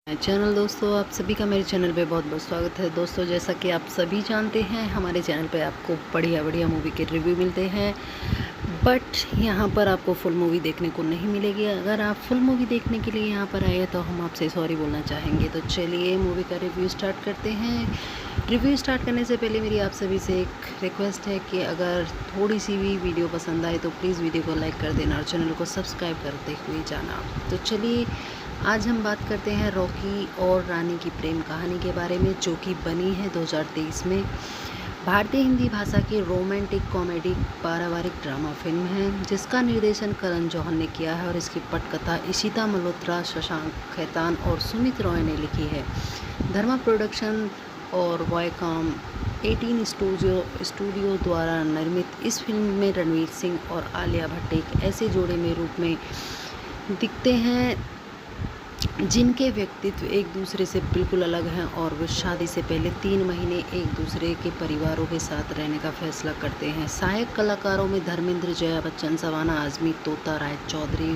Channel दोस्तों, आप सभी का मेरे चैनल पे बहुत बहुत स्वागत है। दोस्तों, जैसा कि आप सभी जानते हैं, हमारे चैनल पे आपको बढ़िया बढ़िया मूवी के रिव्यू मिलते हैं, बट यहाँ पर आपको फुल मूवी देखने को नहीं मिलेगी। अगर आप फुल मूवी देखने के लिए यहाँ पर आए तो हम आपसे सॉरी बोलना चाहेंगे। तो चलिए मूवी का रिव्यू स्टार्ट करते हैं। रिव्यू स्टार्ट करने से पहले मेरी आप सभी से एक रिक्वेस्ट है कि अगर थोड़ी सी भी वीडियो पसंद आए तो प्लीज़ वीडियो को लाइक कर देना और चैनल को सब्सक्राइब करते हुए जाना। तो चलिए आज हम बात करते हैं रॉकी और रानी की प्रेम कहानी के बारे में, जो कि बनी है 2023 में। भारतीय हिंदी भाषा की रोमांटिक कॉमेडी पारिवारिक ड्रामा फिल्म है, जिसका निर्देशन करण जौहर ने किया है और इसकी पटकथा इशिता मल्होत्रा, शशांक खेतान और सुमित रॉय ने लिखी है। धर्मा प्रोडक्शन और वायकॉम 18 स्टूडियो द्वारा निर्मित इस फिल्म में रणवीर सिंह और आलिया भट्ट एक ऐसे जोड़े में रूप में दिखते हैं जिनके व्यक्तित्व एक दूसरे से बिल्कुल अलग हैं और वे शादी से पहले 3 महीने एक दूसरे के परिवारों के साथ रहने का फैसला करते हैं। सहायक कलाकारों में धर्मेंद्र, जया बच्चन, शबाना आजमी, तोता राय चौधरी,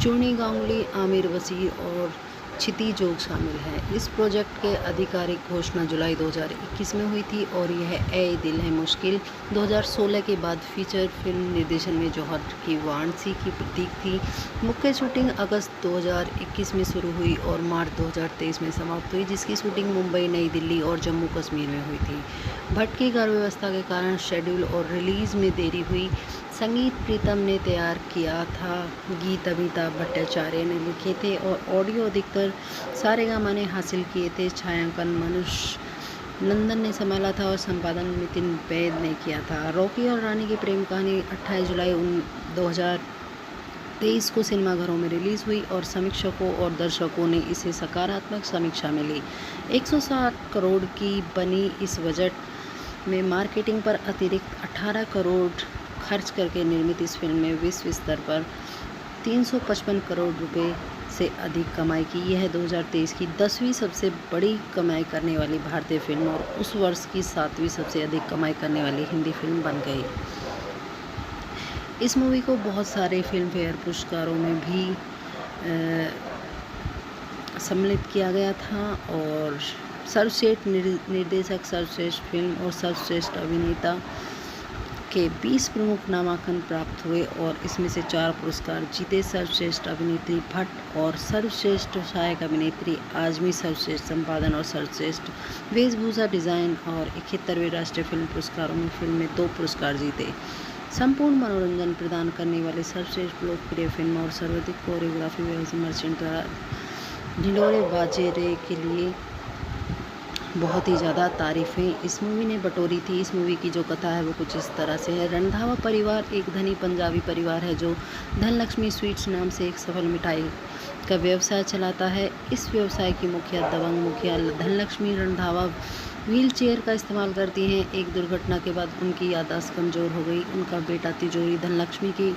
चूनी गांगुली, आमिर वसीर और क्षिति जोग शामिल हैं। इस प्रोजेक्ट के आधिकारिक घोषणा जुलाई 2021 में हुई थी और यह ए दिल है मुश्किल 2016 के बाद फीचर फिल्म निर्देशन में जौहर की वाराणसी की प्रतीक थी। मुख्य शूटिंग अगस्त 2021 में शुरू हुई और मार्च 2023 में समाप्त हुई, जिसकी शूटिंग मुंबई, नई दिल्ली और जम्मू कश्मीर में हुई थी। भट्ट की गर्भावस्था के कारण शेड्यूल और रिलीज़ में देरी हुई। संगीत प्रीतम ने तैयार किया था, गीत अमिताभ भट्टाचार्य ने लिखे थे और ऑडियो अधिकतर सारेगामा ने हासिल किए थे। छायांकन मनुष्य नंदन ने संभाला था और संपादन नितिन वैद ने किया था। रॉकी और रानी की प्रेम कहानी 28 जुलाई 2023 को सिनेमाघरों में रिलीज़ हुई और समीक्षकों और दर्शकों ने इसे सकारात्मक समीक्षा मिली। 160 करोड़ की बनी इस बजट में मार्केटिंग पर अतिरिक्त 18 करोड़ खर्च करके निर्मित इस फिल्म में विश्व स्तर पर 355 करोड़ रुपए से अधिक कमाई की। यह 2023 की 10वीं सबसे बड़ी कमाई करने वाली भारतीय फिल्म और उस वर्ष की 7वीं सबसे अधिक कमाई करने वाली हिंदी फिल्म बन गई। इस मूवी को बहुत सारे फिल्म फेयर पुरस्कारों में भी सम्मिलित किया गया था और सर्वश्रेष्ठ निर्देशक, सर्वश्रेष्ठ फिल्म और सर्वश्रेष्ठ अभिनेता के 20 प्रमुख नामांकन प्राप्त हुए और इसमें से 4 पुरस्कार जीते। सर्वश्रेष्ठ अभिनेत्री भट्ट और सर्वश्रेष्ठ सहायक अभिनेत्री आजमी, सर्वश्रेष्ठ संपादन और सर्वश्रेष्ठ वेशभूषा डिज़ाइन और 71वें राष्ट्रीय फिल्म पुरस्कारों में फिल्म में 2 पुरस्कार जीते। संपूर्ण मनोरंजन प्रदान करने वाले सर्वश्रेष्ठ लोकप्रिय फिल्म और सर्वाधिक कोरियोग्राफी व्यवस्था मर्चेंट द्वारा ढिंडोरे बाजे रे के लिए बहुत ही ज़्यादा तारीफ़ें इस मूवी ने बटोरी थी। इस मूवी की जो कथा है वो कुछ इस तरह से है। रंधावा परिवार एक धनी पंजाबी परिवार है जो धनलक्ष्मी स्वीट्स नाम से एक सफल मिठाई का व्यवसाय चलाता है। इस व्यवसाय की मुखिया दबंग मुखिया धनलक्ष्मी रंधावा व्हील चेयर का इस्तेमाल करती हैं। एक दुर्घटना के बाद उनकी याददाश्त कमज़ोर हो गई। उनका बेटा तिजोरी धनलक्ष्मी की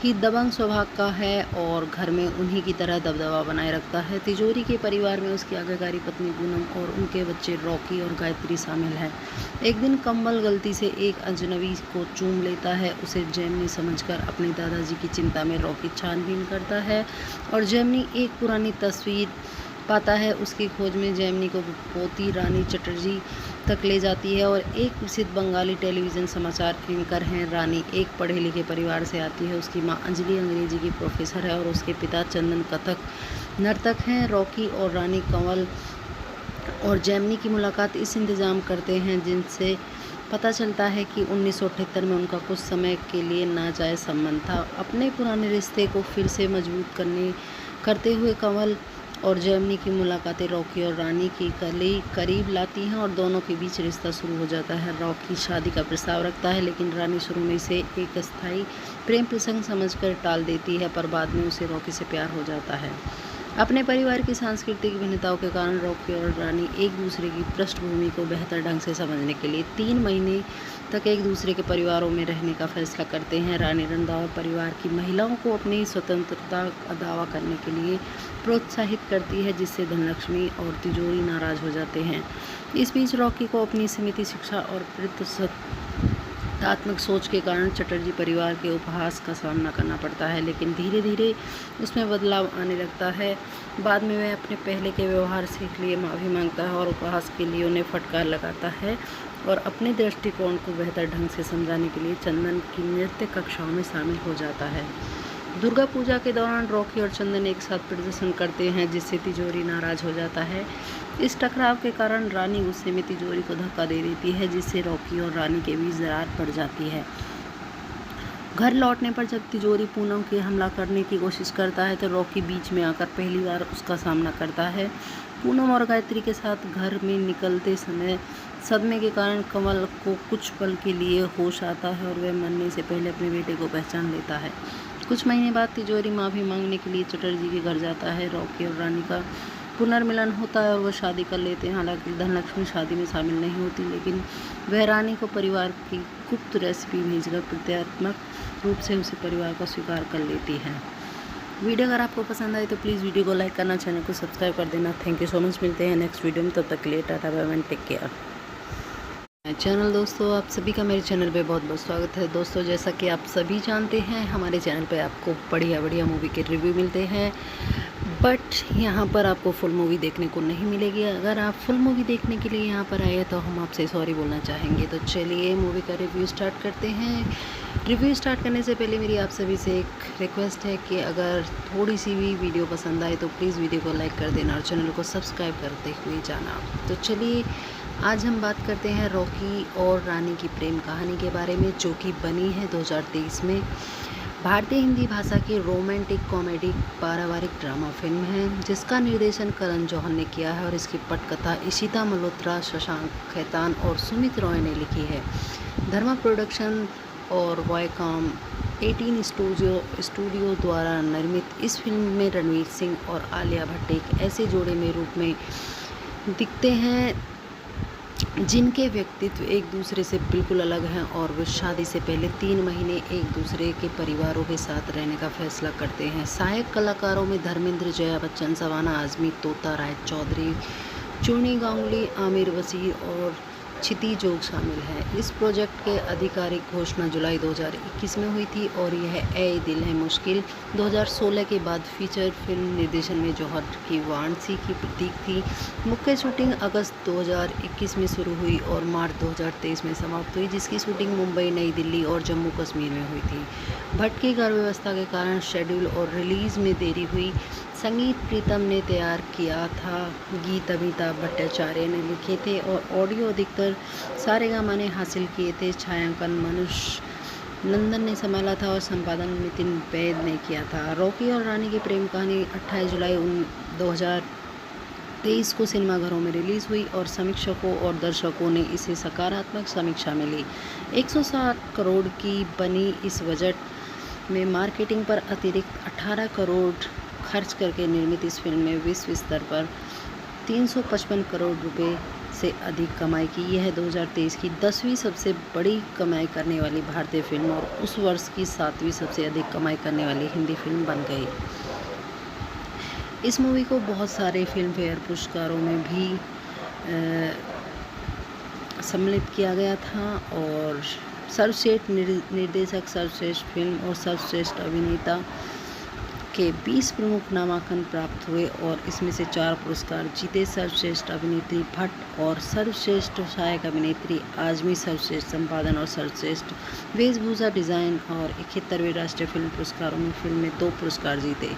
ही दबंग स्वभाव का है और घर में उन्हीं की तरह दबदबा बनाए रखता है। तिजोरी के परिवार में उसकी आज्ञाकारी पत्नी पूनम और उनके बच्चे रॉकी और गायत्री शामिल हैं। एक दिन कम्बल गलती से एक अजनबी को चूम लेता है। उसे जैमिनी समझकर अपने दादाजी की चिंता में रॉकी छानबीन करता है और जैमिनी एक पुरानी तस्वीर पाता है। उसकी खोज में जैमिनी को पोती रानी चटर्जी तक ले जाती है और एक प्रसिद्ध बंगाली टेलीविज़न समाचार एंकर हैं। रानी एक पढ़े लिखे परिवार से आती है। उसकी मां अंजलि अंग्रेजी की प्रोफेसर है और उसके पिता चंदन कथक नर्तक हैं। रॉकी और रानी कंवल और जैमिनी की मुलाकात इस इंतज़ाम करते हैं जिनसे पता चलता है कि 1978 में उनका कुछ समय के लिए नाजायज़ संबंध था। अपने पुराने रिश्ते को फिर से मजबूत करते हुए कंवल और जैमिनी की मुलाकातें रॉकी और रानी की करीब लाती हैं और दोनों के बीच रिश्ता शुरू हो जाता है। रॉकी शादी का प्रस्ताव रखता है लेकिन रानी शुरू में इसे एक अस्थायी प्रेम प्रसंग समझकर टाल देती है, पर बाद में उसे रॉकी से प्यार हो जाता है। अपने परिवार की सांस्कृतिक भिन्नताओं के कारण रॉकी और रानी एक दूसरे की पृष्ठभूमि को बेहतर ढंग से समझने के लिए 3 महीने तक एक दूसरे के परिवारों में रहने का फैसला करते हैं। रानी रंधावा परिवार की महिलाओं को अपनी स्वतंत्रता का दावा करने के लिए प्रोत्साहित करती है, जिससे धनलक्ष्मी और तिजोरी नाराज हो जाते हैं। इस बीच रॉकी को अपनी सीमित शिक्षा और आत्मक सोच के कारण चटर्जी परिवार के उपहास का सामना करना पड़ता है, लेकिन धीरे धीरे उसमें बदलाव आने लगता है। बाद में वह अपने पहले के व्यवहार से लिए माफ़ी मांगता है और उपहास के लिए उन्हें फटकार लगाता है और अपने दृष्टिकोण को बेहतर ढंग से समझाने के लिए चंदन की नृत्य कक्षाओं में शामिल हो जाता है। दुर्गा पूजा के दौरान रॉकी और चंदन एक साथ प्रदर्शन करते हैं, जिससे तिजोरी नाराज हो जाता है। इस टकराव के कारण रानी गुस्से में तिजोरी को धक्का दे देती है, जिससे रॉकी और रानी के बीच दरार पड़ जाती है। घर लौटने पर जब तिजोरी पूनम के हमला करने की कोशिश करता है तो रॉकी बीच में आकर पहली बार उसका सामना करता है। पूनम और गायत्री के साथ घर में निकलते समय सदमे के कारण कमल को कुछ पल के लिए होश आता है और वह मरने से पहले अपने बेटे को पहचान लेता है। कुछ महीने बाद तिजोरी माफ़ी मांगने के लिए चटर्जी के घर जाता है। रॉकी और रानी का पुनर्मिलन होता है और वह शादी कर लेते हैं। हालांकि धनलक्ष्मी शादी में शामिल नहीं होती, लेकिन वह रानी को परिवार की गुप्त रेसिपी भेजकर प्रतीकात्मक रूप से उसे परिवार का स्वीकार कर लेती है। वीडियो अगर आपको पसंद आए तो प्लीज़ वीडियो को लाइक करना, चैनल को सब्सक्राइब कर देना। Thank you so much. मिलते हैं नेक्स्ट वीडियो में, तब तक के लिए tata bye bye, take care. Channel दोस्तों, आप सभी का मेरे चैनल पे बहुत बहुत स्वागत है। दोस्तों, जैसा कि आप सभी जानते हैं, हमारे चैनल पे आपको बढ़िया बढ़िया मूवी के रिव्यू मिलते हैं, बट यहाँ पर आपको फुल मूवी देखने को नहीं मिलेगी। अगर आप फुल मूवी देखने के लिए यहाँ पर आए तो हम आपसे सॉरी बोलना चाहेंगे। तो चलिए मूवी का रिव्यू स्टार्ट करते हैं। रिव्यू स्टार्ट करने से पहले मेरी आप सभी से एक रिक्वेस्ट है कि अगर थोड़ी सी भी वीडियो पसंद आए तो प्लीज़ वीडियो को लाइक कर देना और चैनल को सब्सक्राइब करते हुए जाना। तो चलिए आज हम बात करते हैं रॉकी और रानी की प्रेम कहानी के बारे में, जो कि बनी है 2023 में। भारतीय हिंदी भाषा की रोमांटिक कॉमेडी पारिवारिक ड्रामा फिल्म है, जिसका निर्देशन करण जौहर ने किया है और इसकी पटकथा इशिता मल्होत्रा, शशांक खेतान और सुमित रॉय ने लिखी है। धर्मा प्रोडक्शन और वायकॉम 18 स्टूडियो द्वारा निर्मित इस फिल्म में रणवीर सिंह और आलिया भट्ट एक ऐसे जोड़े में रूप में दिखते हैं जिनके व्यक्तित्व एक दूसरे से बिल्कुल अलग हैं और वे शादी से पहले 3 महीने एक दूसरे के परिवारों के साथ रहने का फैसला करते हैं। सहायक कलाकारों में धर्मेंद्र, जया बच्चन, सवाना आजमी, तोता राय चौधरी, चूनी गांगुली, आमिर वसीर और क्षिति जोग शामिल है। इस प्रोजेक्ट के आधिकारिक घोषणा जुलाई 2021 में हुई थी और यह ए दिल है मुश्किल 2016 के बाद फीचर फिल्म निर्देशन में जौहर की वाराणसी की प्रतीक थी। मुख्य शूटिंग अगस्त 2021 में शुरू हुई और मार्च 2023 में समाप्त हुई, जिसकी शूटिंग मुंबई, नई दिल्ली और जम्मू कश्मीर में हुई थी। भट्ट की घर व्यवस्था के कारण शेड्यूल और रिलीज़ में देरी हुई। संगीत प्रीतम ने तैयार किया था, गीत अमिताभ भट्टाचार्य ने लिखे थे और ऑडियो अधिकतर सारेगामा ने हासिल किए थे। छायांकन मनुष्य नंदन ने संभाला था और संपादन नितिन वैद ने किया था। रॉकी और रानी की प्रेम कहानी 28 जुलाई 2023 को सिनेमाघरों में रिलीज़ हुई और समीक्षकों और दर्शकों ने इसे सकारात्मक समीक्षा मिली। 160 करोड़ की बनी इस बजट में मार्केटिंग पर अतिरिक्त 18 करोड़ खर्च करके निर्मित इस फिल्म ने विश्व स्तर पर 355 करोड़ रुपए से अधिक कमाई की। यह 2023 की 10वीं सबसे बड़ी कमाई करने वाली भारतीय फिल्म और उस वर्ष की 7वीं सबसे अधिक कमाई करने वाली हिंदी फिल्म बन गई। इस मूवी को बहुत सारे फिल्म फेयर पुरस्कारों में भी सम्मिलित किया गया था और सर्वश्रेष्ठ निर्देशक, सर्वश्रेष्ठ फिल्म और सर्वश्रेष्ठ अभिनेता के 20 प्रमुख नामांकन प्राप्त हुए और इसमें से 4 पुरस्कार जीते। सर्वश्रेष्ठ अभिनेत्री भट्ट और सर्वश्रेष्ठ सहायक अभिनेत्री आजमी, सर्वश्रेष्ठ संपादन और सर्वश्रेष्ठ वेशभूषा डिज़ाइन और 71वें राष्ट्रीय फिल्म पुरस्कारों में फिल्म ने 2 पुरस्कार जीते।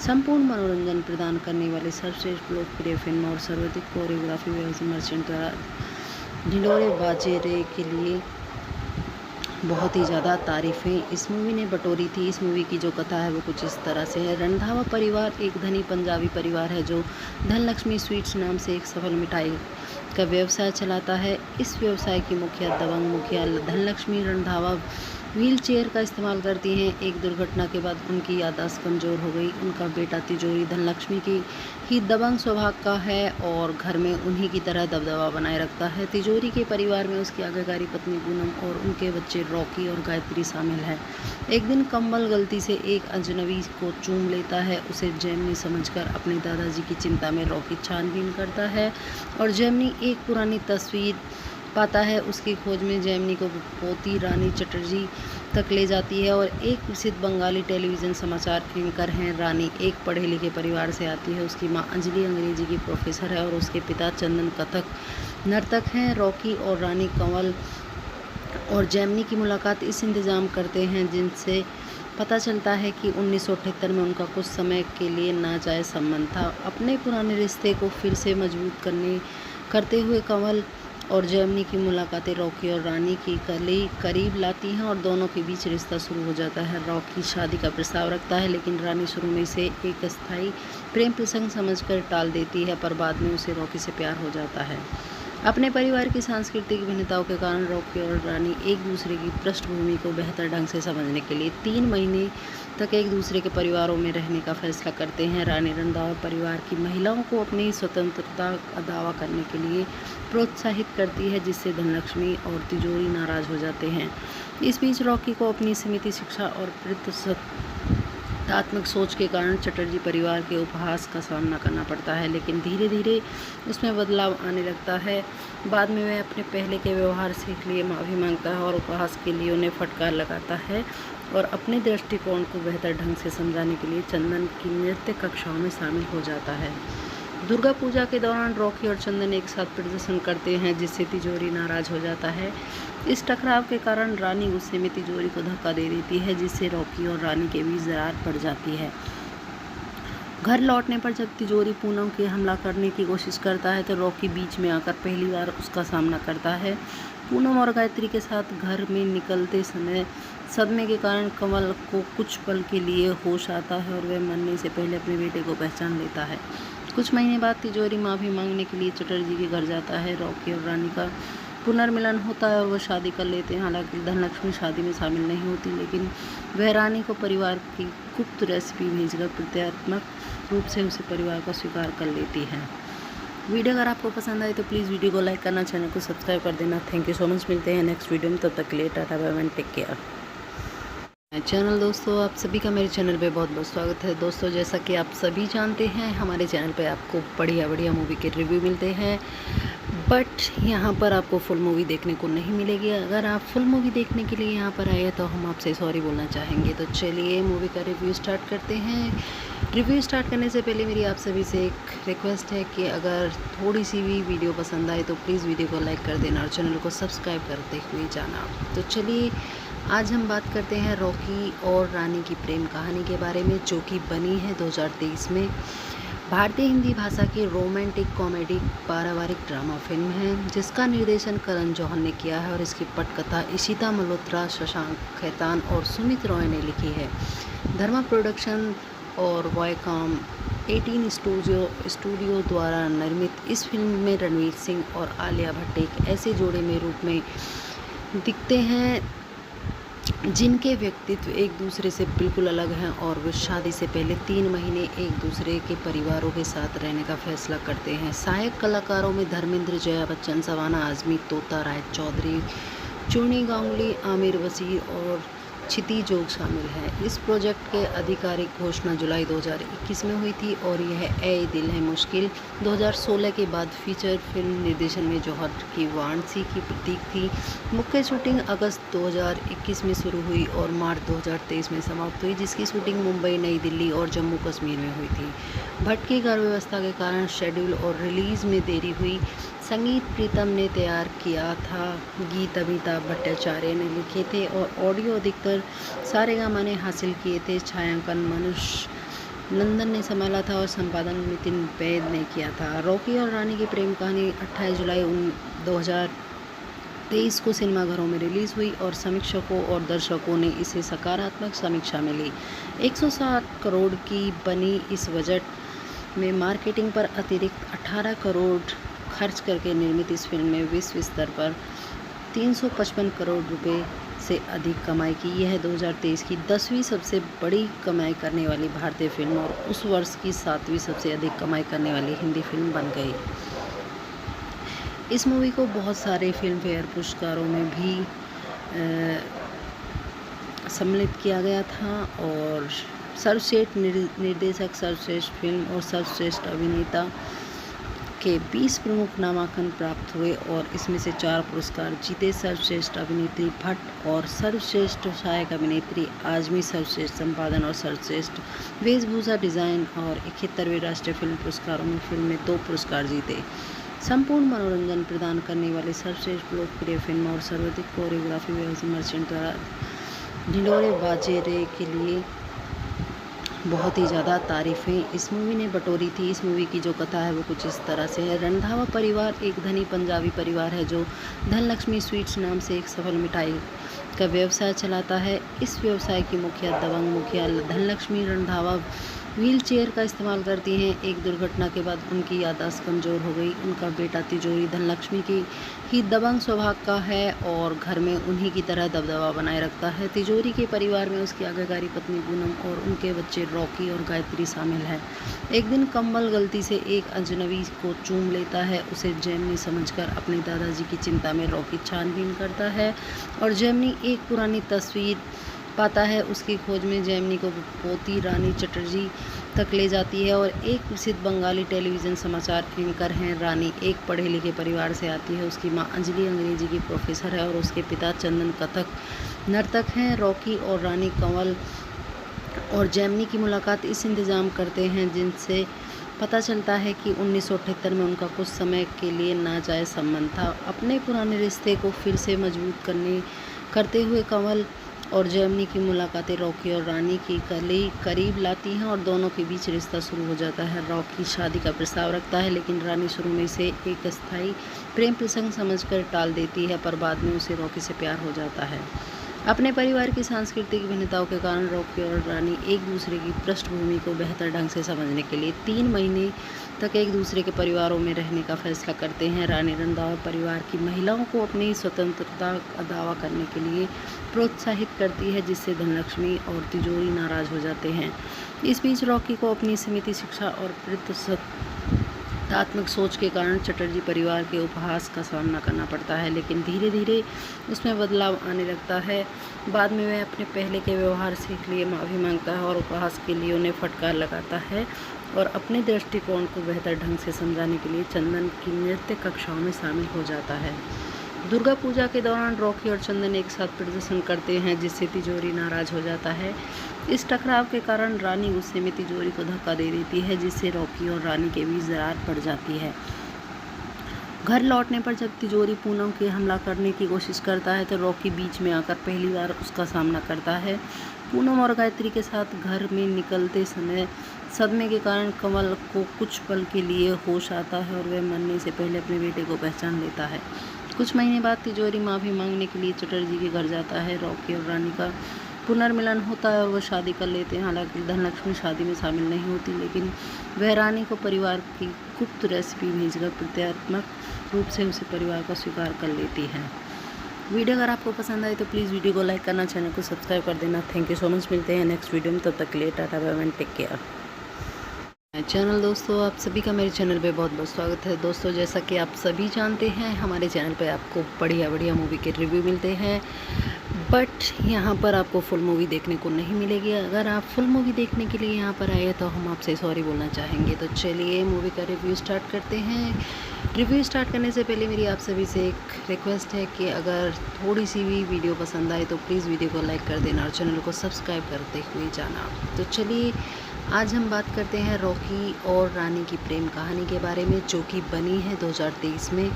संपूर्ण मनोरंजन प्रदान करने वाले सर्वश्रेष्ठ लोकप्रिय फिल्म और सर्वाधिक कोरियोग्राफी मर्चेंट द्वारा ढिंढोरे बाजेरे के लिए बहुत ही ज़्यादा तारीफ़ें इस मूवी ने बटोरी थी। इस मूवी की जो कथा है वो कुछ इस तरह से है। रंधावा परिवार एक धनी पंजाबी परिवार है जो धनलक्ष्मी स्वीट्स नाम से एक सफल मिठाई का व्यवसाय चलाता है। इस व्यवसाय की मुखिया दबंग मुखिया धनलक्ष्मी रंधावा व्हील चेयर का इस्तेमाल करती हैं। एक दुर्घटना के बाद उनकी याददाश्त कमज़ोर हो गई। उनका बेटा तिजोरी धनलक्ष्मी की ही दबंग स्वभाव का है और घर में उन्हीं की तरह दबदबा बनाए रखता है। तिजोरी के परिवार में उसकी आज्ञाकारी पत्नी पूनम और उनके बच्चे रॉकी और गायत्री शामिल है। एक दिन कम्बल गलती से एक अजनबी को चूम लेता है। उसे जेमिनी समझकर अपने दादाजी की चिंता में रॉकी छानबीन करता है और जेमिनी एक पुरानी तस्वीर पाता है। उसकी खोज में जैमिनी को पोती रानी चटर्जी तक ले जाती है और एक प्रसिद्ध बंगाली टेलीविज़न समाचार एंकर हैं। रानी एक पढ़े लिखे परिवार से आती है। उसकी माँ अंजलि अंग्रेजी की प्रोफेसर है और उसके पिता चंदन कथक नर्तक हैं। रॉकी और रानी कंवल और जैमिनी की मुलाकात इस इंतज़ाम करते हैं जिनसे पता चलता है कि 1978 में उनका कुछ समय के लिए नाजायज़ संबंध था। अपने पुराने रिश्ते को फिर से मजबूत करते हुए कंवल और जैमिनी की मुलाकातें रॉकी और रानी की करीब लाती हैं और दोनों के बीच रिश्ता शुरू हो जाता है। रॉकी शादी का प्रस्ताव रखता है लेकिन रानी शुरू में इसे एक अस्थायी प्रेम प्रसंग समझकर टाल देती है, पर बाद में उसे रॉकी से प्यार हो जाता है। अपने परिवार की सांस्कृतिक भिन्नताओं के कारण रॉकी और रानी एक दूसरे की पृष्ठभूमि को बेहतर ढंग से समझने के लिए 3 महीने तक एक दूसरे के परिवारों में रहने का फैसला करते हैं। रानी रंधावा परिवार की महिलाओं को अपनी स्वतंत्रता का दावा करने के लिए प्रोत्साहित करती है, जिससे धनलक्ष्मी और तिजोरी नाराज हो जाते हैं। इस बीच रॉकी को अपनी सीमित शिक्षा और तात्मक सोच के कारण चटर्जी परिवार के उपहास का सामना करना पड़ता है, लेकिन धीरे धीरे उसमें बदलाव आने लगता है। बाद में वह अपने पहले के व्यवहार से लिए माफ़ी मांगता है और उपहास के लिए उन्हें फटकार लगाता है और अपने दृष्टिकोण को बेहतर ढंग से समझाने के लिए चंदन की नृत्य कक्षाओं में शामिल हो जाता है। दुर्गा पूजा के दौरान रॉकी और चंदन एक साथ प्रदर्शन करते हैं, जिससे तिजोरी नाराज हो जाता है। इस टकराव के कारण रानी गुस्से में तिजोरी को धक्का दे देती है, जिससे रॉकी और रानी के बीच दरार पड़ जाती है। घर लौटने पर जब तिजोरी पूनम के हमला करने की कोशिश करता है तो रॉकी बीच में आकर पहली बार उसका सामना करता है। पूनम और गायत्री के साथ घर में निकलते समय सदमे के कारण कंवल को कुछ पल के लिए होश आता है और वह मरने से पहले अपने बेटे को पहचान लेता है। कुछ महीने बाद तिजोरी माफ़ी मांगने के लिए चटर्जी के घर जाता है। रॉकी और रानी का पुनर्मिलन होता है और वह शादी कर लेते हैं। हालांकि धनलक्ष्मी शादी में शामिल नहीं होती, लेकिन वह रानी को परिवार की गुप्त रेसिपी भेजकर प्रतीकात्मक रूप से उसे परिवार का स्वीकार कर लेती है। वीडियो अगर आपको पसंद आए तो प्लीज़ वीडियो को लाइक करना, चैनल को सब्सक्राइब कर देना। Thank you so much. मिलते हैं नेक्स्ट वीडियो में, तब तक के लिए tata bye bye, take care. Channel दोस्तों, आप सभी का मेरे चैनल पे बहुत बहुत स्वागत है। दोस्तों, जैसा कि आप सभी जानते हैं, हमारे चैनल पे आपको बढ़िया मूवी के रिव्यू मिलते हैं, बट यहाँ पर आपको फुल मूवी देखने को नहीं मिलेगी। अगर आप फुल मूवी देखने के लिए यहाँ पर आए तो हम आपसे सॉरी बोलना चाहेंगे। तो चलिए मूवी का रिव्यू स्टार्ट करते हैं। रिव्यू स्टार्ट करने से पहले मेरी आप सभी से एक रिक्वेस्ट है कि अगर थोड़ी सी भी वीडियो पसंद आए तो प्लीज़ वीडियो को लाइक कर देना और चैनल को सब्सक्राइब करते हुए जाना। तो चलिए आज हम बात करते हैं रॉकी और रानी की प्रेम कहानी के बारे में, जो कि बनी है 2023 में। भारतीय हिंदी भाषा की रोमांटिक कॉमेडी पारिवारिक ड्रामा फिल्म है, जिसका निर्देशन करण जौहर ने किया है और इसकी पटकथा इशिता मल्होत्रा, शशांक खैतान और सुमित रॉय ने लिखी है। धर्मा प्रोडक्शन और वॉयकॉम 18 स्टूडियो द्वारा निर्मित इस फिल्म में रणवीर सिंह और आलिया भट्ट एक ऐसे जोड़े में रूप में दिखते हैं जिनके व्यक्तित्व एक दूसरे से बिल्कुल अलग हैं और वे शादी से पहले 3 महीने एक दूसरे के परिवारों के साथ रहने का फैसला करते हैं। सहायक कलाकारों में धर्मेंद्र, जया बच्चन, सवाना आजमी, तोता राय चौधरी, चूनी गांगुली, आमिर वसीर और क्षिति जोग शामिल हैं। इस प्रोजेक्ट के आधिकारिक घोषणा जुलाई 2021 में हुई थी और यह ए दिल है मुश्किल 2016 के बाद फीचर फिल्म निर्देशन में जौहर की वाराणसी की प्रतीक थी। मुख्य शूटिंग अगस्त 2021 में शुरू हुई और मार्च 2023 में समाप्त हुई, जिसकी शूटिंग मुंबई, नई दिल्ली और जम्मू कश्मीर में हुई थी। भट्ट की घर व्यवस्था के कारण शेड्यूल और रिलीज़ में देरी हुई। संगीत प्रीतम ने तैयार किया था, गीत अमिताभ भट्टाचार्य ने लिखे थे और ऑडियो अधिकतर सारेगामा ने हासिल किए थे। छायांकन मनुष्य नंदन ने संभाला था और संपादन नितिन वैद ने किया था। रॉकी और रानी की प्रेम कहानी 28 जुलाई 2023 को सिनेमाघरों में रिलीज़ हुई और समीक्षकों और दर्शकों ने इसे सकारात्मक समीक्षा मिली। 160 करोड़ की बनी इस बजट में मार्केटिंग पर अतिरिक्त 18 करोड़ खर्च करके निर्मित इस फिल्म में विश्व स्तर पर 355 करोड़ रुपए से अधिक कमाई की। यह 2023 की 10वीं सबसे बड़ी कमाई करने वाली भारतीय फिल्म और उस वर्ष की 7वीं सबसे अधिक कमाई करने वाली हिंदी फिल्म बन गई। इस मूवी को बहुत सारे फिल्म फेयर पुरस्कारों में भी सम्मिलित किया गया था और सर्वश्रेष्ठ निर्देशक, सर्वश्रेष्ठ फिल्म और सर्वश्रेष्ठ अभिनेता के 20 प्रमुख नामांकन प्राप्त हुए और इसमें से 4 पुरस्कार जीते। सर्वश्रेष्ठ अभिनेत्री भट्ट और सर्वश्रेष्ठ सहायक अभिनेत्री आजमी, सर्वश्रेष्ठ संपादन और सर्वश्रेष्ठ वेशभूषा डिज़ाइन और 71वें राष्ट्रीय फिल्म पुरस्कारों में फिल्म में 2 पुरस्कार जीते। संपूर्ण मनोरंजन प्रदान करने वाली सर्वश्रेष्ठ लोकप्रिय फिल्म और सर्वाधिक कोरियोग्राफी मर्चेंट द्वारा ढिंढोरे बाजे रे के लिए बहुत ही ज़्यादा तारीफ़ें इस मूवी ने बटोरी थी। इस मूवी की जो कथा है वो कुछ इस तरह से है। रंधावा परिवार एक धनी पंजाबी परिवार है जो धनलक्ष्मी स्वीट्स नाम से एक सफल मिठाई का व्यवसाय चलाता है। इस व्यवसाय की मुखिया दबंग मुखिया धनलक्ष्मी रंधावा व्हील चेयर का इस्तेमाल करती हैं। एक दुर्घटना के बाद उनकी याददाश्त कमज़ोर हो गई। उनका बेटा तिजोरी धनलक्ष्मी की ही दबंग स्वभाव का है और घर में उन्हीं की तरह दबदबा बनाए रखता है। तिजोरी के परिवार में उसकी आज्ञाकारी पत्नी पूनम और उनके बच्चे रॉकी और गायत्री शामिल हैं। एक दिन कम्बल गलती से एक अजनबी को चूम लेता है। उसे जेमिनी समझकर अपने दादाजी की चिंता में रॉकी छानबीन करता है और जेमिनी एक पुरानी तस्वीर पाता है। उसकी खोज में जेमिनी को पोती रानी चटर्जी तक ले जाती है और एक प्रसिद्ध बंगाली टेलीविज़न समाचार एंकर हैं। रानी एक पढ़े लिखे परिवार से आती है। उसकी मां अंजलि अंग्रेजी की प्रोफेसर है और उसके पिता चंदन कथक नर्तक हैं। रॉकी और रानी कंवल और जेमिनी की मुलाकात इस इंतज़ाम करते हैं जिनसे पता चलता है कि 1978 में उनका कुछ समय के लिए नाजायज़ संबंध था। अपने पुराने रिश्ते को फिर से मजबूत करते हुए कंवल और जेमिनी की मुलाकातें रॉकी और रानी की करीब लाती हैं और दोनों के बीच रिश्ता शुरू हो जाता है। रॉकी शादी का प्रस्ताव रखता है लेकिन रानी शुरू में इसे एक अस्थायी प्रेम प्रसंग समझकर टाल देती है, पर बाद में उसे रॉकी से प्यार हो जाता है। अपने परिवार की सांस्कृतिक भिन्नताओं के कारण रॉकी और रानी एक दूसरे की पृष्ठभूमि को बेहतर ढंग से समझने के लिए 3 महीने तक एक दूसरे के परिवारों में रहने का फैसला करते हैं। रानी रंधावा परिवार की महिलाओं को अपनी स्वतंत्रता का दावा करने के लिए प्रोत्साहित करती है, जिससे धनलक्ष्मी और तिजोरी नाराज हो जाते हैं। इस बीच रॉकी को अपनी सीमित शिक्षा और तात्मक सोच के कारण चटर्जी परिवार के उपहास का सामना करना पड़ता है, लेकिन धीरे धीरे उसमें बदलाव आने लगता है। बाद में वह अपने पहले के व्यवहार से लिए माफ़ी मांगता है और उपहास के लिए उन्हें फटकार लगाता है और अपने दृष्टिकोण को बेहतर ढंग से समझाने के लिए चंदन की नृत्य कक्षाओं में शामिल हो जाता है। दुर्गा पूजा के दौरान रॉकी और चंदन एक साथ प्रदर्शन करते हैं, जिससे तिजोरी नाराज हो जाता है। इस टकराव के कारण रानी गुस्से में तिजोरी को धक्का दे देती है, जिससे रॉकी और रानी के बीच दरार पड़ जाती है। घर लौटने पर जब तिजोरी पूनम के हमला करने की कोशिश करता है तो रॉकी बीच में आकर पहली बार उसका सामना करता है। पूनम और गायत्री के साथ घर में निकलते समय सदमे के कारण कंवल को कुछ पल के लिए होश आता है और वह मरने से पहले अपने बेटे को पहचान लेता है। कुछ महीने बाद तिजोरी माफ़ी मांगने के लिए चटर्जी के घर जाता है। रॉकी और रानी का पुनर्मिलन होता है और वह शादी कर लेते हैं। हालांकि धनलक्ष्मी शादी में शामिल नहीं होती, लेकिन वह रानी को परिवार की गुप्त रेसिपी भेजकर प्रतीकात्मक रूप से उसे परिवार का स्वीकार कर लेती है। वीडियो अगर आपको पसंद आए तो प्लीज़ वीडियो को लाइक करना, चैनल को सब्सक्राइब कर देना। Thank you so much. मिलते हैं नेक्स्ट वीडियो में, तब तक के लिए tata bye bye, take care. Channel दोस्तों, आप सभी का मेरे चैनल पे बहुत बहुत स्वागत है। दोस्तों, जैसा कि आप सभी जानते हैं, हमारे चैनल पे आपको बढ़िया मूवी के रिव्यू मिलते हैं, बट यहाँ पर आपको फुल मूवी देखने को नहीं मिलेगी। अगर आप फुल मूवी देखने के लिए यहाँ पर आए तो हम आपसे सॉरी बोलना चाहेंगे। तो चलिए मूवी का रिव्यू स्टार्ट करते हैं। रिव्यू स्टार्ट करने से पहले मेरी आप सभी से एक रिक्वेस्ट है कि अगर थोड़ी सी भी वीडियो पसंद आए तो प्लीज़ वीडियो को लाइक कर देना और चैनल को सब्सक्राइब करते हुए जाना। तो चलिए आज हम बात करते हैं रॉकी और रानी की प्रेम कहानी के बारे में, जो कि बनी है 2023 में।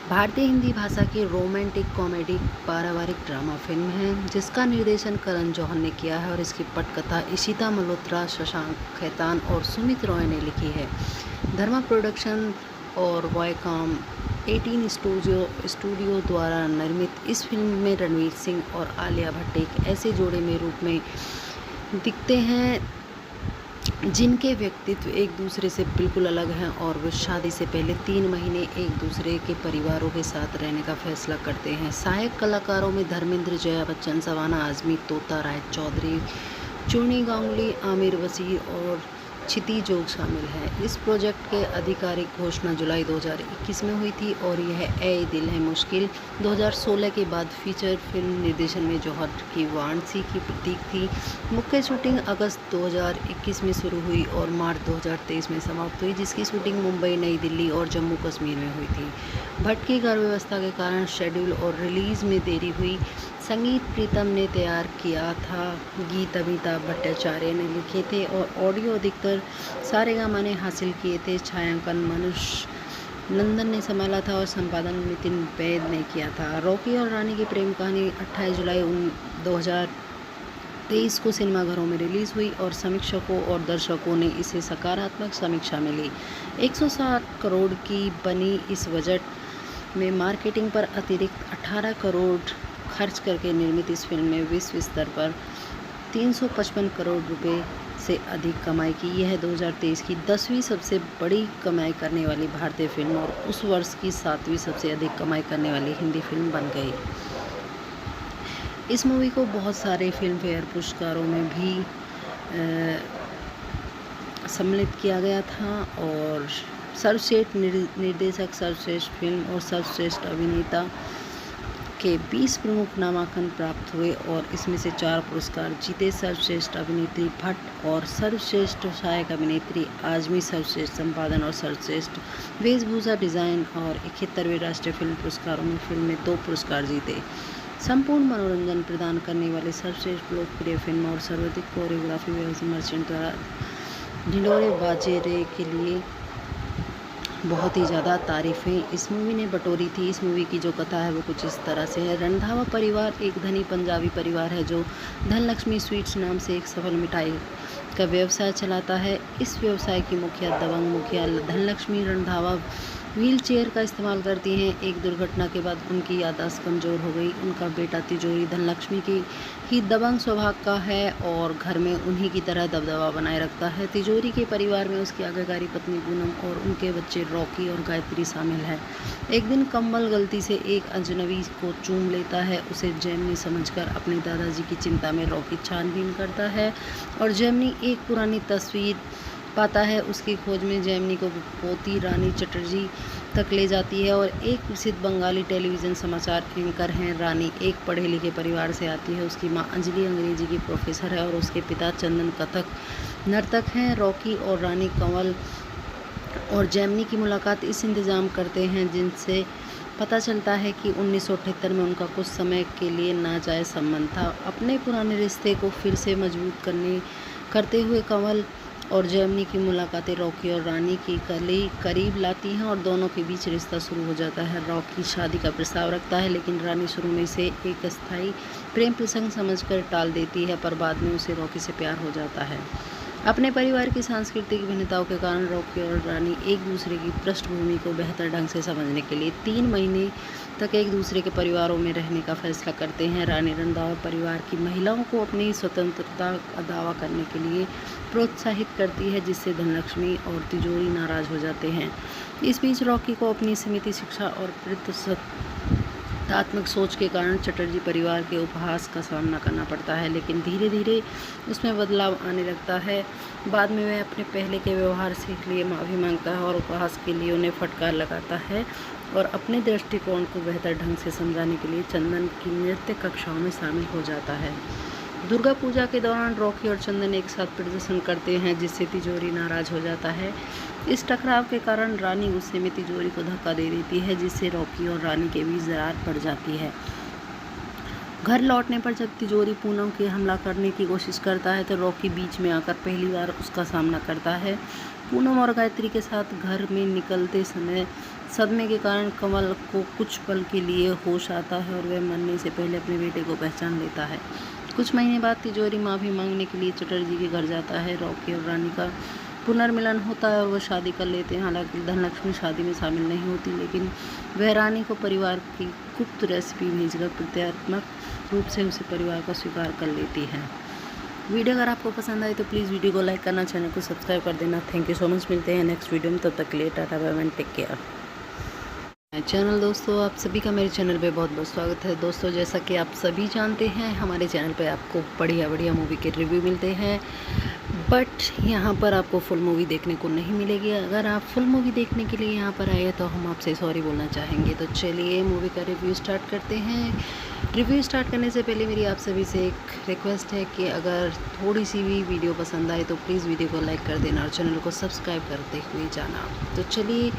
भारतीय हिंदी भाषा की रोमांटिक कॉमेडी पारिवारिक ड्रामा फिल्म है, जिसका निर्देशन करण जौहर ने किया है और इसकी पटकथा इशिता मल्होत्रा, शशांक खेतान और सुमित रॉय ने लिखी है। धर्मा प्रोडक्शन और वॉयकॉम 18 स्टूडियो द्वारा निर्मित इस फिल्म में रणवीर सिंह और आलिया भट्ट एक ऐसे जोड़े में रूप में दिखते हैं जिनके व्यक्तित्व एक दूसरे से बिल्कुल अलग हैं और वे शादी से पहले 3 महीने एक दूसरे के परिवारों के साथ रहने का फैसला करते हैं। सहायक कलाकारों में धर्मेंद्र, जया बच्चन, शबाना आजमी, तोता राय चौधरी, चूनी गांगुली, आमिर वसीर और क्षितिजोग शामिल है। इस प्रोजेक्ट के आधिकारिक घोषणा जुलाई 2021 में हुई थी और यह ए दिल है मुश्किल 2016 के बाद फीचर फिल्म निर्देशन में जौहर की वाराणसी की प्रतीक थी। मुख्य शूटिंग अगस्त 2021 में शुरू हुई और मार्च 2023 में समाप्त हुई, जिसकी शूटिंग मुंबई, नई दिल्ली और जम्मू कश्मीर में हुई थी। भट्ट की गर्भावस्था के कारण शेड्यूल और रिलीज़ में देरी हुई। संगीत प्रीतम ने तैयार किया था, गीत अमिताभ भट्टाचार्य ने लिखे थे और ऑडियो अधिकतर सारेगामा ने हासिल किए थे। छायांकन मनुष्य नंदन ने संभाला था और संपादन नितिन वैद ने किया था। रॉकी और रानी की प्रेम कहानी 28 जुलाई 2023 को सिनेमाघरों में रिलीज़ हुई और समीक्षकों और दर्शकों ने इसे सकारात्मक समीक्षा मिली। 160 करोड़ की बनी इस बजट में मार्केटिंग पर अतिरिक्त 18 करोड़ खर्च करके निर्मित इस फिल्म ने विश्व स्तर पर 355 करोड़ रुपए से अधिक कमाई की। यह 2023 की 10वीं सबसे बड़ी कमाई करने वाली भारतीय फिल्म और उस वर्ष की 7वीं सबसे अधिक कमाई करने वाली हिंदी फिल्म बन गई। इस मूवी को बहुत सारे फिल्म फेयर पुरस्कारों में भी सम्मिलित किया गया था और सर्वश्रेष्ठ निर्देशक, सर्वश्रेष्ठ फिल्म और सर्वश्रेष्ठ अभिनेता के 20 प्रमुख नामांकन प्राप्त हुए और इसमें से 4 पुरस्कार जीते। सर्वश्रेष्ठ अभिनेत्री भट्ट और सर्वश्रेष्ठ सहायक अभिनेत्री आजमी, सर्वश्रेष्ठ संपादन और सर्वश्रेष्ठ वेशभूषा डिज़ाइन और 71वें राष्ट्रीय फिल्म पुरस्कारों में फिल्म में 2 पुरस्कार जीते। संपूर्ण मनोरंजन प्रदान करने वाले सर्वश्रेष्ठ लोकप्रिय फिल्म और सर्वाधिक कोरियोग्राफी मर्चेंट द्वारा ढिंढोरे बाजे रे के लिए बहुत ही ज़्यादा तारीफ़ें इस मूवी ने बटोरी थी। इस मूवी की जो कथा है वो कुछ इस तरह से है। रंधावा परिवार एक धनी पंजाबी परिवार है जो धनलक्ष्मी स्वीट्स नाम से एक सफल मिठाई का व्यवसाय चलाता है। इस व्यवसाय की मुखिया दबंग मुखिया धनलक्ष्मी रंधावा व्हील चेयर का इस्तेमाल करती हैं। एक दुर्घटना के बाद उनकी याददाश्त कमज़ोर हो गई। उनका बेटा तिजोरी धनलक्ष्मी की ही दबंग स्वभाव का है और घर में उन्हीं की तरह दबदबा बनाए रखता है। तिजोरी के परिवार में उसकी आज्ञाकारी पत्नी पूनम और उनके बच्चे रॉकी और गायत्री शामिल है। एक दिन कम्बल गलती से एक अजनबी को चूम लेता है। उसे जेमिनी समझकर अपने दादाजी की चिंता में रॉकी छानबीन करता है और जेमिनी एक पुरानी तस्वीर पाता है। उसकी खोज में जेमिनी को पोती रानी चटर्जी तक ले जाती है और एक प्रसिद्ध बंगाली टेलीविज़न समाचार एंकर हैं। रानी एक पढ़े लिखे परिवार से आती है। उसकी मां अंजलि अंग्रेजी की प्रोफेसर है और उसके पिता चंदन कथक नर्तक हैं। रॉकी और रानी कंवल और जेमिनी की मुलाकात इस इंतज़ाम करते हैं जिनसे पता चलता है कि 1978 में उनका कुछ समय के लिए नाजायज़ संबंध था। अपने पुराने रिश्ते को फिर से मजबूत करते हुए कंवल और जेमिनी की मुलाकातें रॉकी और रानी की करीब लाती हैं और दोनों के बीच रिश्ता शुरू हो जाता है। रॉकी शादी का प्रस्ताव रखता है लेकिन रानी शुरू में इसे एक अस्थायी प्रेम प्रसंग समझकर टाल देती है, पर बाद में उसे रॉकी से प्यार हो जाता है। अपने परिवार की सांस्कृतिक भिन्नताओं के कारण रॉकी और रानी एक दूसरे की पृष्ठभूमि को बेहतर ढंग से समझने के लिए 3 महीने तक एक दूसरे के परिवारों में रहने का फैसला करते हैं। रानी रंधावा परिवार की महिलाओं को अपनी स्वतंत्रता का दावा करने के लिए प्रोत्साहित करती है, जिससे धनलक्ष्मी और तिजोरी नाराज हो जाते हैं। इस बीच रॉकी को अपनी सीमित शिक्षा और तात्मक सोच के कारण चटर्जी परिवार के उपहास का सामना करना पड़ता है, लेकिन धीरे धीरे उसमें बदलाव आने लगता है। बाद में वह अपने पहले के व्यवहार से लिए माफ़ी मांगता है और उपहास के लिए उन्हें फटकार लगाता है और अपने दृष्टिकोण को बेहतर ढंग से समझाने के लिए चंदन की नृत्य कक्षाओं में शामिल हो जाता है। दुर्गा पूजा के दौरान रॉकी और चंदन एक साथ प्रदर्शन करते हैं, जिससे तिजोरी नाराज हो जाता है। इस टकराव के कारण रानी गुस्से में तिजोरी को धक्का दे देती है, जिससे रॉकी और रानी के बीच दरार पड़ जाती है। घर लौटने पर जब तिजोरी पूनम के हमला करने की कोशिश करता है तो रॉकी बीच में आकर पहली बार उसका सामना करता है। पूनम और गायत्री के साथ घर में निकलते समय सदमे के कारण कंवल को कुछ पल के लिए होश आता है और वह मरने से पहले अपने बेटे को पहचान लेता है। कुछ महीने बाद तिजोरी माफ़ी मांगने के लिए चटर्जी के घर जाता है। रॉकी और रानी का पुनर्मिलन होता है और वह शादी कर लेते हैं। हालांकि धनलक्ष्मी शादी में शामिल नहीं होती, लेकिन वह रानी को परिवार की गुप्त रेसिपी भेजकर प्रतीकात्मक रूप से उसे परिवार का स्वीकार कर लेती है। वीडियो अगर आपको पसंद आए तो प्लीज़ वीडियो को लाइक करना, चैनल को सब्सक्राइब कर देना। Thank you so much. मिलते हैं नेक्स्ट वीडियो में, तब तक के लिए tata bye bye, take care. Channel दोस्तों, आप सभी का मेरे चैनल पे बहुत बहुत स्वागत है। दोस्तों, जैसा कि आप सभी जानते हैं, हमारे चैनल पे आपको बढ़िया बढ़िया मूवी के रिव्यू मिलते हैं, बट यहाँ पर आपको फुल मूवी देखने को नहीं मिलेगी। अगर आप फुल मूवी देखने के लिए यहाँ पर आए तो हम आपसे सॉरी बोलना चाहेंगे। तो चलिए मूवी का रिव्यू स्टार्ट करते हैं। रिव्यू स्टार्ट करने से पहले मेरी आप सभी से एक रिक्वेस्ट है कि अगर थोड़ी सी भी वीडियो पसंद आए तो प्लीज़ वीडियो को लाइक कर देना और चैनल को सब्सक्राइब करते हुए जाना। तो चलिए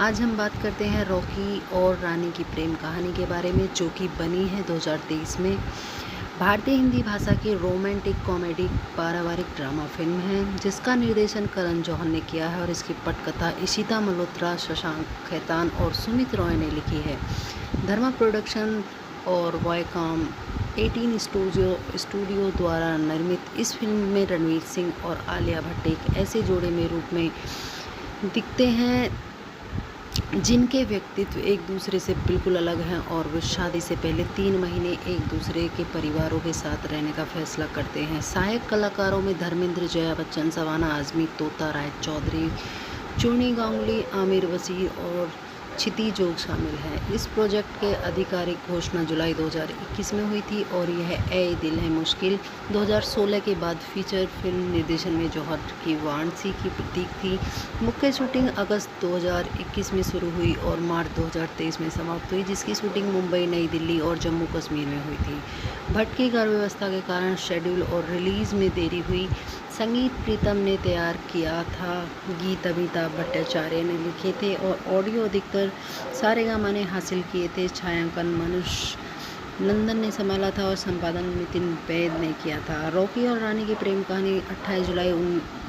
आज हम बात करते हैं रॉकी और रानी की प्रेम कहानी के बारे में, जो कि बनी है 2023 में। भारतीय हिंदी भाषा की रोमांटिक कॉमेडी पारिवारिक ड्रामा फिल्म है, जिसका निर्देशन करण जौहर ने किया है और इसकी पटकथा इशिता मल्होत्रा, शशांक खेतान और सुमित रॉय ने लिखी है। धर्मा प्रोडक्शन और वॉयकॉम 18 स्टूडियो द्वारा निर्मित इस फिल्म में रणवीर सिंह और आलिया भट्ट एक ऐसे जोड़े में रूप में दिखते हैं जिनके व्यक्तित्व एक दूसरे से बिल्कुल अलग हैं और वे शादी से पहले 3 महीने एक दूसरे के परिवारों के साथ रहने का फैसला करते हैं। सहायक कलाकारों में धर्मेंद्र, जया बच्चन, सवाना आजमी, तोता राय चौधरी, चूनी गांगुली, आमिर वसीर और क्षिति जोग शामिल हैं। इस प्रोजेक्ट के आधिकारिक घोषणा जुलाई 2021 में हुई थी और यह ए दिल है मुश्किल 2016 के बाद फीचर फिल्म निर्देशन में जौहर की वाराणसी की प्रतीक थी। मुख्य शूटिंग अगस्त 2021 में शुरू हुई और मार्च 2023 में समाप्त हुई, जिसकी शूटिंग मुंबई, नई दिल्ली और जम्मू कश्मीर में हुई थी। भट्ट की घर व्यवस्था के कारण शेड्यूल और रिलीज़ में देरी हुई। संगीत प्रीतम ने तैयार किया था, गीत अमिताभ भट्टाचार्य ने लिखे थे और ऑडियो अधिकतर सारेगामा ने हासिल किए थे। छायांकन मनुष्य नंदन ने संभाला था और संपादन नितिन वैद ने किया था। रॉकी और रानी की प्रेम कहानी 28 जुलाई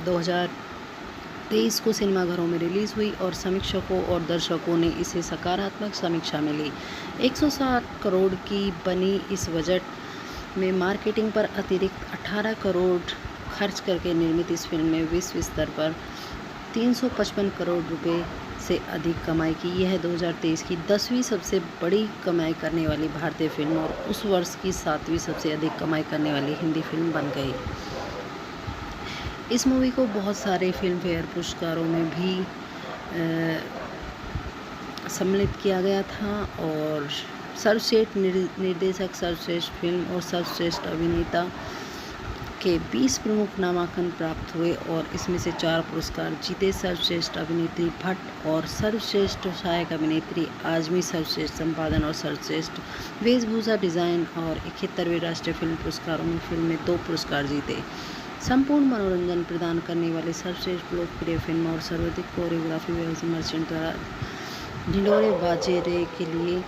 2023 को सिनेमाघरों में रिलीज़ हुई और समीक्षकों और दर्शकों ने इसे सकारात्मक समीक्षा मिली। 160 करोड़ की बनी इस बजट में मार्केटिंग पर अतिरिक्त 18 करोड़ खर्च करके निर्मित इस फिल्म में विश्व स्तर पर 355 करोड़ रुपए से अधिक कमाई की। यह 2023 की 10वीं सबसे बड़ी कमाई करने वाली भारतीय फिल्म और उस वर्ष की 7वीं सबसे अधिक कमाई करने वाली हिंदी फिल्म बन गई। इस मूवी को बहुत सारे फिल्म फेयर पुरस्कारों में भी सम्मिलित किया गया था और सर्वश्रेष्ठ निर्देशक, सर्वश्रेष्ठ फिल्म और सर्वश्रेष्ठ अभिनेता के 20 प्रमुख नामांकन प्राप्त हुए और इसमें से 4 पुरस्कार जीते। सर्वश्रेष्ठ अभिनेत्री भट्ट और सर्वश्रेष्ठ सहायक अभिनेत्री आजमी, सर्वश्रेष्ठ संपादन और सर्वश्रेष्ठ वेशभूषा डिज़ाइन और 71वें राष्ट्रीय फिल्म पुरस्कारों में फिल्म में 2 पुरस्कार जीते। संपूर्ण मनोरंजन प्रदान करने वाले सर्वश्रेष्ठ लोकप्रिय फिल्म और सर्वाधिक कोरियोग्राफी मर्चेंट द्वारा ढिंढोरे बाजे रे के लिए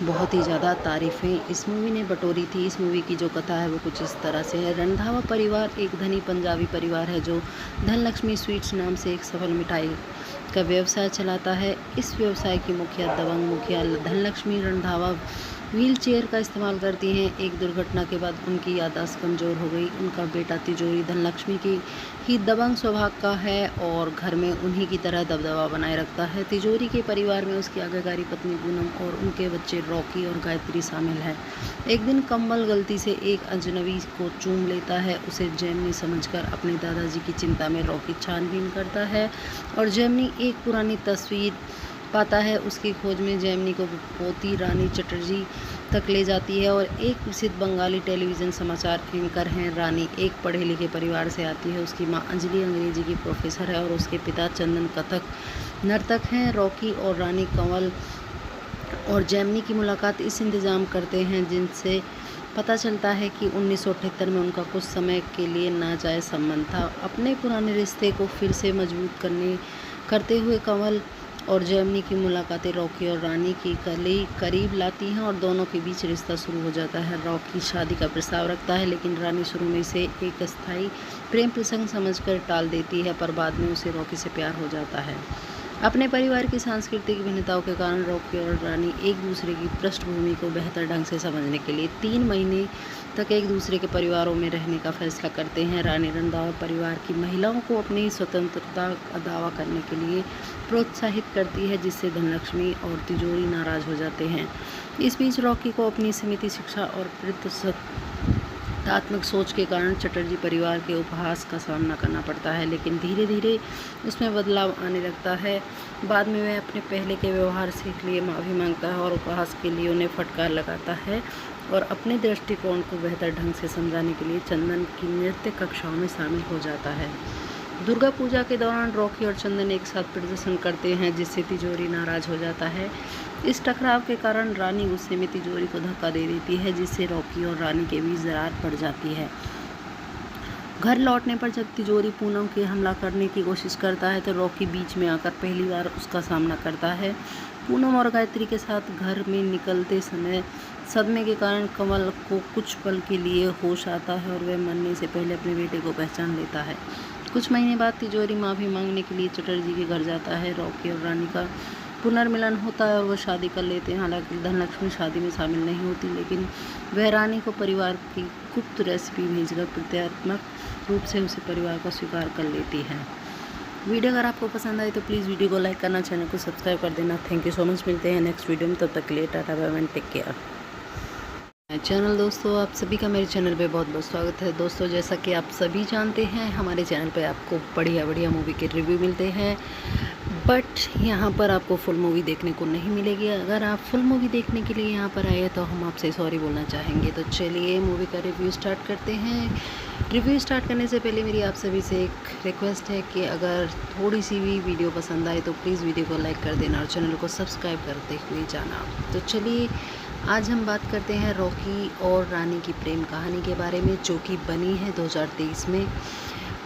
बहुत ही ज़्यादा तारीफ़ें इस मूवी ने बटोरी थी। इस मूवी की जो कथा है वो कुछ इस तरह से है। रंधावा परिवार एक धनी पंजाबी परिवार है जो धनलक्ष्मी स्वीट्स नाम से एक सफल मिठाई का व्यवसाय चलाता है। इस व्यवसाय की दबंग मुखिया धनलक्ष्मी रंधावा व्हील चेयर का इस्तेमाल करती हैं। एक दुर्घटना के बाद उनकी याददाश्त कमज़ोर हो गई। उनका बेटा तिजोरी धनलक्ष्मी की ही दबंग स्वभाव का है और घर में उन्हीं की तरह दबदबा बनाए रखता है। तिजोरी के परिवार में उसकी आज्ञाकारी पत्नी पूनम और उनके बच्चे रॉकी और गायत्री शामिल हैं। एक दिन कमल गलती से एक अजनबी को चूम लेता है। उसे जेमिनी समझकर अपने दादाजी की चिंता में रॉकी छानबीन करता है और जेमिनी एक पुरानी तस्वीर पाता है। उसकी खोज में जेमिनी को पोती रानी चटर्जी तक ले जाती है और एक प्रसिद्ध बंगाली टेलीविज़न समाचार एंकर हैं। रानी एक पढ़े लिखे परिवार से आती है। उसकी मां अंजलि अंग्रेजी की प्रोफेसर है और उसके पिता चंदन कथक नर्तक हैं। रॉकी और रानी कंवल और जेमिनी की मुलाकात इस इंतज़ाम करते हैं जिनसे पता चलता है कि 1978 में उनका कुछ समय के लिए नाजायज़ संबंध था। अपने पुराने रिश्ते को फिर से मजबूत करते हुए कंवल और जेमिनी की मुलाकातें रॉकी और रानी की करीब लाती हैं और दोनों के बीच रिश्ता शुरू हो जाता है। रॉकी शादी का प्रस्ताव रखता है लेकिन रानी शुरू में इसे एक अस्थायी प्रेम प्रसंग समझकर टाल देती है, पर बाद में उसे रॉकी से प्यार हो जाता है। अपने परिवार की सांस्कृतिक भिन्नताओं के कारण रॉकी और रानी एक दूसरे की पृष्ठभूमि को बेहतर ढंग से समझने के लिए 3 महीने तक एक दूसरे के परिवारों में रहने का फैसला करते हैं। रानी रंधावा परिवार की महिलाओं को अपनी स्वतंत्रता का दावा करने के लिए प्रोत्साहित करती है, जिससे धनलक्ष्मी और तिजोरी नाराज हो जाते हैं। इस बीच रॉकी को अपनी सीमित शिक्षा और तात्विक सोच के कारण चटर्जी परिवार के उपहास का सामना करना पड़ता है, लेकिन धीरे धीरे उसमें बदलाव आने लगता है। बाद में वह अपने पहले के व्यवहार से लिए माफ़ी मांगता है और उपहास के लिए उन्हें फटकार लगाता है और अपने दृष्टिकोण को बेहतर ढंग से समझाने के लिए चंदन की नृत्य कक्षाओं में शामिल हो जाता है। दुर्गा पूजा के दौरान रॉकी और चंदन एक साथ प्रदर्शन करते हैं, जिससे तिजोरी नाराज हो जाता है। इस टकराव के कारण रानी गुस्से में तिजोरी को धक्का दे देती है, जिससे रॉकी और रानी के बीच दरार पड़ जाती है। घर लौटने पर जब तिजोरी पूनम के हमला करने की कोशिश करता है तो रॉकी बीच में आकर पहली बार उसका सामना करता है। पूनम और गायत्री के साथ घर में निकलते समय सदमे के कारण कमल को कुछ पल के लिए होश आता है और वह मरने से पहले अपने बेटे को पहचान लेता है। कुछ महीने बाद तिजोरी माफ़ी मांगने के लिए चटर्जी के घर जाता है। रॉकी और रानी का पुनर्मिलन होता है और वह शादी कर लेते हैं। हालांकि धनलक्ष्मी शादी में शामिल नहीं होती, लेकिन वह रानी को परिवार की गुप्त रेसिपी भेजकर प्रतीकात्मक रूप से उसे परिवार को स्वीकार कर लेती है। वीडियो अगर आपको पसंद आए तो प्लीज़ वीडियो को लाइक करना, चैनल को सब्सक्राइब कर देना। Thank you so much. मिलते हैं नेक्स्ट वीडियो में, तब तक के लिए tata bye bye, take care. Channel दोस्तों, आप सभी का मेरे चैनल पे बहुत बहुत स्वागत है। दोस्तों, जैसा कि आप सभी जानते हैं, हमारे चैनल पे आपको बढ़िया बढ़िया मूवी के रिव्यू मिलते हैं, बट यहाँ पर आपको फुल मूवी देखने को नहीं मिलेगी। अगर आप फुल मूवी देखने के लिए यहाँ पर आए तो हम आपसे सॉरी बोलना चाहेंगे। तो चलिए मूवी का रिव्यू स्टार्ट करते हैं। रिव्यू स्टार्ट करने से पहले मेरी आप सभी से एक रिक्वेस्ट है कि अगर थोड़ी सी भी वीडियो पसंद आए तो प्लीज़ वीडियो को लाइक कर देना और चैनल को सब्सक्राइब करते हुए जाना। तो चलिए आज हम बात करते हैं रॉकी और रानी की प्रेम कहानी के बारे में, जो कि बनी है 2023 में।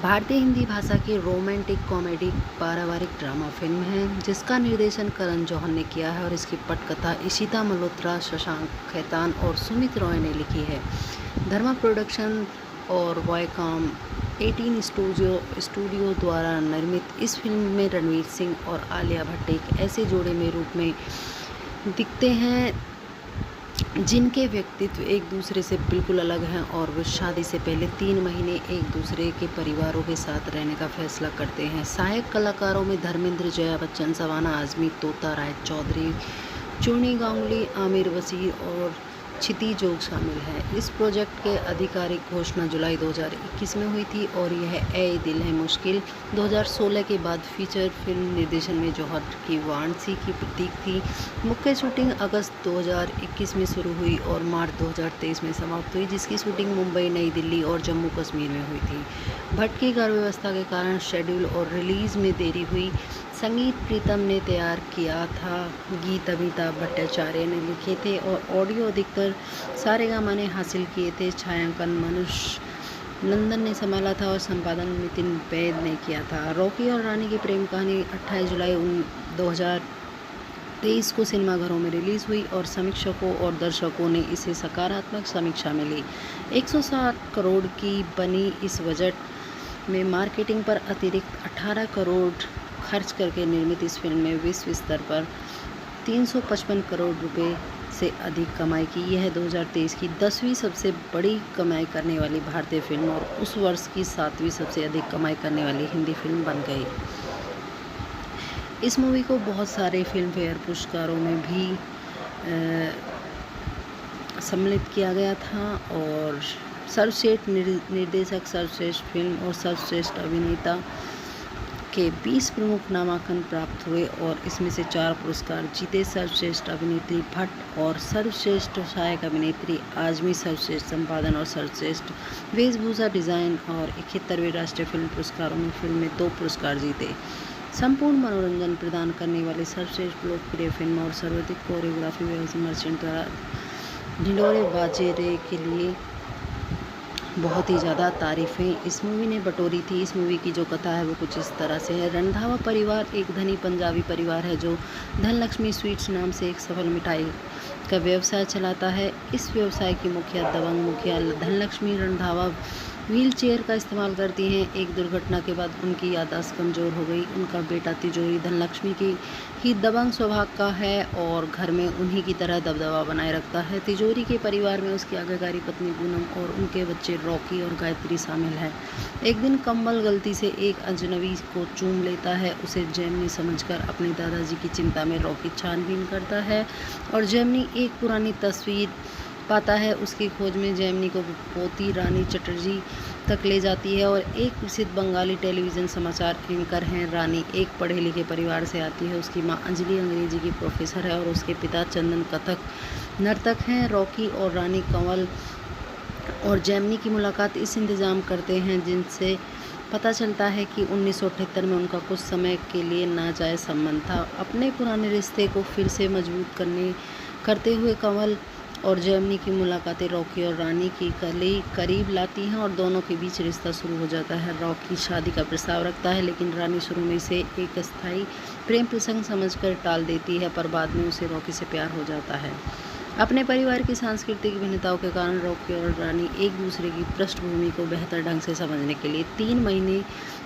भारतीय हिंदी भाषा की रोमांटिक कॉमेडी पारिवारिक ड्रामा फिल्म है, जिसका निर्देशन करण जौहर ने किया है और इसकी पटकथा इशिता मल्होत्रा, शशांक खेतान और सुमित रॉय ने लिखी है। धर्मा प्रोडक्शन और वायकॉम 18 स्टूडियो द्वारा निर्मित इस फिल्म में रणवीर सिंह और आलिया भट्ट एक ऐसे जोड़े में रूप में दिखते हैं जिनके व्यक्तित्व एक दूसरे से बिल्कुल अलग हैं और वे शादी से पहले 3 महीने एक दूसरे के परिवारों के साथ रहने का फैसला करते हैं। सहायक कलाकारों में धर्मेंद्र, जया बच्चन, सवाना आजमी, तोता राय चौधरी, चूनी गांगुली, आमिर वसीर और क्षिति जोग शामिल है। इस प्रोजेक्ट के आधिकारिक घोषणा जुलाई 2021 में हुई थी और यह ए दिल है मुश्किल 2016 के बाद फीचर फिल्म निर्देशन में जौहर की वाराणसी की प्रतीक थी। मुख्य शूटिंग अगस्त 2021 में शुरू हुई और मार्च 2023 में समाप्त हुई, जिसकी शूटिंग मुंबई, नई दिल्ली और जम्मू कश्मीर में हुई थी। भट्ट की गर्भ व्यवस्था के कारण शेड्यूल और रिलीज़ में देरी हुई। संगीत प्रीतम ने तैयार किया था, गीत अमिताभ भट्टाचार्य ने लिखे थे और ऑडियो अधिकतर सारेगामा ने हासिल किए थे। छायांकन मनुष्य नंदन ने संभाला था और संपादन नितिन वैद ने किया था। रॉकी और रानी की प्रेम कहानी 28 जुलाई 2023 को सिनेमाघरों में रिलीज़ हुई और समीक्षकों और दर्शकों ने इसे सकारात्मक समीक्षा मिली। 160 करोड़ की बनी इस बजट में मार्केटिंग पर अतिरिक्त 18 करोड़ खर्च करके निर्मित इस फिल्म ने विश्व स्तर पर 355 करोड़ रुपए से अधिक कमाई की। यह 2023 की 10वीं सबसे बड़ी कमाई करने वाली भारतीय फिल्म और उस वर्ष की 7वीं सबसे अधिक कमाई करने वाली हिंदी फिल्म बन गई। इस मूवी को बहुत सारे फिल्म फेयर पुरस्कारों में भी सम्मिलित किया गया था और सर्वश्रेष्ठ निर्देशक, सर्वश्रेष्ठ फिल्म और सर्वश्रेष्ठ अभिनेता के 20 प्रमुख नामांकन प्राप्त हुए और इसमें से 4 पुरस्कार जीते। सर्वश्रेष्ठ अभिनेत्री भट्ट और सर्वश्रेष्ठ सहायक अभिनेत्री आजमी, सर्वश्रेष्ठ संपादन और सर्वश्रेष्ठ वेशभूषा डिज़ाइन और 71वें राष्ट्रीय फिल्म पुरस्कारों में फिल्म में 2 पुरस्कार जीते। संपूर्ण मनोरंजन प्रदान करने वाली सर्वश्रेष्ठ लोकप्रिय फिल्म और सर्वाधिक कोरियोग्राफी व्यवस्था मर्चेंट द्वारा ढिंडोरे बाजे रे के लिए बहुत ही ज़्यादा तारीफ़ें इस मूवी ने बटोरी थी। इस मूवी की जो कथा है वो कुछ इस तरह से है। रंधावा परिवार एक धनी पंजाबी परिवार है जो धनलक्ष्मी स्वीट्स नाम से एक सफल मिठाई का व्यवसाय चलाता है। इस व्यवसाय की मुखिया दबंग मुखिया धनलक्ष्मी रंधावा व्हील चेयर का इस्तेमाल करती हैं। एक दुर्घटना के बाद उनकी याददाश्त कमज़ोर हो गई। उनका बेटा तिजोरी धनलक्ष्मी की ही दबंग स्वभाव का है और घर में उन्हीं की तरह दबदबा बनाए रखता है। तिजोरी के परिवार में उसकी आज्ञाकारी पत्नी पूनम और उनके बच्चे रॉकी और गायत्री शामिल हैं। एक दिन कम्बल गलती से एक अजनबी को चूम लेता है। उसे जेमिनी समझकर अपने दादाजी की चिंता में रॉकी छानबीन करता है और जेमिनी एक पुरानी तस्वीर पाता है। उसकी खोज में जेमिनी को पोती रानी चटर्जी तक ले जाती है और एक प्रसिद्ध बंगाली टेलीविज़न समाचार एंकर हैं। रानी एक पढ़े लिखे परिवार से आती है। उसकी माँ अंजलि अंग्रेजी की प्रोफेसर है और उसके पिता चंदन कथक नर्तक हैं। रॉकी और रानी कंवल और जेमिनी की मुलाकात इस इंतज़ाम करते हैं जिनसे पता चलता है कि 1978 में उनका कुछ समय के लिए नाजायज़ संबंध था। अपने पुराने रिश्ते को फिर से मजबूत करते हुए कंवल और जेमिनी की मुलाकातें रॉकी और रानी की करीब लाती हैं और दोनों के बीच रिश्ता शुरू हो जाता है। रॉकी शादी का प्रस्ताव रखता है लेकिन रानी शुरू में इसे एक अस्थायी प्रेम प्रसंग समझकर टाल देती है, पर बाद में उसे रॉकी से प्यार हो जाता है। अपने परिवार की सांस्कृतिक भिन्नताओं के कारण रॉकी और रानी एक दूसरे की पृष्ठभूमि को बेहतर ढंग से समझने के लिए 3 महीने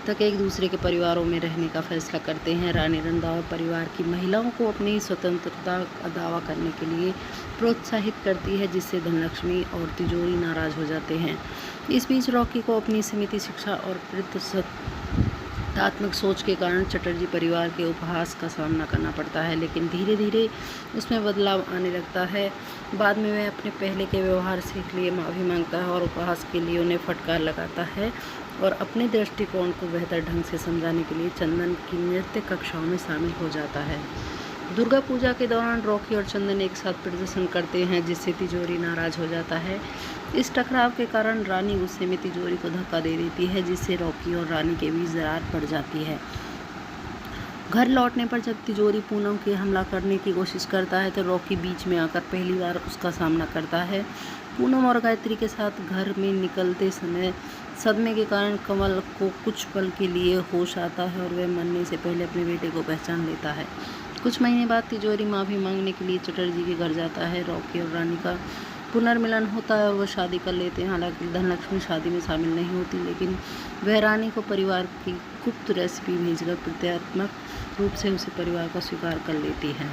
तक एक दूसरे के परिवारों में रहने का फैसला करते हैं। रानी रंधावा परिवार की महिलाओं को अपनी स्वतंत्रता का दावा करने के लिए प्रोत्साहित करती है, जिससे धनलक्ष्मी और तिजोरी नाराज हो जाते हैं। इस बीच रॉकी को अपनी सीमित शिक्षा और तात्मक सोच के कारण चटर्जी परिवार के उपहास का सामना करना पड़ता है, लेकिन धीरे धीरे उसमें बदलाव आने लगता है। बाद में वह अपने पहले के व्यवहार से लिए माफ़ी मांगता है और उपहास के लिए उन्हें फटकार लगाता है और अपने दृष्टिकोण को बेहतर ढंग से समझाने के लिए चंदन की नृत्य कक्षाओं में शामिल हो जाता है। दुर्गा पूजा के दौरान रॉकी और चंदन एक साथ प्रदर्शन करते हैं, जिससे तिजोरी नाराज हो जाता है। इस टकराव के कारण रानी गुस्से में तिजोरी को धक्का दे देती है, जिससे रॉकी और रानी के बीच दरार पड़ जाती है। घर लौटने पर जब तिजोरी पूनम के हमला करने की कोशिश करता है तो रॉकी बीच में आकर पहली बार उसका सामना करता है। पूनम और गायत्री के साथ घर में निकलते समय सदमे के कारण कंवल को कुछ पल के लिए होश आता है और वह मरने से पहले अपने बेटे को पहचान लेता है। कुछ महीने बाद तिजोरी माफ़ी मांगने के लिए चटर्जी के घर जाता है। रॉकी और रानी का पुनर्मिलन होता है और वह शादी कर लेते हैं। हालांकि धनलक्ष्मी शादी में शामिल नहीं होती, लेकिन वह रानी को परिवार की गुप्त रेसिपी भेजकर प्रतीकात्मक रूप से उसे परिवार का स्वीकार कर लेती है।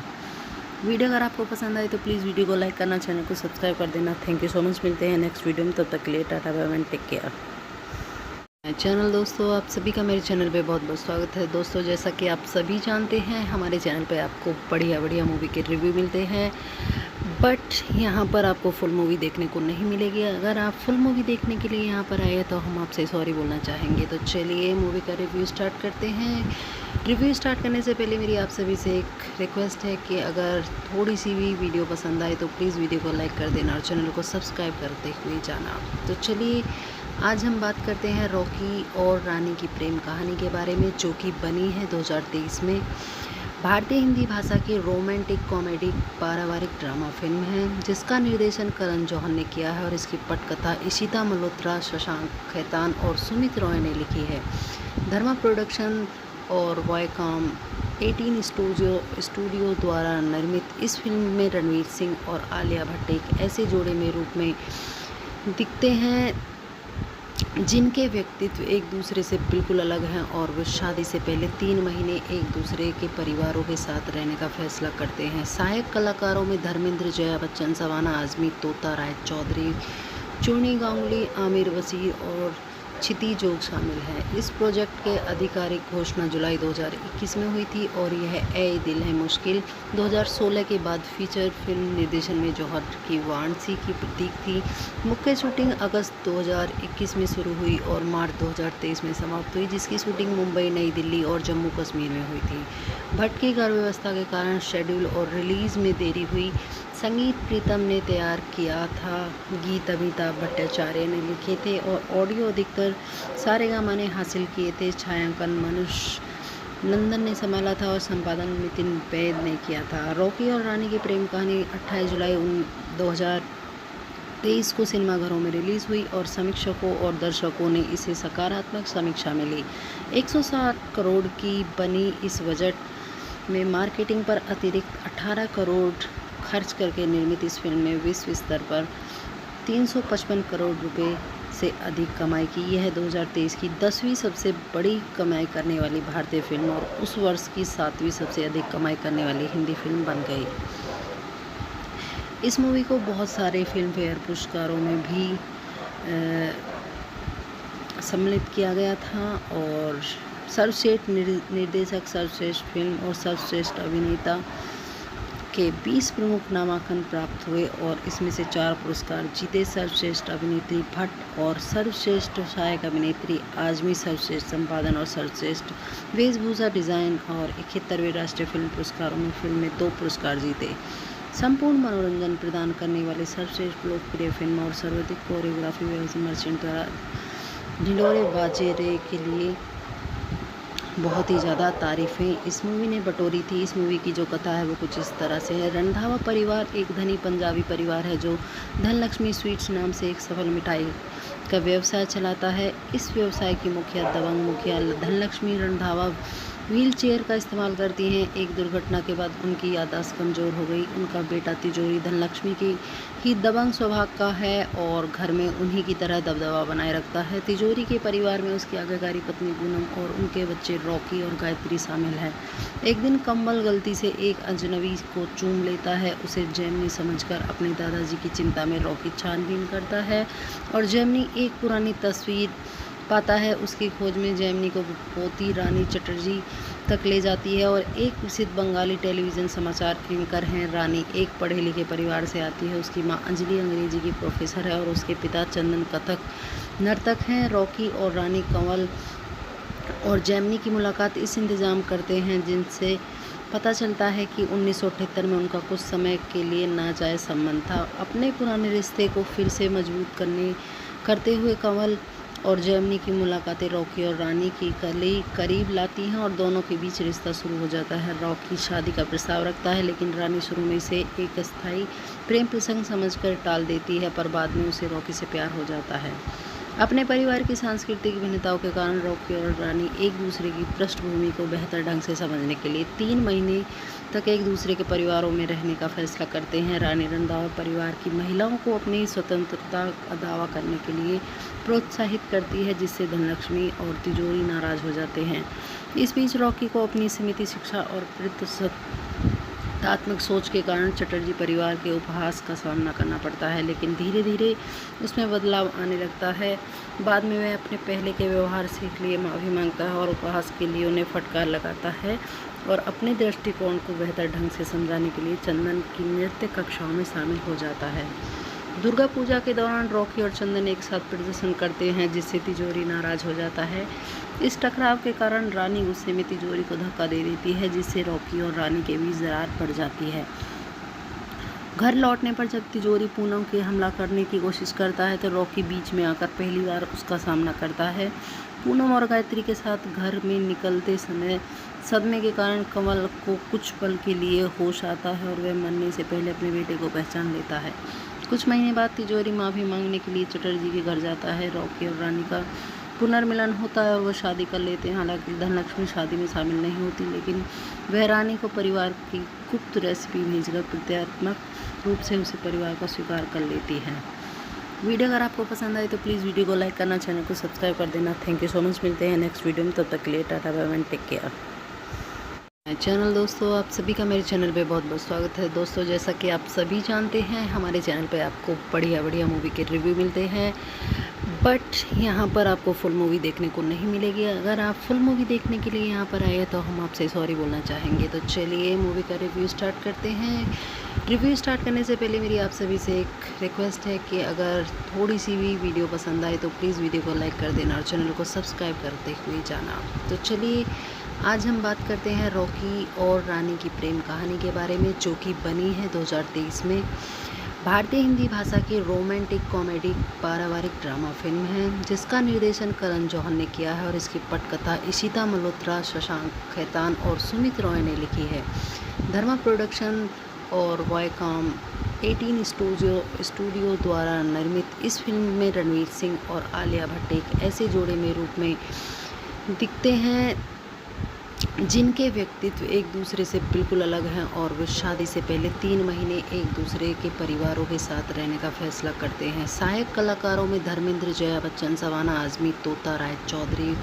वीडियो अगर आपको पसंद आए तो प्लीज़ वीडियो को लाइक करना, चैनल को सब्सक्राइब कर देना। Thank you so much. मिलते हैं नेक्स्ट वीडियो में, तब तक के लिए tata bye bye, take care. Channel दोस्तों, आप सभी का मेरे चैनल पे बहुत बहुत स्वागत है। दोस्तों, जैसा कि आप सभी जानते हैं, हमारे चैनल पे आपको बढ़िया मूवी के रिव्यू मिलते हैं, बट यहाँ पर आपको फुल मूवी देखने को नहीं मिलेगी। अगर आप फुल मूवी देखने के लिए यहाँ पर आए तो हम आपसे सॉरी बोलना चाहेंगे। तो चलिए मूवी का रिव्यू स्टार्ट करते हैं। रिव्यू स्टार्ट करने से पहले मेरी आप सभी से एक रिक्वेस्ट है कि अगर थोड़ी सी भी वीडियो पसंद आए तो प्लीज़ वीडियो को लाइक कर देना और चैनल को सब्सक्राइब करते हुए जाना। तो चलिए आज हम बात करते हैं रॉकी और रानी की प्रेम कहानी के बारे में, जो कि बनी है 2023 में। भारतीय हिंदी भाषा की रोमांटिक कॉमेडी पारिवारिक ड्रामा फिल्म है, जिसका निर्देशन करण जौहर ने किया है और इसकी पटकथा इशिता मल्होत्रा, शशांक खैतान और सुमित रॉय ने लिखी है। धर्मा प्रोडक्शन और वायकॉम 18 स्टूडियो द्वारा निर्मित इस फिल्म में रणवीर सिंह और आलिया भट्ट एक ऐसे जोड़े में रूप में दिखते हैं जिनके व्यक्तित्व एक दूसरे से बिल्कुल अलग हैं और वे शादी से पहले 3 महीने एक दूसरे के परिवारों के साथ रहने का फैसला करते हैं। सहायक कलाकारों में धर्मेंद्र, जया बच्चन, सवाना आजमी, तोता राय चौधरी, चूनी गांगुली, आमिर वसीर और क्षिति जोग शामिल हैं। इस प्रोजेक्ट के आधिकारिक घोषणा जुलाई 2021 में हुई थी और यह ए दिल है मुश्किल 2016 के बाद फीचर फिल्म निर्देशन में जौहर की वाराणसी की प्रतीक थी। मुख्य शूटिंग अगस्त 2021 में शुरू हुई और मार्च 2023 में समाप्त हुई, जिसकी शूटिंग मुंबई, नई दिल्ली और जम्मू कश्मीर में हुई थी। भट्ट की घर व्यवस्था के कारण शेड्यूल और रिलीज़ में देरी हुई। संगीत प्रीतम ने तैयार किया था, गीत अमिताभ भट्टाचार्य ने लिखे थे और ऑडियो अधिकतर सारेगामा ने हासिल किए थे। छायांकन मनुष्य नंदन ने संभाला था और संपादन नितिन वैद ने किया था। रॉकी और रानी की प्रेम कहानी 28 जुलाई 2023 को सिनेमाघरों में रिलीज़ हुई और समीक्षकों और दर्शकों ने इसे सकारात्मक समीक्षा मिली। 160 करोड़ की बनी इस बजट में मार्केटिंग पर अतिरिक्त 18 करोड़ खर्च करके निर्मित इस फिल्म ने विश्व स्तर पर 355 करोड़ रुपए से अधिक कमाई की। यह 2023 की 10वीं सबसे बड़ी कमाई करने वाली भारतीय फिल्म और उस वर्ष की 7वीं सबसे अधिक कमाई करने वाली हिंदी फिल्म बन गई। इस मूवी को बहुत सारे फिल्म फेयर पुरस्कारों में भी सम्मिलित किया गया था और सर्वश्रेष्ठ निर्देशक, सर्वश्रेष्ठ फिल्म और सर्वश्रेष्ठ अभिनेता के 20 प्रमुख नामांकन प्राप्त हुए और इसमें से 4 पुरस्कार जीते। सर्वश्रेष्ठ अभिनेत्री भट्ट और सर्वश्रेष्ठ सहायक अभिनेत्री आज़मी, सर्वश्रेष्ठ संपादन और सर्वश्रेष्ठ वेशभूषा डिज़ाइन और 71वें राष्ट्रीय फिल्म पुरस्कारों में फिल्म ने 2 पुरस्कार जीते। संपूर्ण मनोरंजन प्रदान करने वाली सर्वश्रेष्ठ लोकप्रिय फिल्म और सर्वाधिक कोरियोग्राफी व्यवस्था मर्चेंट द्वारा ढिंढोरे बाजे रे के लिए बहुत ही ज़्यादा तारीफ़ें इस मूवी ने बटोरी थी। इस मूवी की जो कथा है वो कुछ इस तरह से है। रंधावा परिवार एक धनी पंजाबी परिवार है जो धनलक्ष्मी स्वीट्स नाम से एक सफल मिठाई का व्यवसाय चलाता है। इस व्यवसाय की दबंग मुखिया धनलक्ष्मी रंधावा व्हील चेयर का इस्तेमाल करती हैं। एक दुर्घटना के बाद उनकी याददाश्त कमज़ोर हो गई। उनका बेटा तिजोरी धनलक्ष्मी की ही दबंग स्वभाव का है और घर में उन्हीं की तरह दबदबा बनाए रखता है। तिजोरी के परिवार में उसकी आज्ञाकारी पत्नी पूनम और उनके बच्चे रॉकी और गायत्री शामिल है। एक दिन कम्बल गलती से एक अजनबी को चूम लेता है। उसे जेमिनी समझकर अपने दादाजी की चिंता में रॉकी छानबीन करता है और जेमिनी एक पुरानी तस्वीर पाता है। उसकी खोज में जेमिनी को पोती रानी चटर्जी तक ले जाती है और एक प्रसिद्ध बंगाली टेलीविज़न समाचार एंकर हैं। रानी एक पढ़े लिखे परिवार से आती है। उसकी मां अंजलि अंग्रेजी की प्रोफेसर है और उसके पिता चंदन कथक नर्तक हैं। रॉकी और रानी कंवल और जेमिनी की मुलाकात इस इंतज़ाम करते हैं जिनसे पता चलता है कि 1978 में उनका कुछ समय के लिए नाजायज़ संबंध था। अपने पुराने रिश्ते को फिर से मजबूत करते हुए कंवल और जेमिनी की मुलाकातें रॉकी और रानी की करीब लाती हैं और दोनों के बीच रिश्ता शुरू हो जाता है। रॉकी शादी का प्रस्ताव रखता है लेकिन रानी शुरू में इसे एक अस्थायी प्रेम प्रसंग समझकर टाल देती है, पर बाद में उसे रॉकी से प्यार हो जाता है। अपने परिवार की सांस्कृतिक भिन्नताओं के कारण रॉकी और रानी एक दूसरे की पृष्ठभूमि को बेहतर ढंग से समझने के लिए 3 महीने तक एक दूसरे के परिवारों में रहने का फैसला करते हैं। रानी रंधावा परिवार की महिलाओं को अपनी स्वतंत्रता का दावा करने के लिए प्रोत्साहित करती है, जिससे धनलक्ष्मी और तिजोरी नाराज हो जाते हैं। इस बीच रॉकी को अपनी सीमित शिक्षा और तात्मक सोच के कारण चटर्जी परिवार के उपहास का सामना करना पड़ता है, लेकिन धीरे धीरे उसमें बदलाव आने लगता है। बाद में वह अपने पहले के व्यवहार से लिए माफ़ी मांगता है और उपहास के लिए उन्हें फटकार लगाता है और अपने दृष्टिकोण को बेहतर ढंग से समझाने के लिए चंदन की नृत्य कक्षाओं में शामिल हो जाता है। दुर्गा पूजा के दौरान रॉकी और चंदन एक साथ प्रदर्शन करते हैं, जिससे तिजोरी नाराज हो जाता है। इस टकराव के कारण रानी गुस्से में तिजोरी को धक्का दे देती है, जिससे रॉकी और रानी के बीच दरार पड़ जाती है। घर लौटने पर जब तिजोरी पूनम के हमला करने की कोशिश करता है तो रॉकी बीच में आकर पहली बार उसका सामना करता है। पूनम और गायत्री के साथ घर में निकलते समय सदमे के कारण कंवल को कुछ पल के लिए होश आता है और वह मरने से पहले अपने बेटे को पहचान लेता है। कुछ महीने बाद तिजोरी माफ़ी मांगने के लिए चटर्जी के घर जाता है। रॉकी और रानी का पुनर्मिलन होता है और वह शादी कर लेते हैं। हालांकि धनलक्ष्मी शादी में शामिल नहीं होती, लेकिन वह रानी को परिवार की गुप्त रेसिपी भेजकर प्रतीकात्मक रूप से उसे परिवार का स्वीकार कर लेती है। वीडियो अगर आपको पसंद आए तो प्लीज़ वीडियो को लाइक करना, चैनल को सब्सक्राइब कर देना। Thank you so much. मिलते हैं नेक्स्ट वीडियो में, तब तक के लिए tata bye bye, take care. Channel दोस्तों, आप सभी का मेरे चैनल पे बहुत बहुत स्वागत है। दोस्तों, जैसा कि आप सभी जानते हैं, हमारे चैनल पे आपको बढ़िया बढ़िया मूवी के रिव्यू मिलते हैं, बट यहाँ पर आपको फुल मूवी देखने को नहीं मिलेगी। अगर आप फुल मूवी देखने के लिए यहाँ पर आए तो हम आपसे सॉरी बोलना चाहेंगे। तो चलिए मूवी का रिव्यू स्टार्ट करते हैं। रिव्यू स्टार्ट करने से पहले मेरी आप सभी से एक रिक्वेस्ट है कि अगर थोड़ी सी भी वीडियो पसंद आए तो प्लीज़ वीडियो को लाइक कर देना और चैनल को सब्सक्राइब करते हुए जाना। तो चलिए आज हम बात करते हैं रॉकी और रानी की प्रेम कहानी के बारे में, जो कि बनी है 2023 में। भारतीय हिंदी भाषा की रोमांटिक कॉमेडी पारिवारिक ड्रामा फिल्म है, जिसका निर्देशन करण जौहर ने किया है और इसकी पटकथा इशिता मल्होत्रा, शशांक खैतान और सुमित रॉय ने लिखी है। धर्मा प्रोडक्शन और वायकॉम 18 स्टूडियो द्वारा निर्मित इस फिल्म में रणवीर सिंह और आलिया भट्ट एक ऐसे जोड़े में रूप में दिखते हैं जिनके व्यक्तित्व एक दूसरे से बिल्कुल अलग हैं और वे शादी से पहले 3 महीने एक दूसरे के परिवारों के साथ रहने का फैसला करते हैं। सहायक कलाकारों में धर्मेंद्र, जया बच्चन, सवाना आज़मी, तोता राय चौधरी,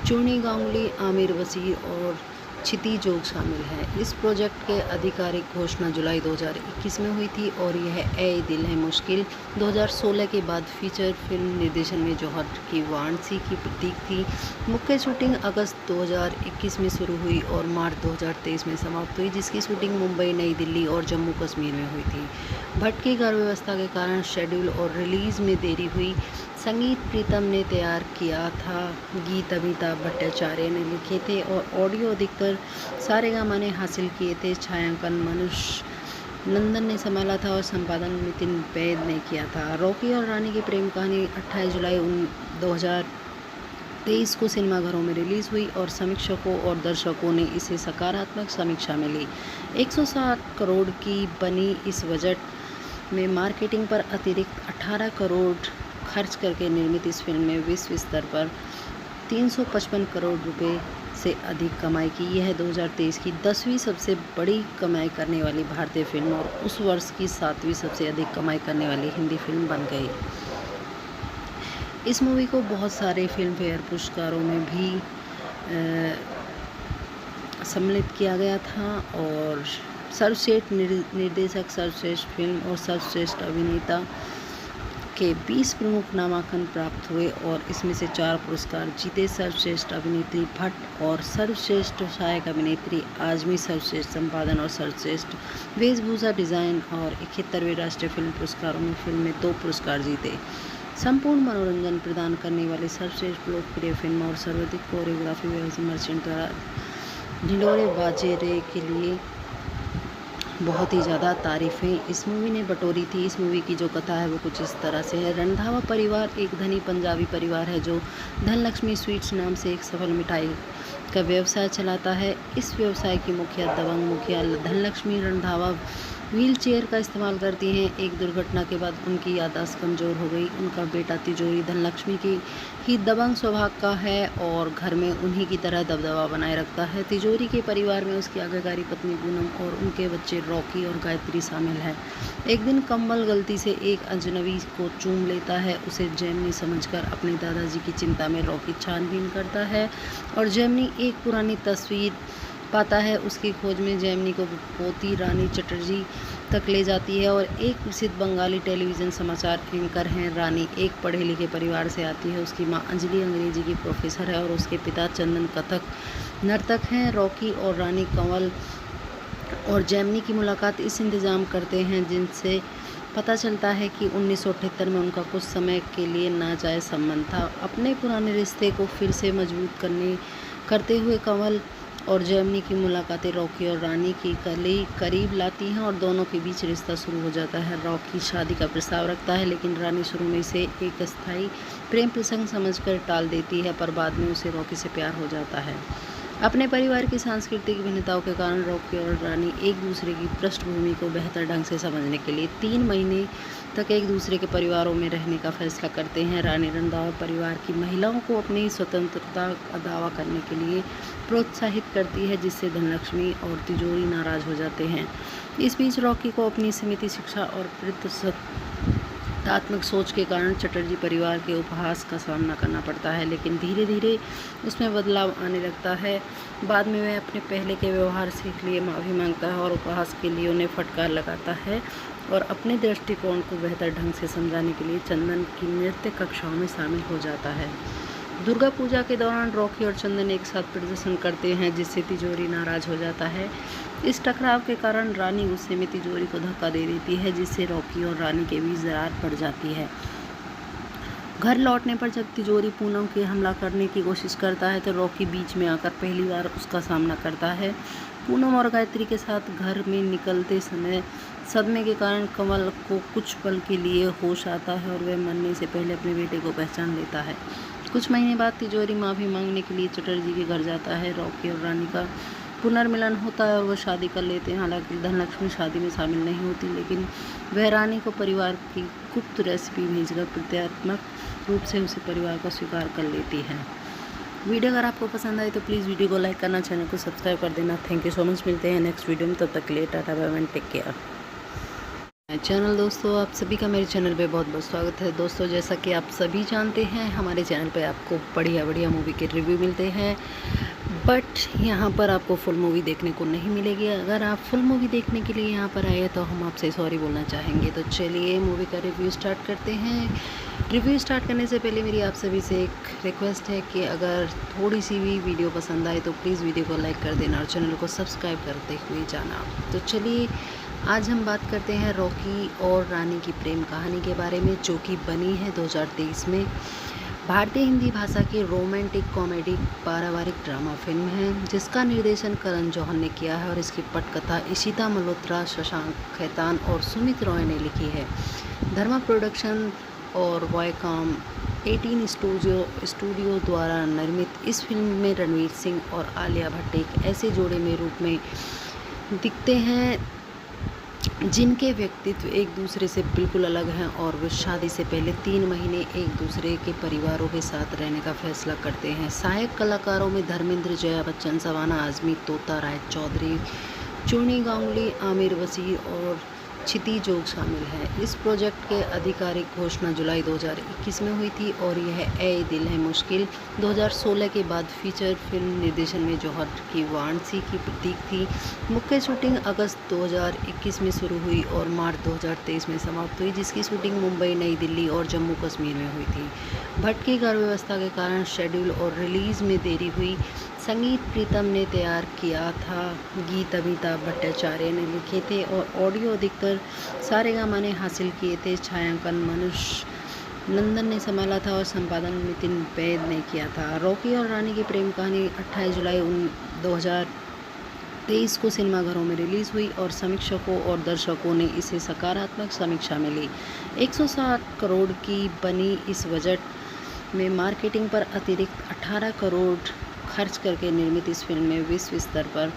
चूनी गांगुली, आमिर वसीर और क्षितिजोग शामिल है। इस प्रोजेक्ट के आधिकारिक घोषणा जुलाई 2021 में हुई थी और यह ए दिल है मुश्किल 2016 के बाद फीचर फिल्म निर्देशन में जौहर की वाराणसी की प्रतीक थी। मुख्य शूटिंग अगस्त 2021 में शुरू हुई और मार्च 2023 में समाप्त हुई, जिसकी शूटिंग मुंबई, नई दिल्ली और जम्मू कश्मीर में हुई थी। भट्ट की घर व्यवस्था के कारण शेड्यूल और रिलीज़ में देरी हुई। संगीत प्रीतम ने तैयार किया था, गीत अमिताभ भट्टाचार्य ने लिखे थे और ऑडियो अधिकतर सारेगामा ने हासिल किए थे। छायांकन मनुष्य नंदन ने संभाला था और संपादन नितिन वैद ने किया था। रॉकी और रानी की प्रेम कहानी 28 जुलाई 2023 को सिनेमाघरों में रिलीज़ हुई और समीक्षकों और दर्शकों ने इसे सकारात्मक समीक्षा मिली। 160 करोड़ की बनी इस बजट में मार्केटिंग पर अतिरिक्त 18 करोड़ खर्च करके निर्मित इस फिल्म में विश्व स्तर पर 355 करोड़ रुपए से अधिक कमाई की। यह 2023 की 10वीं सबसे बड़ी कमाई करने वाली भारतीय फिल्म और उस वर्ष की 7वीं सबसे अधिक कमाई करने वाली हिंदी फिल्म बन गई। इस मूवी को बहुत सारे फिल्म फेयर पुरस्कारों में भी सम्मिलित किया गया था और सर्वश्रेष्ठ निर्देशक, सर्वश्रेष्ठ फिल्म और सर्वश्रेष्ठ अभिनेता के 20 प्रमुख नामांकन प्राप्त हुए और इसमें से 4 पुरस्कार जीते। सर्वश्रेष्ठ अभिनेत्री भट्ट और सर्वश्रेष्ठ सहायक अभिनेत्री आजमी, सर्वश्रेष्ठ संपादन और सर्वश्रेष्ठ वेशभूषा डिज़ाइन और 71वें राष्ट्रीय फिल्म पुरस्कारों में फिल्म में 2 पुरस्कार जीते। संपूर्ण मनोरंजन प्रदान करने वाली सर्वश्रेष्ठ लोकप्रिय फिल्म और सर्वाधिक कोरियोग्राफी व्यवसाय मर्चेंट द्वारा ढिंढोरे बाजे रे के लिए बहुत ही ज़्यादा तारीफ़ें इस मूवी ने बटोरी थी। इस मूवी की जो कथा है वो कुछ इस तरह से है। रंधावा परिवार एक धनी पंजाबी परिवार है जो धनलक्ष्मी स्वीट्स नाम से एक सफल मिठाई का व्यवसाय चलाता है। इस व्यवसाय की मुखिया दबंग मुखिया धनलक्ष्मी रंधावा व्हील चेयर का इस्तेमाल करती हैं। एक दुर्घटना के बाद उनकी याददाश्त कमज़ोर हो गई। उनका बेटा तिजोरी धनलक्ष्मी की ही दबंग स्वभाव का है और घर में उन्हीं की तरह दबदबा बनाए रखता है। तिजोरी के परिवार में उसकी आज्ञाकारी पत्नी पूनम और उनके बच्चे रॉकी और गायत्री शामिल है। एक दिन कम्बल गलती से एक अजनबी को चूम लेता है। उसे जेमिनी समझकर अपने दादाजी की चिंता में रॉकी छानबीन करता है और जेमिनी एक पुरानी तस्वीर पाता है। उसकी खोज में जेमिनी को पोती रानी चटर्जी तक ले जाती है और एक प्रसिद्ध बंगाली टेलीविज़न समाचार एंकर हैं। रानी एक पढ़े लिखे परिवार से आती है। उसकी मां अंजलि अंग्रेजी की प्रोफेसर है और उसके पिता चंदन कथक नर्तक हैं। रॉकी और रानी कंवल और जेमिनी की मुलाकात इस इंतज़ाम करते हैं जिनसे पता चलता है कि 1978 में उनका कुछ समय के लिए नाजायज़ संबंध था। अपने पुराने रिश्ते को फिर से मजबूत करते हुए कंवल और जेमिनी की मुलाकातें रॉकी और रानी की करीब लाती हैं और दोनों के बीच रिश्ता शुरू हो जाता है। रॉकी शादी का प्रस्ताव रखता है लेकिन रानी शुरू में इसे एक अस्थायी प्रेम प्रसंग समझकर टाल देती है, पर बाद में उसे रॉकी से प्यार हो जाता है। अपने परिवार की सांस्कृतिक भिन्नताओं के कारण रॉकी और रानी एक दूसरे की पृष्ठभूमि को बेहतर ढंग से समझने के लिए 3 महीने तक एक दूसरे के परिवारों में रहने का फैसला करते हैं। रानी रंधावा परिवार की महिलाओं को अपनी स्वतंत्रता का दावा करने के लिए प्रोत्साहित करती है, जिससे धनलक्ष्मी और तिजोरी नाराज हो जाते हैं। इस बीच रॉकी को अपनी सीमित शिक्षा और तात्मक सोच के कारण चटर्जी परिवार के उपहास का सामना करना पड़ता है, लेकिन धीरे धीरे उसमें बदलाव आने लगता है। बाद में वह अपने पहले के व्यवहार से लिए माफ़ी मांगता है और उपहास के लिए उन्हें फटकार लगाता है और अपने दृष्टिकोण को बेहतर ढंग से समझाने के लिए चंदन की नृत्य कक्षाओं में शामिल हो जाता है। दुर्गा पूजा के दौरान रॉकी और चंदन एक साथ प्रदर्शन करते हैं, जिससे तिजोरी नाराज हो जाता है। इस टकराव के कारण रानी गुस्से में तिजोरी को धक्का दे देती है, जिससे रॉकी और रानी के बीच दरार पड़ जाती है। घर लौटने पर जब तिजोरी पूनम के हमला करने की कोशिश करता है तो रॉकी बीच में आकर पहली बार उसका सामना करता है। पूनम और गायत्री के साथ घर में निकलते समय सदमे के कारण कंवल को कुछ पल के लिए होश आता है और वह मरने से पहले अपने बेटे को पहचान लेता है। कुछ महीने बाद तिजोरी माफ़ी मांगने के लिए चटर्जी के घर जाता है। रॉकी और रानी का पुनर्मिलन होता है और वह शादी कर लेते हैं। हालांकि धनलक्ष्मी शादी में शामिल नहीं होती, लेकिन वह रानी को परिवार की गुप्त रेसिपी भेजकर प्रतीकात्मक रूप से उसे परिवार का स्वीकार कर लेती है। वीडियो अगर आपको पसंद आए तो प्लीज़ वीडियो को लाइक करना, चैनल को सब्सक्राइब कर देना। Thank you so much. मिलते हैं नेक्स्ट वीडियो में, तब तक के लिए tata bye bye, take care. Channel दोस्तों, आप सभी का मेरे चैनल पे बहुत बहुत स्वागत है। दोस्तों, जैसा कि आप सभी जानते हैं, हमारे चैनल पे आपको बढ़िया बढ़िया मूवी के रिव्यू मिलते हैं। बट यहाँ पर आपको फुल मूवी देखने को नहीं मिलेगी। अगर आप फुल मूवी देखने के लिए यहाँ पर आए तो हम आपसे सॉरी बोलना चाहेंगे। तो चलिए मूवी का रिव्यू स्टार्ट करते हैं। रिव्यू स्टार्ट करने से पहले मेरी आप सभी से एक रिक्वेस्ट है कि अगर थोड़ी सी भी वीडियो पसंद आए तो प्लीज़ वीडियो को लाइक कर देना और चैनल को सब्सक्राइब करते हुए जाना। तो चलिए आज हम बात करते हैं रॉकी और रानी की प्रेम कहानी के बारे में, जो कि बनी है 2023 में। भारतीय हिंदी भाषा की रोमांटिक कॉमेडी पारिवारिक ड्रामा फिल्म है, जिसका निर्देशन करण जौहर ने किया है और इसकी पटकथा इशिता मल्होत्रा, शशांक खैतान और सुमित रॉय ने लिखी है। धर्मा प्रोडक्शन और वायकॉम 18 स्टूडियो द्वारा निर्मित इस फिल्म में रणवीर सिंह और आलिया भट्ट एक ऐसे जोड़े में रूप में दिखते हैं जिनके व्यक्तित्व एक दूसरे से बिल्कुल अलग हैं और वे शादी से पहले 3 महीने एक दूसरे के परिवारों के साथ रहने का फैसला करते हैं। सहायक कलाकारों में धर्मेंद्र, जया बच्चन, सवाना आजमी, तोता राय चौधरी, चूनी गांगुली, आमिर वसीर और क्षिति जोग शामिल है। इस प्रोजेक्ट के आधिकारिक घोषणा जुलाई 2021 में हुई थी और यह ए दिल है मुश्किल 2016 के बाद फीचर फिल्म निर्देशन में जौहर की वाराणसी की प्रतीक थी। मुख्य शूटिंग अगस्त 2021 में शुरू हुई और मार्च 2023 में समाप्त हुई, जिसकी शूटिंग मुंबई, नई दिल्ली और जम्मू कश्मीर में हुई थी। भट्ट की घर व्यवस्था के कारण शेड्यूल और रिलीज़ में देरी हुई। संगीत प्रीतम ने तैयार किया था, गीत अमिताभ भट्टाचार्य ने लिखे थे और ऑडियो अधिकतर सारेगामा ने हासिल किए थे। छायांकन मनुष्य नंदन ने संभाला था और संपादन नितिन वैद ने किया था। रॉकी और रानी की प्रेम कहानी 28 जुलाई 2023 को सिनेमाघरों में रिलीज़ हुई और समीक्षकों और दर्शकों ने इसे सकारात्मक समीक्षा मिली। 160 करोड़ की बनी इस बजट में मार्केटिंग पर अतिरिक्त 18 करोड़ खर्च करके निर्मित इस फिल्म में विश्व स्तर पर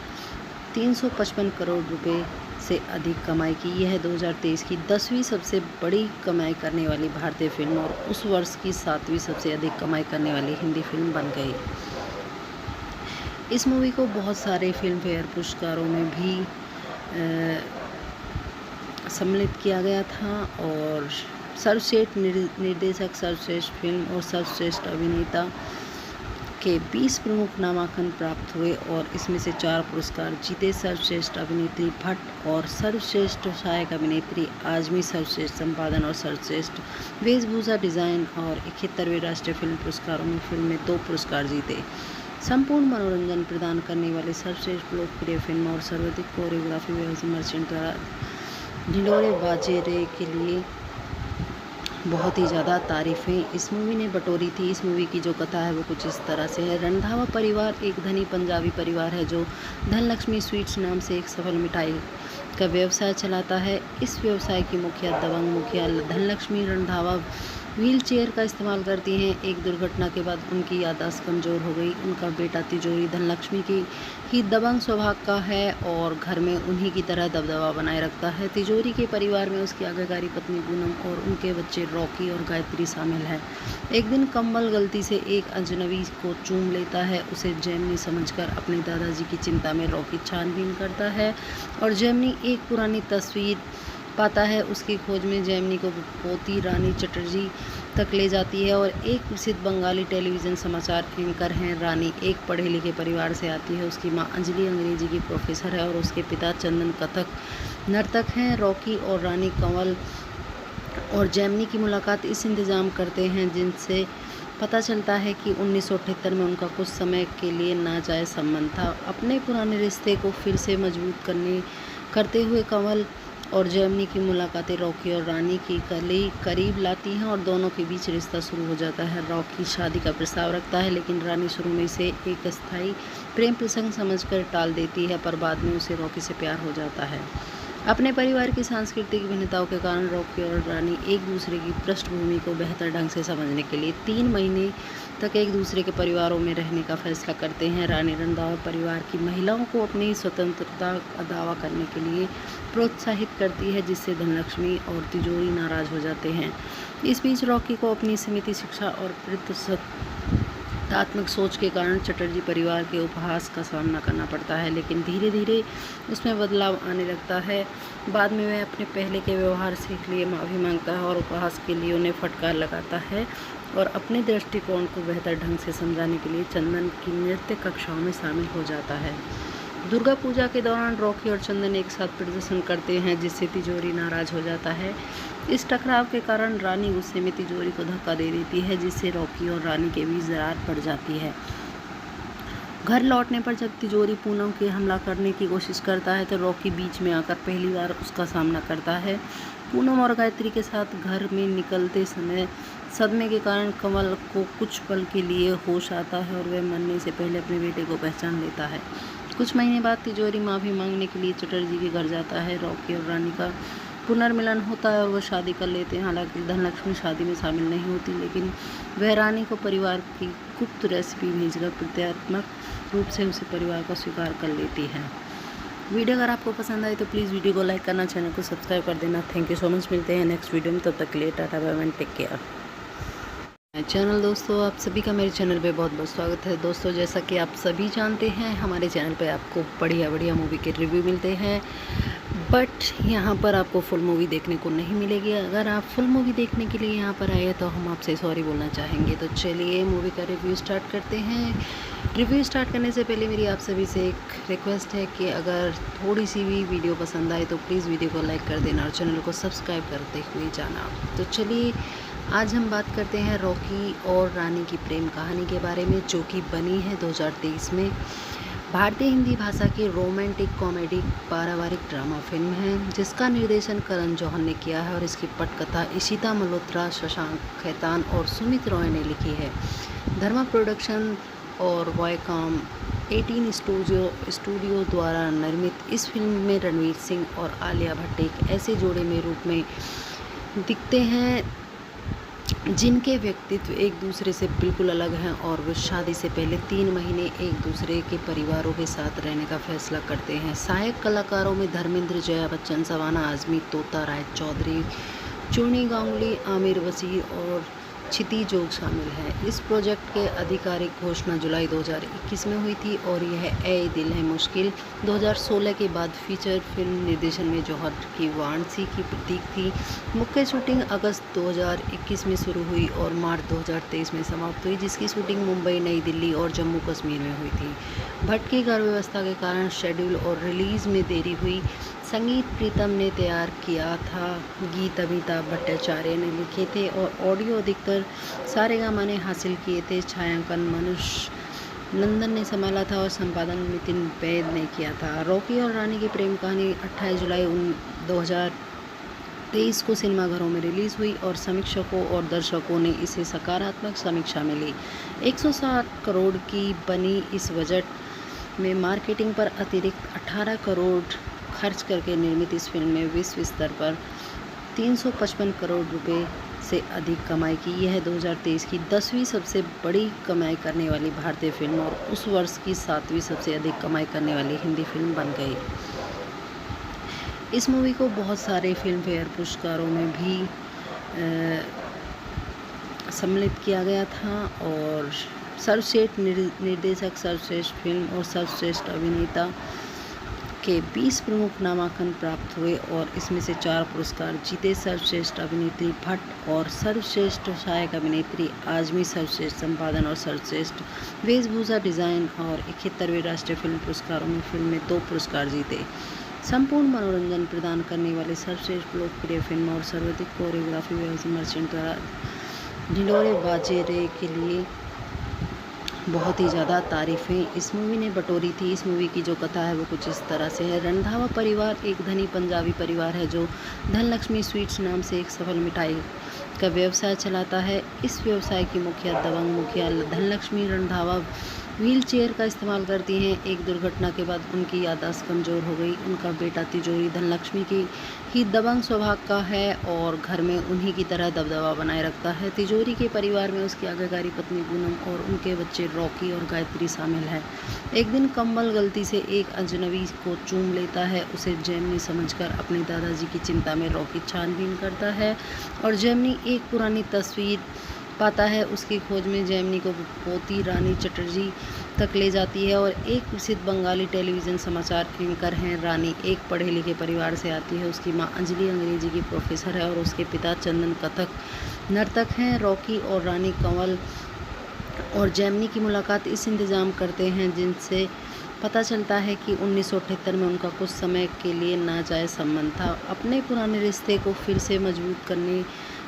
355 करोड़ रुपए से अधिक कमाई की। यह 2023 की 10वीं सबसे बड़ी कमाई करने वाली भारतीय फिल्म और उस वर्ष की 7वीं सबसे अधिक कमाई करने वाली हिंदी फिल्म बन गई। इस मूवी को बहुत सारे फिल्म फेयर पुरस्कारों में भी सम्मिलित किया गया था और सर्वश्रेष्ठ निर्देशक, सर्वश्रेष्ठ फिल्म और सर्वश्रेष्ठ अभिनेता के 20 प्रमुख नामांकन प्राप्त हुए और इसमें से 4 पुरस्कार जीते। सर्वश्रेष्ठ अभिनेत्री भट्ट और सर्वश्रेष्ठ सहायक अभिनेत्री आजमी, सर्वश्रेष्ठ संपादन और सर्वश्रेष्ठ वेशभूषा डिज़ाइन और 71वें राष्ट्रीय फिल्म पुरस्कारों में फिल्म में 2 पुरस्कार जीते। संपूर्ण मनोरंजन प्रदान करने वाली सर्वश्रेष्ठ लोकप्रिय फिल्म और सर्वाधिक कोरियोग्राफी मर्चेंट द्वारा ढिंढोरे बाजे रे के लिए बहुत ही ज़्यादा तारीफ़ें इस मूवी ने बटोरी थी। इस मूवी की जो कथा है वो कुछ इस तरह से है। रंधावा परिवार एक धनी पंजाबी परिवार है जो धनलक्ष्मी स्वीट्स नाम से एक सफल मिठाई का व्यवसाय चलाता है। इस व्यवसाय की मुखिया दबंग मुखिया धनलक्ष्मी रंधावा व्हील चेयर का इस्तेमाल करती हैं। एक दुर्घटना के बाद उनकी याददाश्त कमज़ोर हो गई। उनका बेटा तिजोरी धनलक्ष्मी की ही दबंग स्वभाव का है और घर में उन्हीं की तरह दबदबा बनाए रखता है। तिजोरी के परिवार में उसकी आज्ञाकारी पत्नी पूनम और उनके बच्चे रॉकी और गायत्री शामिल हैं। एक दिन कम्बल गलती से एक अजनबी को चूम लेता है। उसे जेमिनी समझकर अपने दादाजी की चिंता में रॉकी छानबीन करता है और जेमिनी एक पुरानी तस्वीर पाता है। उसकी खोज में जेमिनी को पोती रानी चटर्जी तक ले जाती है और एक प्रसिद्ध बंगाली टेलीविज़न समाचार एंकर हैं। रानी एक पढ़े लिखे परिवार से आती है। उसकी मां अंजलि अंग्रेजी की प्रोफेसर है और उसके पिता चंदन कथक नर्तक हैं। रॉकी और रानी कंवल और जेमिनी की मुलाकात इस इंतज़ाम करते हैं जिनसे पता चलता है कि 1978 में उनका कुछ समय के लिए नाजायज़ संबंध था। अपने पुराने रिश्ते को फिर से मजबूत करते हुए कंवल और जेमिनी की मुलाकातें रॉकी और रानी की करीब लाती हैं और दोनों के बीच रिश्ता शुरू हो जाता है। रॉकी शादी का प्रस्ताव रखता है लेकिन रानी शुरू में इसे एक अस्थायी प्रेम प्रसंग समझकर टाल देती है, पर बाद में उसे रॉकी से प्यार हो जाता है। अपने परिवार की सांस्कृतिक भिन्नताओं के कारण रॉकी और रानी एक दूसरे की पृष्ठभूमि को बेहतर ढंग से समझने के लिए 3 महीने तक एक दूसरे के परिवारों में रहने का फैसला करते हैं। रानी रंधावा परिवार की महिलाओं को अपनी स्वतंत्रता का दावा करने के लिए प्रोत्साहित करती है, जिससे धनलक्ष्मी और तिजोरी नाराज हो जाते हैं। इस बीच रॉकी को अपनी सीमित शिक्षा और तात्विक सोच के कारण चटर्जी परिवार के उपहास का सामना करना पड़ता है, लेकिन धीरे धीरे उसमें बदलाव आने लगता है। बाद में वह अपने पहले के व्यवहार से के लिए माफ़ी मांगता है और उपहास के लिए उन्हें फटकार लगाता है और अपने दृष्टिकोण को बेहतर ढंग से समझाने के लिए चंदन की नृत्य कक्षाओं में शामिल हो जाता है। दुर्गा पूजा के दौरान रॉकी और चंदन एक साथ प्रदर्शन करते हैं, जिससे तिजोरी नाराज हो जाता है। इस टकराव के कारण रानी गुस्से में तिजोरी को धक्का दे देती है, जिससे रॉकी और रानी के बीच दरार पड़ जाती है। घर लौटने पर जब तिजोरी पूनम के हमला करने की कोशिश करता है तो रॉकी बीच में आकर पहली बार उसका सामना करता है। पूनम और गायत्री के साथ घर में निकलते समय सदमे के कारण कमल को कुछ पल के लिए होश आता है और वह मरने से पहले अपने बेटे को पहचान लेता है। कुछ महीने बाद तिजोरी माफ़ी मांगने के लिए चटर्जी के घर जाता है। रॉकी और रानी का पुनर्मिलन होता है और वह शादी कर लेते हैं। हालांकि धनलक्ष्मी शादी में शामिल नहीं होती, लेकिन वह रानी को परिवार की गुप्त रेसिपी भेजकर प्रतीकात्मक रूप से उसे परिवार को स्वीकार कर लेती है। वीडियो अगर आपको पसंद आए तो प्लीज़ वीडियो को लाइक करना, चैनल को सब्सक्राइब कर देना। Thank you so much. मिलते हैं नेक्स्ट वीडियो में, तब तक के लिए tata bye bye, take care. Channel दोस्तों, आप सभी का मेरे चैनल पे बहुत बहुत स्वागत है। दोस्तों, जैसा कि आप सभी जानते हैं, हमारे चैनल पे आपको बढ़िया बढ़िया मूवी के रिव्यू मिलते हैं, बट यहाँ पर आपको फुल मूवी देखने को नहीं मिलेगी। अगर आप फुल मूवी देखने के लिए यहाँ पर आए तो हम आपसे सॉरी बोलना चाहेंगे। तो चलिए मूवी का रिव्यू स्टार्ट करते हैं। रिव्यू स्टार्ट करने से पहले मेरी आप सभी से एक रिक्वेस्ट है कि अगर थोड़ी सी भी वीडियो पसंद आए तो प्लीज़ वीडियो को लाइक कर देना और चैनल को सब्सक्राइब करते हुए जाना। तो चलिए आज हम बात करते हैं रॉकी और रानी की प्रेम कहानी के बारे में, जो कि बनी है 2023 में। भारतीय हिंदी भाषा की रोमांटिक कॉमेडी पारिवारिक ड्रामा फिल्म है, जिसका निर्देशन करण जौहर ने किया है और इसकी पटकथा इशिता मल्होत्रा, शशांक खैतान और सुमित रॉय ने लिखी है। धर्मा प्रोडक्शन और वॉयकॉम 18 स्टूडियो द्वारा निर्मित इस फिल्म में रणवीर सिंह और आलिया भट्ट एक ऐसे जोड़े में रूप में दिखते हैं जिनके व्यक्तित्व एक दूसरे से बिल्कुल अलग हैं और वे शादी से पहले 3 महीने एक दूसरे के परिवारों के साथ रहने का फैसला करते हैं। सहायक कलाकारों में धर्मेंद्र, जया बच्चन, सवाना आजमी, तोता राय चौधरी, चूनी गांगुली, आमिर वसीर और क्षिति जोग शामिल हैं। इस प्रोजेक्ट के आधिकारिक घोषणा जुलाई 2021 में हुई थी और यह ए दिल है मुश्किल 2016 के बाद फीचर फिल्म निर्देशन में जौहर की वाराणसी की प्रतीक थी। मुख्य शूटिंग अगस्त 2021 में शुरू हुई और मार्च 2023 में समाप्त हुई, जिसकी शूटिंग मुंबई, नई दिल्ली और जम्मू कश्मीर में हुई थी। भट्ट की गर्भावस्था के कारण शेड्यूल और रिलीज़ में देरी हुई। संगीत प्रीतम ने तैयार किया था, गीत अमिताभ भट्टाचार्य ने लिखे थे और ऑडियो अधिकतर सारेगामा ने हासिल किए थे। छायांकन मनुष्य नंदन ने संभाला था और संपादन नितिन वैद ने किया था। रॉकी और रानी की प्रेम कहानी 28 जुलाई 2023 को सिनेमाघरों में रिलीज़ हुई और समीक्षकों और दर्शकों ने इसे सकारात्मक समीक्षा मिली। 160 करोड़ की बनी इस बजट में मार्केटिंग पर अतिरिक्त 18 करोड़ खर्च करके निर्मित इस फिल्म में विश्व स्तर पर 355 करोड़ रुपए से अधिक कमाई की। यह 2023 की 10वीं सबसे बड़ी कमाई करने वाली भारतीय फिल्म और उस वर्ष की 7वीं सबसे अधिक कमाई करने वाली हिंदी फिल्म बन गई। इस मूवी को बहुत सारे फिल्म फेयर पुरस्कारों में भी सम्मिलित किया गया था और सर्वश्रेष्ठ निर्देशक, सर्वश्रेष्ठ फिल्म और सर्वश्रेष्ठ अभिनेता के 20 प्रमुख नामांकन प्राप्त हुए और इसमें से 4 पुरस्कार जीते। सर्वश्रेष्ठ अभिनेत्री भट्ट और सर्वश्रेष्ठ सहायक अभिनेत्री आजमी, सर्वश्रेष्ठ संपादन और सर्वश्रेष्ठ वेशभूषा डिज़ाइन और 71वें राष्ट्रीय फिल्म पुरस्कारों में फिल्म में 2 पुरस्कार जीते। संपूर्ण मनोरंजन प्रदान करने वाले सर्वश्रेष्ठ लोकप्रिय फिल्म और सर्वाधिक कोरियोग्राफी मर्चेंट द्वारा ढिंढोरे बाजे रे के लिए बहुत ही ज़्यादा तारीफ़ें इस मूवी ने बटोरी थी। इस मूवी की जो कथा है वो कुछ इस तरह से है। रंधावा परिवार एक धनी पंजाबी परिवार है जो धनलक्ष्मी स्वीट्स नाम से एक सफल मिठाई का व्यवसाय चलाता है। इस व्यवसाय की मुखिया दबंग मुखिया धनलक्ष्मी रंधावा व्हील चेयर का इस्तेमाल करती हैं। एक दुर्घटना के बाद उनकी याददाश्त कमज़ोर हो गई। उनका बेटा तिजोरी धनलक्ष्मी की ही दबंग स्वभाव का है और घर में उन्हीं की तरह दबदबा बनाए रखता है। तिजोरी के परिवार में उसकी आज्ञाकारी पत्नी पूनम और उनके बच्चे रॉकी और गायत्री शामिल हैं। एक दिन कम्बल गलती से एक अजनबी को चूम लेता है। उसे जेमिनी समझकर अपने दादाजी की चिंता में रॉकी छानबीन करता है और जेमिनी एक पुरानी तस्वीर पाता है। उसकी खोज में जेमिनी को पोती रानी चटर्जी तक ले जाती है और एक प्रसिद्ध बंगाली टेलीविज़न समाचार एंकर हैं। रानी एक पढ़े लिखे परिवार से आती है। उसकी माँ अंजलि अंग्रेजी की प्रोफेसर है और उसके पिता चंदन कथक नर्तक हैं। रॉकी और रानी कंवल और जेमिनी की मुलाकात इस इंतज़ाम करते हैं जिनसे पता चलता है कि 1978 में उनका कुछ समय के लिए नाजायज़ संबंध था। अपने पुराने रिश्ते को फिर से मजबूत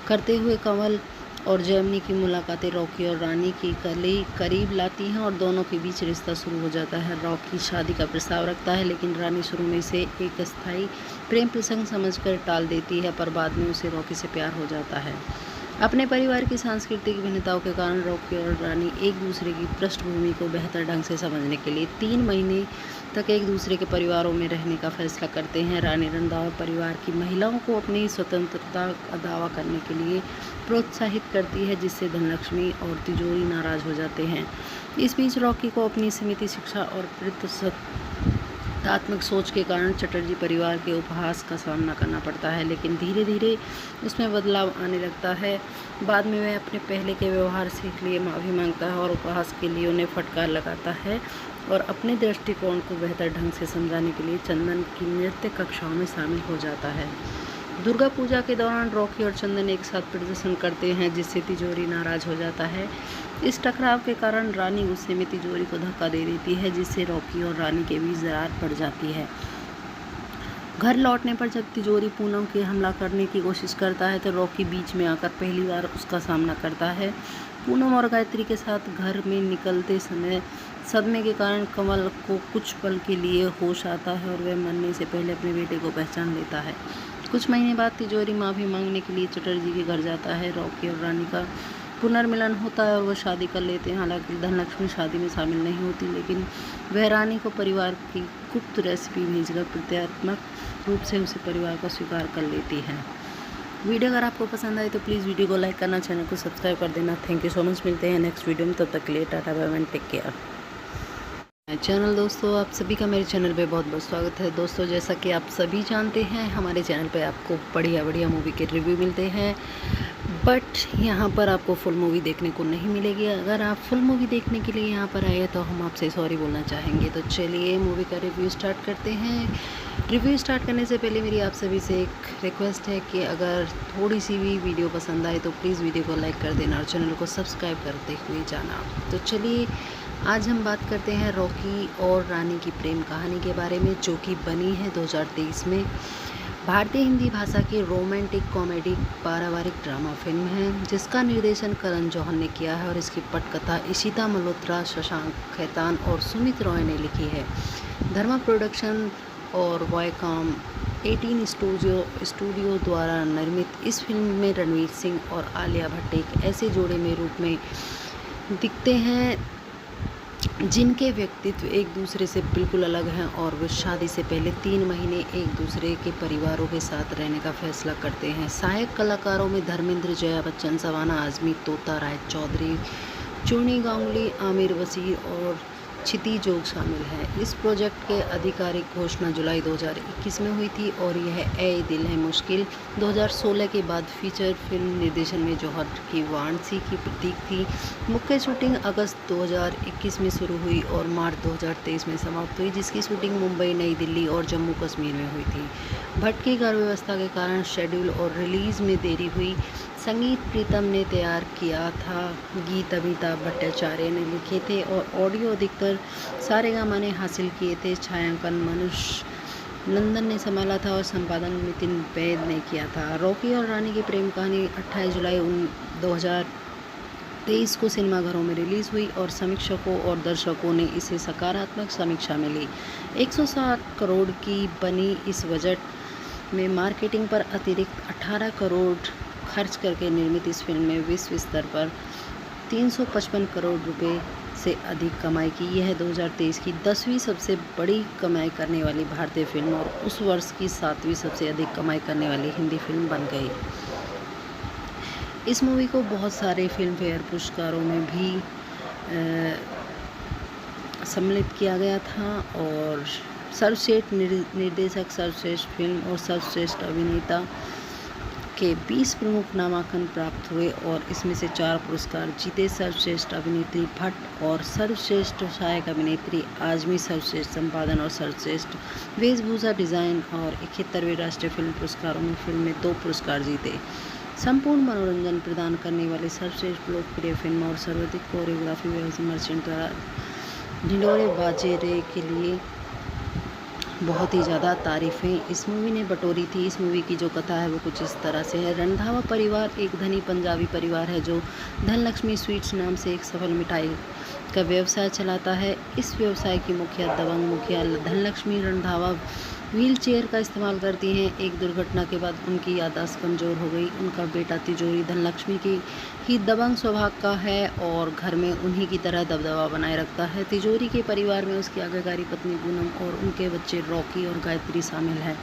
करते हुए कंवल और जेमिनी की मुलाकातें रॉकी और रानी की करीब लाती हैं और दोनों के बीच रिश्ता शुरू हो जाता है। रॉकी शादी का प्रस्ताव रखता है लेकिन रानी शुरू में इसे एक अस्थायी प्रेम प्रसंग समझकर टाल देती है, पर बाद में उसे रॉकी से प्यार हो जाता है। अपने परिवार की सांस्कृतिक भिन्नताओं के कारण रॉकी और रानी एक दूसरे की पृष्ठभूमि को बेहतर ढंग से समझने के लिए 3 महीने तक एक दूसरे के परिवारों में रहने का फैसला करते हैं। रानी रंधावा परिवार की महिलाओं को अपनी स्वतंत्रता का दावा करने के लिए प्रोत्साहित करती है, जिससे धनलक्ष्मी और तिजोरी नाराज हो जाते हैं। इस बीच रॉकी को अपनी सीमित शिक्षा और तात्मक सोच के कारण चटर्जी परिवार के उपहास का सामना करना पड़ता है, लेकिन धीरे धीरे उसमें बदलाव आने लगता है। बाद में वह अपने पहले के व्यवहार से के लिए माफ़ी मांगता है और उपहास के लिए उन्हें फटकार लगाता है और अपने दृष्टिकोण को बेहतर ढंग से समझाने के लिए चंदन की नृत्य कक्षाओं में शामिल हो जाता है। दुर्गा पूजा के दौरान रॉकी और चंदन एक साथ प्रदर्शन करते हैं, जिससे तिजोरी नाराज हो जाता है। इस टकराव के कारण रानी गुस्से में तिजोरी को धक्का दे देती है, जिससे रॉकी और रानी के बीच दरार पड़ जाती है। घर लौटने पर जब तिजोरी पूनम के हमला करने की कोशिश करता है तो रॉकी बीच में आकर पहली बार उसका सामना करता है। पूनम और गायत्री के साथ घर में निकलते समय सदमे के कारण कंवल को कुछ पल के लिए होश आता है और वह मरने से पहले अपने बेटे को पहचान लेता है। कुछ महीने बाद तिजोरी माफ़ी मांगने के लिए चटर्जी के घर जाता है। रॉकी और रानी का पुनर्मिलन होता है और वह शादी कर लेते हैं। हालांकि धनलक्ष्मी शादी में शामिल नहीं होती, लेकिन वह रानी को परिवार की गुप्त रेसिपी भेजकर प्रतीकात्मक रूप से उसे परिवार का स्वीकार कर लेती है। वीडियो अगर आपको पसंद आए तो प्लीज़ वीडियो को लाइक करना, चैनल को सब्सक्राइब कर देना। Thank you so much. मिलते हैं नेक्स्ट वीडियो में, तब तक के लिए tata bye bye, take care. Channel दोस्तों, आप सभी का मेरे चैनल पे बहुत बहुत स्वागत है। दोस्तों, जैसा कि आप सभी जानते हैं, हमारे चैनल पे आपको बढ़िया बढ़िया मूवी के रिव्यू मिलते हैं, बट यहाँ पर आपको फुल मूवी देखने को नहीं मिलेगी। अगर आप फुल मूवी देखने के लिए यहाँ पर आए तो हम आपसे सॉरी बोलना चाहेंगे। तो चलिए मूवी का रिव्यू स्टार्ट करते हैं। रिव्यू स्टार्ट करने से पहले मेरी आप सभी से एक रिक्वेस्ट है कि अगर थोड़ी सी भी वीडियो पसंद आए तो प्लीज़ वीडियो को लाइक कर देना और चैनल को सब्सक्राइब करते हुए जाना। तो चलिए आज हम बात करते हैं रॉकी और रानी की प्रेम कहानी के बारे में, जो कि बनी है 2023 में। भारतीय हिंदी भाषा की रोमांटिक कॉमेडी पारिवारिक ड्रामा फिल्म है, जिसका निर्देशन करण जौहर ने किया है और इसकी पटकथा इशिता मल्होत्रा, शशांक खैतान और सुमित रॉय ने लिखी है। धर्मा प्रोडक्शन और वॉयकॉम 18 स्टूडियो द्वारा निर्मित इस फिल्म में रणवीर सिंह और आलिया भट्ट एक ऐसे जोड़े में रूप में दिखते हैं जिनके व्यक्तित्व एक दूसरे से बिल्कुल अलग हैं और वे शादी से पहले 3 महीने एक दूसरे के परिवारों के साथ रहने का फैसला करते हैं। सहायक कलाकारों में धर्मेंद्र, जया बच्चन, शबाना आजमी, तोता राय चौधरी, चूनी गांगुली, आमिर वसीर और क्षिति जोग शामिल हैं। इस प्रोजेक्ट के आधिकारिक घोषणा जुलाई 2021 में हुई थी और यह ए दिल है मुश्किल 2016 के बाद फीचर फिल्म निर्देशन में जौहर की वाराणसी की प्रतीक थी। मुख्य शूटिंग अगस्त 2021 में शुरू हुई और मार्च 2023 में समाप्त हुई, जिसकी शूटिंग मुंबई, नई दिल्ली और जम्मू कश्मीर में हुई थी। भट्ट की गर्भावस्था के कारण शेड्यूल और रिलीज़ में देरी हुई। संगीत प्रीतम ने तैयार किया था, गीत अमिताभ भट्टाचार्य ने लिखे थे और ऑडियो अधिकतर सारेगामा ने हासिल किए थे। छायांकन मनुष्य नंदन ने संभाला था और संपादन नितिन वैद ने किया था। रॉकी और रानी की प्रेम कहानी 28 जुलाई 2023 को सिनेमाघरों में रिलीज़ हुई और समीक्षकों और दर्शकों ने इसे सकारात्मक समीक्षा मिली। 160 करोड़ की बनी इस बजट में मार्केटिंग पर अतिरिक्त 18 करोड़ खर्च करके निर्मित इस फिल्म में विश्व स्तर पर 355 करोड़ रुपए से अधिक कमाई की। यह 2023 की 10वीं सबसे बड़ी कमाई करने वाली भारतीय फिल्म और उस वर्ष की 7वीं सबसे अधिक कमाई करने वाली हिंदी फिल्म बन गई। इस मूवी को बहुत सारे फिल्म फेयर पुरस्कारों में भी सम्मिलित किया गया था और सर्वश्रेष्ठ निर्देशक, सर्वश्रेष्ठ फिल्म और सर्वश्रेष्ठ अभिनेता के 20 प्रमुख नामांकन प्राप्त हुए और इसमें से 4 पुरस्कार जीते। सर्वश्रेष्ठ अभिनेत्री भट्ट और सर्वश्रेष्ठ सहायक अभिनेत्री आजमी, सर्वश्रेष्ठ संपादन और सर्वश्रेष्ठ वेशभूषा डिज़ाइन और 71वें राष्ट्रीय फिल्म पुरस्कारों में फिल्म में 2 पुरस्कार जीते। संपूर्ण मनोरंजन प्रदान करने वाले सर्वश्रेष्ठ लोकप्रिय फिल्म और सर्वाधिक कोरियोग्राफी मर्चेंट द्वारा ढिंढोरे बाजे रे के लिए बहुत ही ज़्यादा तारीफ़ें इस मूवी ने बटोरी थी। इस मूवी की जो कथा है वो कुछ इस तरह से है। रंधावा परिवार एक धनी पंजाबी परिवार है जो धनलक्ष्मी स्वीट्स नाम से एक सफल मिठाई का व्यवसाय चलाता है। इस व्यवसाय की दबंग मुखिया धनलक्ष्मी रंधावा व्हील चेयर का इस्तेमाल करती हैं। एक दुर्घटना के बाद उनकी याददाश्त कमज़ोर हो गई। उनका बेटा तिजोरी धनलक्ष्मी की ही दबंग स्वभाव का है और घर में उन्हीं की तरह दबदबा बनाए रखता है। तिजोरी के परिवार में उसकी आज्ञाकारी पत्नी पूनम और उनके बच्चे रॉकी और गायत्री शामिल है।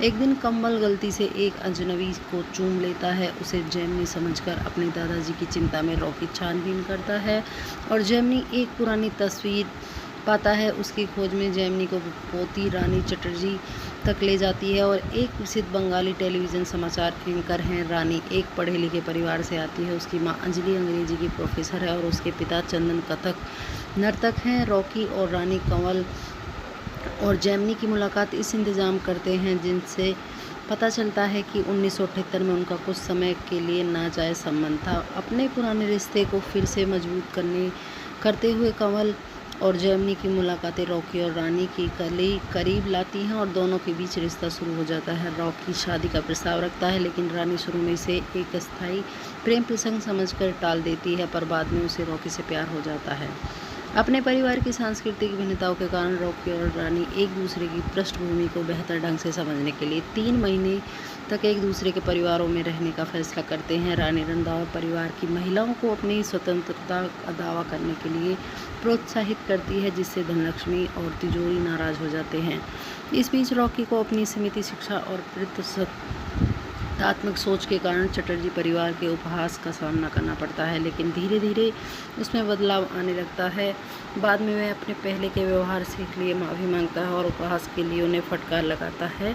एक दिन कमल गलती से एक अजनबी को चूम लेता है। उसे जेमिनी समझकर अपने दादाजी की चिंता में रॉकी छानबीन करता है और जेमिनी एक पुरानी तस्वीर पाता है। उसकी खोज में जेमिनी को पोती रानी चटर्जी तक ले जाती है और एक प्रसिद्ध बंगाली टेलीविज़न समाचार एंकर हैं। रानी एक पढ़े लिखे परिवार से आती है। उसकी मां अंजलि अंग्रेजी की प्रोफेसर है और उसके पिता चंदन कथक नर्तक हैं। रॉकी और रानी कंवल और जेमिनी की मुलाकात इस इंतज़ाम करते हैं जिनसे पता चलता है कि 1978 में उनका कुछ समय के लिए नाजायज़ संबंध था। अपने पुराने रिश्ते को फिर से मजबूत करते हुए कंवल और जेमिनी की मुलाकातें रॉकी और रानी की करीब लाती हैं और दोनों के बीच रिश्ता शुरू हो जाता है। रॉकी शादी का प्रस्ताव रखता है लेकिन रानी शुरू में इसे एक अस्थायी प्रेम प्रसंग समझकर टाल देती है, पर बाद में उसे रॉकी से प्यार हो जाता है। अपने परिवार की सांस्कृतिक भिन्नताओं के कारण रॉकी और रानी एक दूसरे की पृष्ठभूमि को बेहतर ढंग से समझने के लिए 3 महीने तक एक दूसरे के परिवारों में रहने का फैसला करते हैं। रानी रंधावा परिवार की महिलाओं को अपनी स्वतंत्रता का दावा करने के लिए प्रोत्साहित करती है, जिससे धनलक्ष्मी और तिजोरी नाराज हो जाते हैं। इस बीच रॉकी को अपनी सीमित शिक्षा और तात्मक सोच के कारण चटर्जी परिवार के उपहास का सामना करना पड़ता है, लेकिन धीरे धीरे उसमें बदलाव आने लगता है। बाद में वह अपने पहले के व्यवहार से लिए माफ़ी मांगता है और उपहास के लिए उन्हें फटकार लगाता है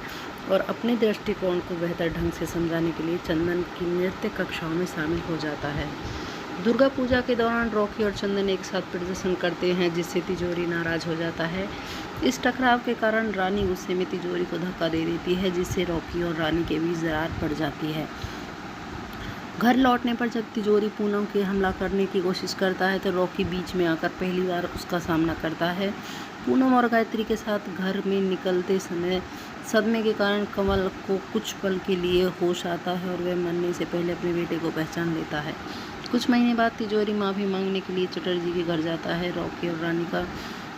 और अपने दृष्टिकोण को बेहतर ढंग से समझाने के लिए चंदन की नृत्य कक्षाओं में शामिल हो जाता है। दुर्गा पूजा के दौरान रॉकी और चंदन एक साथ प्रदर्शन करते हैं जिससे तिजोरी नाराज हो जाता है। इस टकराव के कारण रानी गुस्से में तिजोरी को धक्का दे देती है, जिससे रॉकी और रानी के बीच दरार पड़ जाती है। घर लौटने पर जब तिजोरी पूनम के हमला करने की कोशिश करता है तो रॉकी बीच में आकर पहली बार उसका सामना करता है। पूनम और गायत्री के साथ घर में निकलते समय सदमे के कारण कंवल को कुछ पल के लिए होश आता है और वह मरने से पहले अपने बेटे को पहचान लेता है। कुछ महीने बाद तिजोरी माफ़ी मांगने के लिए चटर्जी के घर जाता है। रॉकी और रानी का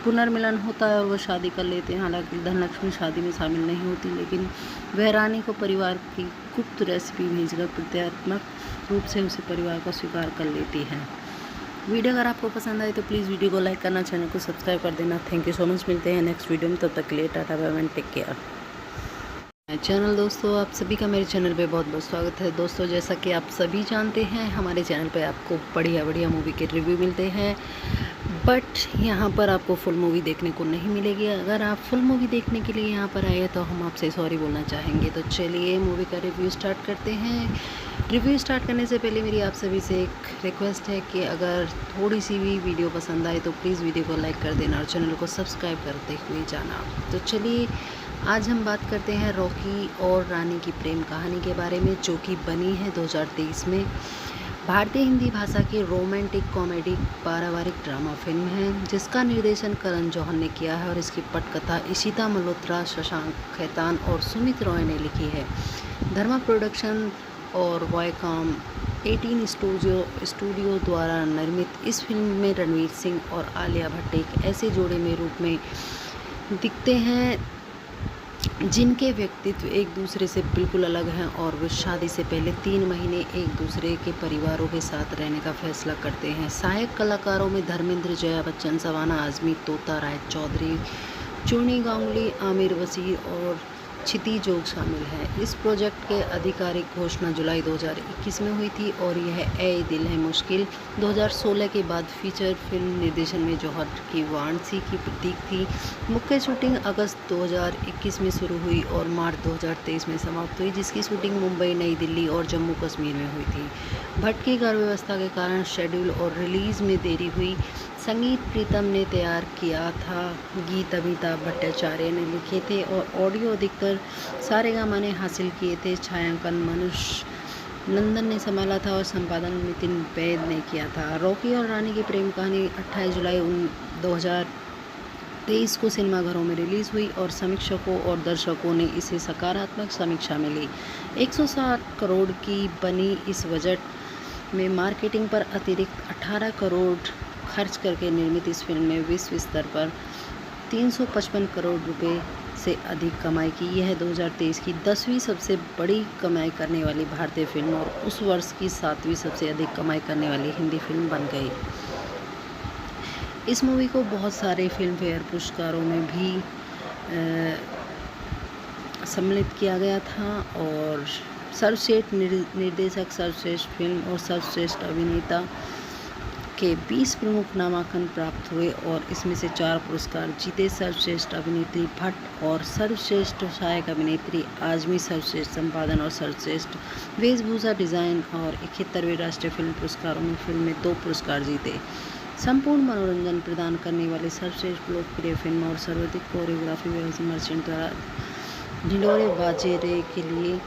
पुनर्मिलन होता है और वह शादी कर लेते हैं। हालांकि धनलक्ष्मी शादी में शामिल नहीं होती, लेकिन वह रानी को परिवार की गुप्त रेसिपी भेजकर प्रतीकात्मक रूप से उसे परिवार को स्वीकार कर लेती है। वीडियो अगर आपको पसंद आए तो प्लीज़ वीडियो को लाइक करना, चैनल को सब्सक्राइब कर देना। Thank you so much. मिलते हैं नेक्स्ट वीडियो में, तब तक के लिए tata bye bye, take care. Channel दोस्तों, आप सभी का मेरे चैनल पे बहुत बहुत स्वागत है। दोस्तों, जैसा कि आप सभी जानते हैं, हमारे चैनल पे आपको बढ़िया बढ़िया मूवी के रिव्यू मिलते हैं, बट यहाँ पर आपको फुल मूवी देखने को नहीं मिलेगी। अगर आप फुल मूवी देखने के लिए यहाँ पर आए तो हम आपसे सॉरी बोलना चाहेंगे। तो चलिए मूवी का रिव्यू स्टार्ट करते हैं। रिव्यू स्टार्ट करने से पहले मेरी आप सभी से एक रिक्वेस्ट है कि अगर थोड़ी सी भी वीडियो पसंद आए तो प्लीज़ वीडियो को लाइक कर देना और चैनल को सब्सक्राइब करते हुए जाना। तो चलिए आज हम बात करते हैं रॉकी और रानी की प्रेम कहानी के बारे में, जो कि बनी है 2023 में। भारतीय हिंदी भाषा की रोमांटिक कॉमेडी पारिवारिक ड्रामा फिल्म है, जिसका निर्देशन करण जौहर ने किया है और इसकी पटकथा इशिता मल्होत्रा, शशांक खैतान और सुमित रॉय ने लिखी है। धर्मा प्रोडक्शन और वॉयकॉम 18 स्टूडियो द्वारा निर्मित इस फिल्म में रणवीर सिंह और आलिया भट्ट एक ऐसे जोड़े में रूप में दिखते हैं जिनके व्यक्तित्व एक दूसरे से बिल्कुल अलग हैं और वे शादी से पहले 3 महीने एक दूसरे के परिवारों के साथ रहने का फैसला करते हैं। सहायक कलाकारों में धर्मेंद्र, जया बच्चन, शबाना आजमी, तोता राय चौधरी, चूनी गांगुली, आमिर वसीर और क्षितिज योग शामिल है। इस प्रोजेक्ट के आधिकारिक घोषणा जुलाई 2021 में हुई थी और यह ए दिल है मुश्किल 2016 के बाद फीचर फिल्म निर्देशन में जौहर की वाराणसी की प्रतीक थी। मुख्य शूटिंग अगस्त 2021 में शुरू हुई और मार्च 2023 में समाप्त हुई, जिसकी शूटिंग मुंबई, नई दिल्ली और जम्मू कश्मीर में हुई थी। भट्ट की गर्भावस्था के कारण शेड्यूल और रिलीज़ में देरी हुई। संगीत प्रीतम ने तैयार किया था, गीत अमिताभ भट्टाचार्य ने लिखे थे और ऑडियो अधिकतर सारेगामा ने हासिल किए थे। छायांकन मनुष्य नंदन ने संभाला था और संपादन नितिन वैद ने किया था। रॉकी और रानी की प्रेम कहानी 28 जुलाई 2023 को सिनेमाघरों में रिलीज़ हुई और समीक्षकों और दर्शकों ने इसे सकारात्मक समीक्षा मिली। 160 करोड़ की बनी इस बजट में मार्केटिंग पर अतिरिक्त 18 करोड़ खर्च करके निर्मित इस फिल्म ने विश्व स्तर पर 355 करोड़ रुपए से अधिक कमाई की। यह 2023 की 10वीं सबसे बड़ी कमाई करने वाली भारतीय फिल्म और उस वर्ष की 7वीं सबसे अधिक कमाई करने वाली हिंदी फिल्म बन गई। इस मूवी को बहुत सारे फिल्म फेयर पुरस्कारों में भी सम्मिलित किया गया था और सर्वश्रेष्ठ निर्देशक, सर्वश्रेष्ठ फिल्म और सर्वश्रेष्ठ अभिनेता के 20 प्रमुख नामांकन प्राप्त हुए और इसमें से 4 पुरस्कार जीते। सर्वश्रेष्ठ अभिनेत्री भट्ट और सर्वश्रेष्ठ सहायक अभिनेत्री आजमी, सर्वश्रेष्ठ संपादन और सर्वश्रेष्ठ वेशभूषा डिज़ाइन और 71वें राष्ट्रीय फिल्म पुरस्कारों में फिल्म में 2 पुरस्कार जीते। संपूर्ण मनोरंजन प्रदान करने वाले सर्वश्रेष्ठ लोकप्रिय फिल्म और सर्वाधिक कोरियोग्राफी मर्चेंट द्वारा ढिंढोरे बाजे रे के लिए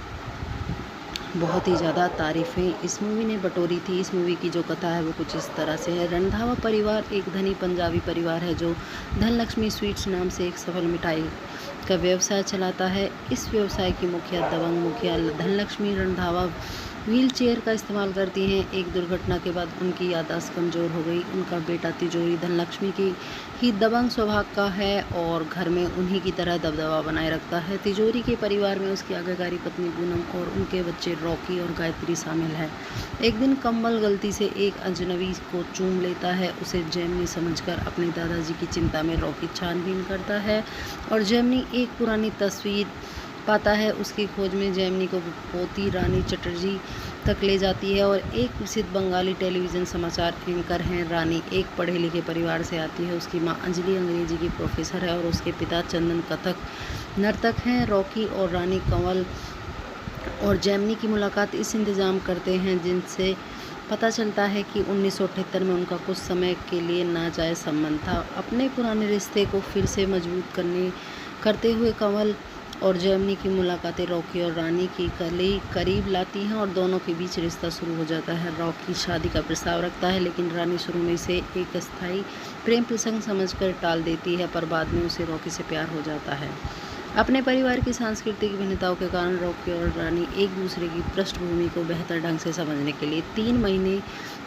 बहुत ही ज़्यादा तारीफ़ें इस मूवी ने बटोरी थी। इस मूवी की जो कथा है वो कुछ इस तरह से है। रंधावा परिवार एक धनी पंजाबी परिवार है जो धनलक्ष्मी स्वीट्स नाम से एक सफल मिठाई का व्यवसाय चलाता है। इस व्यवसाय की दबंग मुखिया धनलक्ष्मी रंधावा व्हील चेयर का इस्तेमाल करती हैं। एक दुर्घटना के बाद उनकी याददाश्त कमज़ोर हो गई। उनका बेटा तिजोरी धनलक्ष्मी की ही दबंग स्वभाव का है और घर में उन्हीं की तरह दबदबा बनाए रखता है। तिजोरी के परिवार में उसकी आज्ञाकारी पत्नी पूनम और उनके बच्चे रॉकी और गायत्री शामिल है। एक दिन कमल गलती से एक अजनबी को चूम लेता है। उसे जेमिनी समझकर अपने दादाजी की चिंता में रॉकी छानबीन करता है और जेमिनी एक पुरानी तस्वीर पाता है। उसकी खोज में जेमिनी को पोती रानी चटर्जी तक ले जाती है और एक प्रसिद्ध बंगाली टेलीविज़न समाचार एंकर हैं। रानी एक पढ़े लिखे परिवार से आती है। उसकी मां अंजलि अंग्रेजी की प्रोफेसर है और उसके पिता चंदन कथक नर्तक हैं। रॉकी और रानी कंवल और जेमिनी की मुलाकात इस इंतज़ाम करते हैं जिनसे पता चलता है कि 1978 में उनका कुछ समय के लिए नाजायज़ संबंध था। अपने पुराने रिश्ते को फिर से मजबूत करते हुए कंवल और जेमिनी की मुलाकातें रॉकी और रानी की करीब लाती हैं और दोनों के बीच रिश्ता शुरू हो जाता है। रॉकी शादी का प्रस्ताव रखता है लेकिन रानी शुरू में इसे एक अस्थायी प्रेम प्रसंग समझकर टाल देती है, पर बाद में उसे रॉकी से प्यार हो जाता है। अपने परिवार की सांस्कृतिक भिन्नताओं के कारण रॉकी और रानी एक दूसरे की पृष्ठभूमि को बेहतर ढंग से समझने के लिए 3 महीने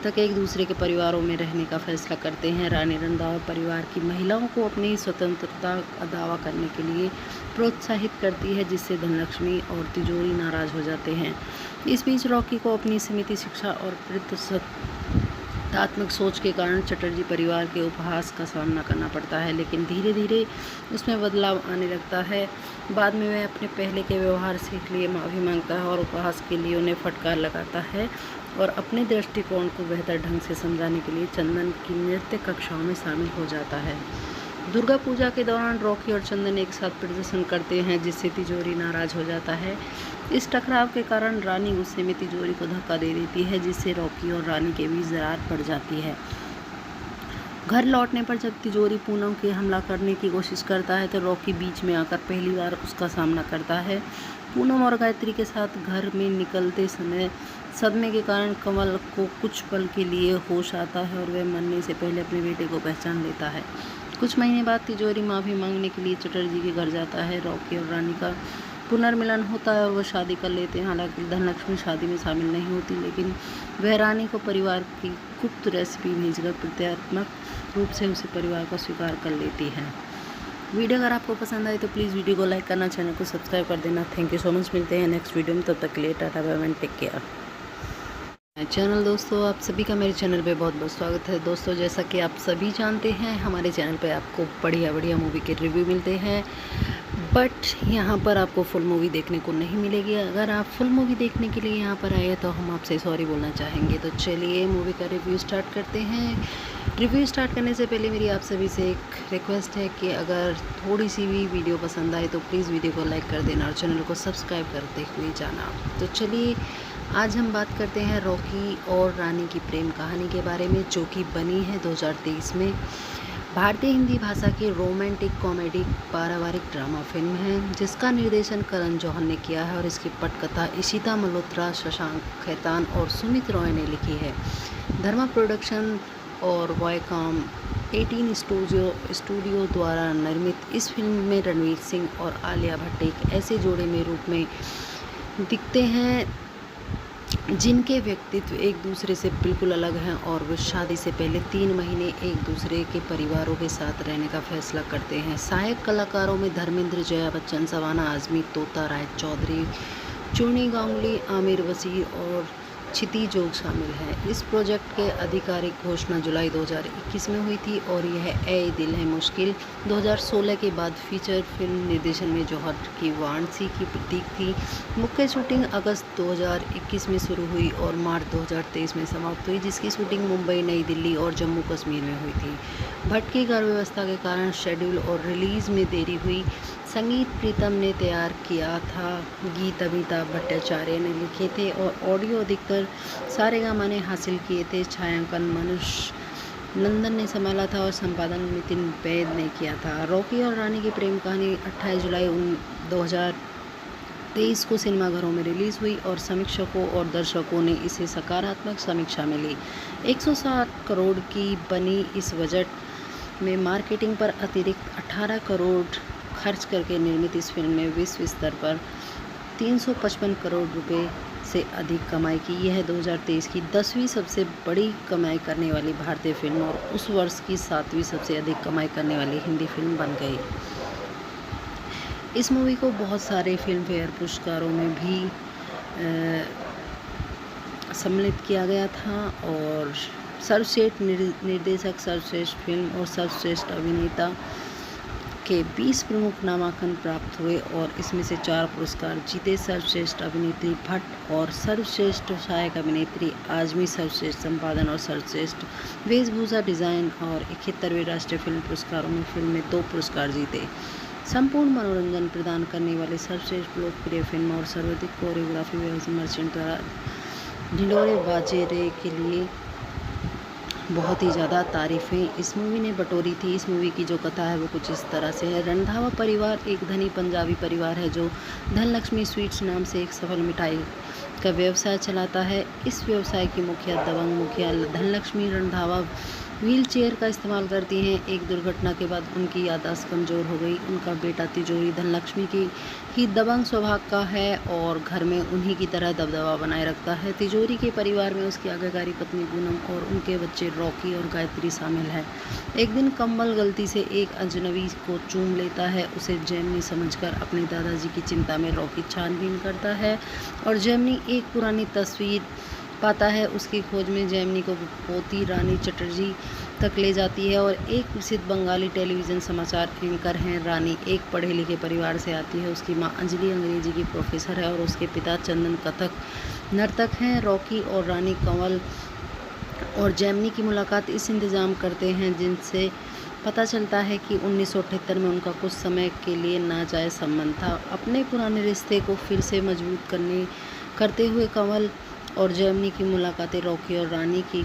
तक एक दूसरे के परिवारों में रहने का फैसला करते हैं। रानी रंधावा परिवार की महिलाओं को अपनी स्वतंत्रता का दावा करने के लिए प्रोत्साहित करती है, जिससे धनलक्ष्मी और तिजोरी नाराज हो जाते हैं। इस बीच रॉकी को अपनी सीमित शिक्षा और तात्मक सोच के कारण चटर्जी परिवार के उपहास का सामना करना पड़ता है, लेकिन धीरे धीरे उसमें बदलाव आने लगता है। बाद में वह अपने पहले के व्यवहार से लिए माफ़ी मांगता है और उपहास के लिए उन्हें फटकार लगाता है और अपने दृष्टिकोण को बेहतर ढंग से समझाने के लिए चंदन की नृत्य कक्षाओं में शामिल हो जाता है। दुर्गा पूजा के दौरान रॉकी और चंदन एक साथ प्रदर्शन करते हैं, जिससे तिजोरी नाराज हो जाता है। इस टकराव के कारण रानी गुस्से में तिजोरी को धक्का दे देती है, जिससे रॉकी और रानी के बीच दरार पड़ जाती है। घर लौटने पर जब तिजोरी पूनम के हमला करने की कोशिश करता है तो रॉकी बीच में आकर पहली बार उसका सामना करता है। पूनम और गायत्री के साथ घर में निकलते समय सदमे के कारण कमल को कुछ पल के लिए होश आता है और वह मरने से पहले अपने बेटे को पहचान लेता है। कुछ महीने बाद तिजोरी माफ़ी मांगने के लिए चटर्जी के घर जाता है। रॉकी और रानी का पुनर्मिलन होता है और वह शादी कर लेते हैं। हालांकि धनलक्ष्मी शादी में शामिल नहीं होती, लेकिन वह रानी को परिवार की गुप्त रेसिपी भेजकर प्रतीकात्मक रूप से उसे परिवार का स्वीकार कर लेती है। वीडियो अगर आपको पसंद आए तो प्लीज़ वीडियो को लाइक करना, चैनल को सब्सक्राइब कर देना। Thank you so much. मिलते हैं नेक्स्ट वीडियो में, तब तक के लिए tata bye bye, take care. Channel दोस्तों, आप सभी का मेरे चैनल पे बहुत बहुत स्वागत है। दोस्तों, जैसा कि आप सभी जानते हैं, हमारे चैनल पे आपको बढ़िया बढ़िया मूवी के रिव्यू मिलते हैं। बट यहाँ पर आपको फुल मूवी देखने को नहीं मिलेगी। अगर आप फुल मूवी देखने के लिए यहाँ पर आए तो हम आपसे सॉरी बोलना चाहेंगे। तो चलिए मूवी का रिव्यू स्टार्ट करते हैं। रिव्यू स्टार्ट करने से पहले मेरी आप सभी से एक रिक्वेस्ट है कि अगर थोड़ी सी भी वीडियो पसंद आए तो प्लीज़ वीडियो को लाइक कर देना और चैनल को सब्सक्राइब करते हुए जाना। तो चलिए आज हम बात करते हैं रॉकी और रानी की प्रेम कहानी के बारे में, जो कि बनी है 2023 में। भारतीय हिंदी भाषा की रोमांटिक कॉमेडी पारिवारिक ड्रामा फिल्म है, जिसका निर्देशन करण जौहर ने किया है और इसकी पटकथा इशिता मल्होत्रा, शशांक खेतान और सुमित रॉय ने लिखी है। धर्मा प्रोडक्शन और वॉयकॉम 18 स्टूडियो द्वारा निर्मित इस फिल्म में रणवीर सिंह और आलिया भट्ट एक ऐसे जोड़े में रूप में दिखते हैं जिनके व्यक्तित्व एक दूसरे से बिल्कुल अलग हैं और वे शादी से पहले 3 महीने एक दूसरे के परिवारों के साथ रहने का फैसला करते हैं। सहायक कलाकारों में धर्मेंद्र, जया बच्चन, सवाना आजमी, तोता राय चौधरी, चूनी गांगुली, आमिर वसीर और क्षिति जोग शामिल हैं। इस प्रोजेक्ट के आधिकारिक घोषणा जुलाई 2021 में हुई थी और यह ए दिल है मुश्किल 2016 के बाद फीचर फिल्म निर्देशन में जौहर की वाराणसी की प्रतीक थी। मुख्य शूटिंग अगस्त 2021 में शुरू हुई और मार्च 2023 में समाप्त हुई, जिसकी शूटिंग मुंबई, नई दिल्ली और जम्मू कश्मीर में हुई थी। भट्ट की घर व्यवस्था के कारण शेड्यूल और रिलीज़ में देरी हुई। संगीत प्रीतम ने तैयार किया था, गीत अमिताभ भट्टाचार्य ने लिखे थे और ऑडियो अधिकतर सारेगामा ने हासिल किए थे। छायांकन मनुष्य नंदन ने संभाला था और संपादन नितिन वैद ने किया था। रॉकी और रानी की प्रेम कहानी 28 जुलाई 2023 को सिनेमाघरों में रिलीज़ हुई और समीक्षकों और दर्शकों ने इसे सकारात्मक समीक्षा मिली। 160 करोड़ की बनी इस बजट में मार्केटिंग पर अतिरिक्त 18 करोड़ खर्च करके निर्मित इस फिल्म ने विश्व स्तर पर 355 करोड़ रुपए से अधिक कमाई की। यह 2023 की 10वीं सबसे बड़ी कमाई करने वाली भारतीय फिल्म और उस वर्ष की 7वीं सबसे अधिक कमाई करने वाली हिंदी फिल्म बन गई। इस मूवी को बहुत सारे फिल्म फेयर पुरस्कारों में भी सम्मिलित किया गया था और सर्वश्रेष्ठ निर्देशक, सर्वश्रेष्ठ फिल्म और सर्वश्रेष्ठ अभिनेता के 20 प्रमुख नामांकन प्राप्त हुए और इसमें से 4 पुरस्कार जीते। सर्वश्रेष्ठ अभिनेत्री भट्ट और सर्वश्रेष्ठ सहायक अभिनेत्री आजमी, सर्वश्रेष्ठ संपादन और सर्वश्रेष्ठ वेशभूषा डिज़ाइन और 71वें राष्ट्रीय फिल्म पुरस्कारों में फिल्म में 2 पुरस्कार जीते। संपूर्ण मनोरंजन प्रदान करने वाले सर्वश्रेष्ठ लोकप्रिय फिल्म और सर्वाधिक कोरियोग्राफी मर्चेंट द्वारा ढिंढोरे बाजे रे के लिए बहुत ही ज़्यादा तारीफ़ें इस मूवी ने बटोरी थी। इस मूवी की जो कथा है वो कुछ इस तरह से है। रंधावा परिवार एक धनी पंजाबी परिवार है जो धनलक्ष्मी स्वीट्स नाम से एक सफल मिठाई का व्यवसाय चलाता है। इस व्यवसाय की दबंग मुखिया धनलक्ष्मी रंधावा व्हील चेयर का इस्तेमाल करती हैं। एक दुर्घटना के बाद उनकी याददाश्त कमज़ोर हो गई। उनका बेटा तिजोरी धनलक्ष्मी की ही दबंग स्वभाव का है और घर में उन्हीं की तरह दबदबा बनाए रखता है। तिजोरी के परिवार में उसकी आज्ञाकारी पत्नी पूनम और उनके बच्चे रॉकी और गायत्री शामिल है। एक दिन कमल गलती से एक अजनबी को चूम लेता है। उसे जैमिनी समझकर अपने दादाजी की चिंता में रॉकी छानबीन करता है और जैमिनी एक पुरानी तस्वीर पाता है। उसकी खोज में जैमिनी को पोती रानी चटर्जी तक ले जाती है और एक प्रसिद्ध बंगाली टेलीविज़न समाचार एंकर हैं। रानी एक पढ़े लिखे परिवार से आती है। उसकी मां अंजलि अंग्रेजी की प्रोफेसर है और उसके पिता चंदन कथक नर्तक हैं। रॉकी और रानी कंवल और जैमिनी की मुलाकात इस इंतज़ाम करते हैं जिनसे पता चलता है कि 1978 में उनका कुछ समय के लिए नाजायज़ संबंध था। अपने पुराने रिश्ते को फिर से मजबूत करते हुए कंवल और जैमिनी की मुलाकातें रॉकी और रानी की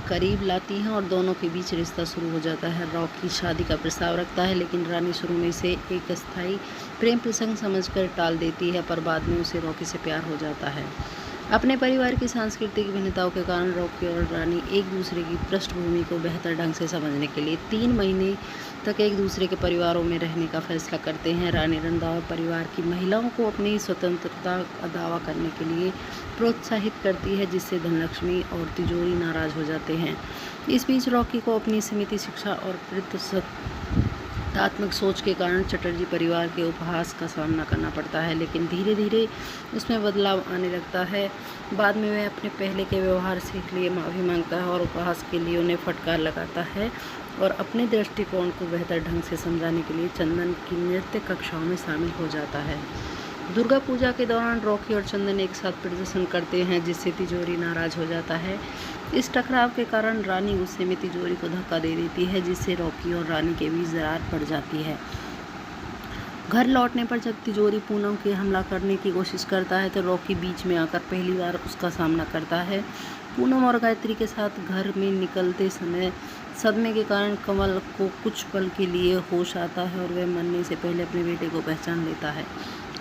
करीब लाती हैं और दोनों के बीच रिश्ता शुरू हो जाता है। रॉकी शादी का प्रस्ताव रखता है लेकिन रानी शुरू में इसे एक अस्थायी प्रेम प्रसंग समझकर टाल देती है, पर बाद में उसे रॉकी से प्यार हो जाता है। अपने परिवार की सांस्कृतिक भिन्नताओं के कारण रॉकी और रानी एक दूसरे की पृष्ठभूमि को बेहतर ढंग से समझने के लिए 3 महीने तक एक दूसरे के परिवारों में रहने का फैसला करते हैं। रानी रंधावा परिवार की महिलाओं को अपनी स्वतंत्रता का दावा करने के लिए प्रोत्साहित करती है, जिससे धनलक्ष्मी और तिजोरी नाराज हो जाते हैं। इस बीच रॉकी को अपनी सीमित शिक्षा और तात्मक सोच के कारण चटर्जी परिवार के उपहास का सामना करना पड़ता है, लेकिन धीरे धीरे उसमें बदलाव आने लगता है। बाद में वह अपने पहले के व्यवहार से लिए माफ़ी मांगता है और उपहास के लिए उन्हें फटकार लगाता है। और अपने दृष्टिकोण को बेहतर ढंग से समझाने के लिए चंदन की नृत्य कक्षाओं में शामिल हो जाता है। दुर्गा पूजा के दौरान रॉकी और चंदन एक साथ प्रदर्शन करते हैं, जिससे तिजोरी नाराज हो जाता है। इस टकराव के कारण रानी गुस्से में तिजोरी को धक्का दे देती है, जिससे रॉकी और रानी के बीच दरार पड़ जाती है। घर लौटने पर जब तिजोरी पूनम के हमला करने की कोशिश करता है तो रॉकी बीच में आकर पहली बार उसका सामना करता है। पूनम और गायत्री के साथ घर में निकलते समय सदमे के कारण कमल को कुछ पल के लिए होश आता है और वह मरने से पहले अपने बेटे को पहचान लेता है।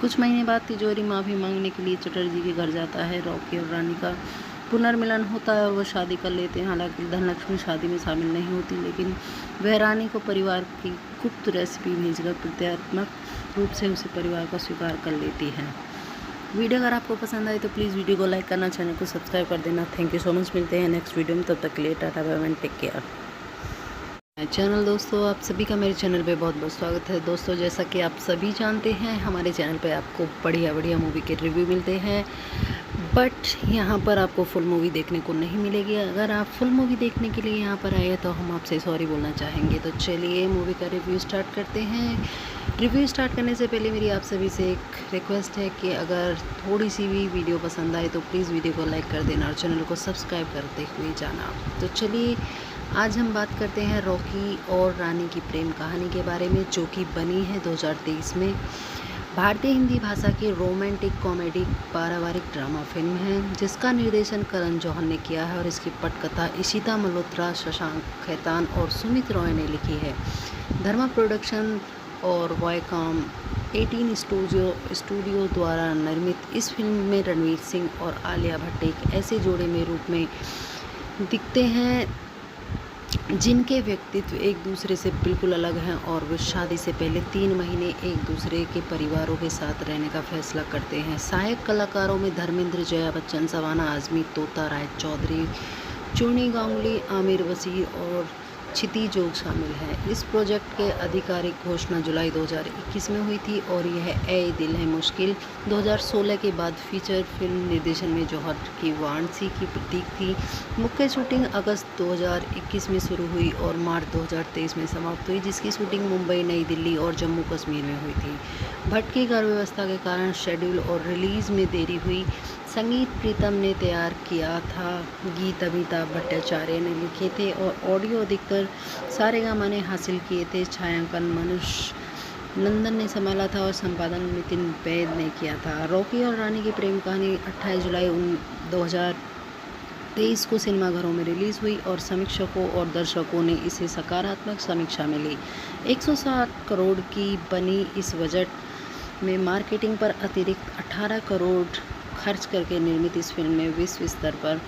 कुछ महीने बाद तिजोरी माफ़ी मांगने के लिए चटर्जी के घर जाता है। रॉकी और रानी का पुनर्मिलन होता है और वह शादी कर लेते हैं। हालांकि धनलक्ष्मी शादी में शामिल नहीं होती, लेकिन वह रानी को परिवार की गुप्त रेसिपी भेजकर प्रतीकात्मक रूप से उसे परिवार का स्वीकार कर लेती है। वीडियो अगर आपको पसंद आए तो प्लीज़ वीडियो को लाइक करना, चैनल को सब्सक्राइब कर देना। Thank you so much. मिलते हैं नेक्स्ट वीडियो में, तब तक के लिए tata bye bye, take care. Channel दोस्तों, आप सभी का मेरे चैनल पे बहुत बहुत स्वागत है। दोस्तों, जैसा कि आप सभी जानते हैं, हमारे चैनल पे आपको बढ़िया बढ़िया मूवी के रिव्यू मिलते हैं, बट यहाँ पर आपको फुल मूवी देखने को नहीं मिलेगी। अगर आप फुल मूवी देखने के लिए यहाँ पर आए तो हम आपसे सॉरी बोलना चाहेंगे। तो चलिए मूवी का रिव्यू स्टार्ट करते हैं। रिव्यू स्टार्ट करने से पहले मेरी आप सभी से एक रिक्वेस्ट है कि अगर थोड़ी सी भी वीडियो पसंद आए तो प्लीज़ वीडियो को लाइक कर देना और चैनल को सब्सक्राइब करते हुए जाना। तो चलिए आज हम बात करते हैं रॉकी और रानी की प्रेम कहानी के बारे में, जो कि बनी है 2023 में। भारतीय हिंदी भाषा की रोमांटिक कॉमेडी पारिवारिक ड्रामा फिल्म है, जिसका निर्देशन करण जौहर ने किया है और इसकी पटकथा इशिता मल्होत्रा, शशांक खैतान और सुमित रॉय ने लिखी है। धर्मा प्रोडक्शन और वायकॉम 18 स्टूडियो द्वारा निर्मित इस फिल्म में रणवीर सिंह और आलिया भट्ट एक ऐसे जोड़े में रूप में दिखते हैं जिनके व्यक्तित्व एक दूसरे से बिल्कुल अलग हैं और वे शादी से पहले 3 महीने एक दूसरे के परिवारों के साथ रहने का फैसला करते हैं। सहायक कलाकारों में धर्मेंद्र, जया बच्चन, शबाना आजमी, तोता राय चौधरी, चूनी गांगुली, आमिर वसीर और क्षिति जोग शामिल हैं। इस प्रोजेक्ट के आधिकारिक घोषणा जुलाई 2021 में हुई थी और यह ए दिल है मुश्किल 2016 के बाद फीचर फिल्म निर्देशन में जौहर की वाराणसी की प्रतीक थी। मुख्य शूटिंग अगस्त 2021 में शुरू हुई और मार्च 2023 में समाप्त हुई, जिसकी शूटिंग मुंबई, नई दिल्ली और जम्मू कश्मीर में हुई थी। भट्ट की गर्भावस्था के कारण शेड्यूल और रिलीज़ में देरी हुई। संगीत प्रीतम ने तैयार किया था, गीत अमिताभ भट्टाचार्य ने लिखे थे और ऑडियो अधिकतर सारेगामा ने हासिल किए थे। छायांकन मनुष्य नंदन ने संभाला था और संपादन नितिन वैद ने किया था। रॉकी और रानी की प्रेम कहानी 28 जुलाई 2023 को सिनेमाघरों में रिलीज़ हुई और समीक्षकों और दर्शकों ने इसे सकारात्मक समीक्षा मिली। 160 करोड़ की बनी इस बजट में मार्केटिंग पर अतिरिक्त 18 करोड़ खर्च करके निर्मित इस फिल्म ने विश्व स्तर पर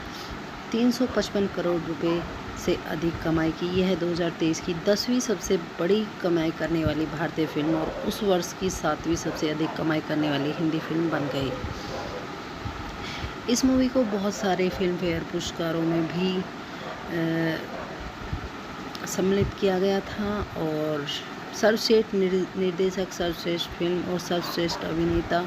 355 करोड़ रुपए से अधिक कमाई की। यह 2023 की 10वीं सबसे बड़ी कमाई करने वाली भारतीय फिल्म और उस वर्ष की 7वीं सबसे अधिक कमाई करने वाली हिंदी फिल्म बन गई। इस मूवी को बहुत सारे फिल्म फेयर पुरस्कारों में भी सम्मिलित किया गया था और सर्वश्रेष्ठ निर्देशक, सर्वश्रेष्ठ फिल्म और सर्वश्रेष्ठ अभिनेता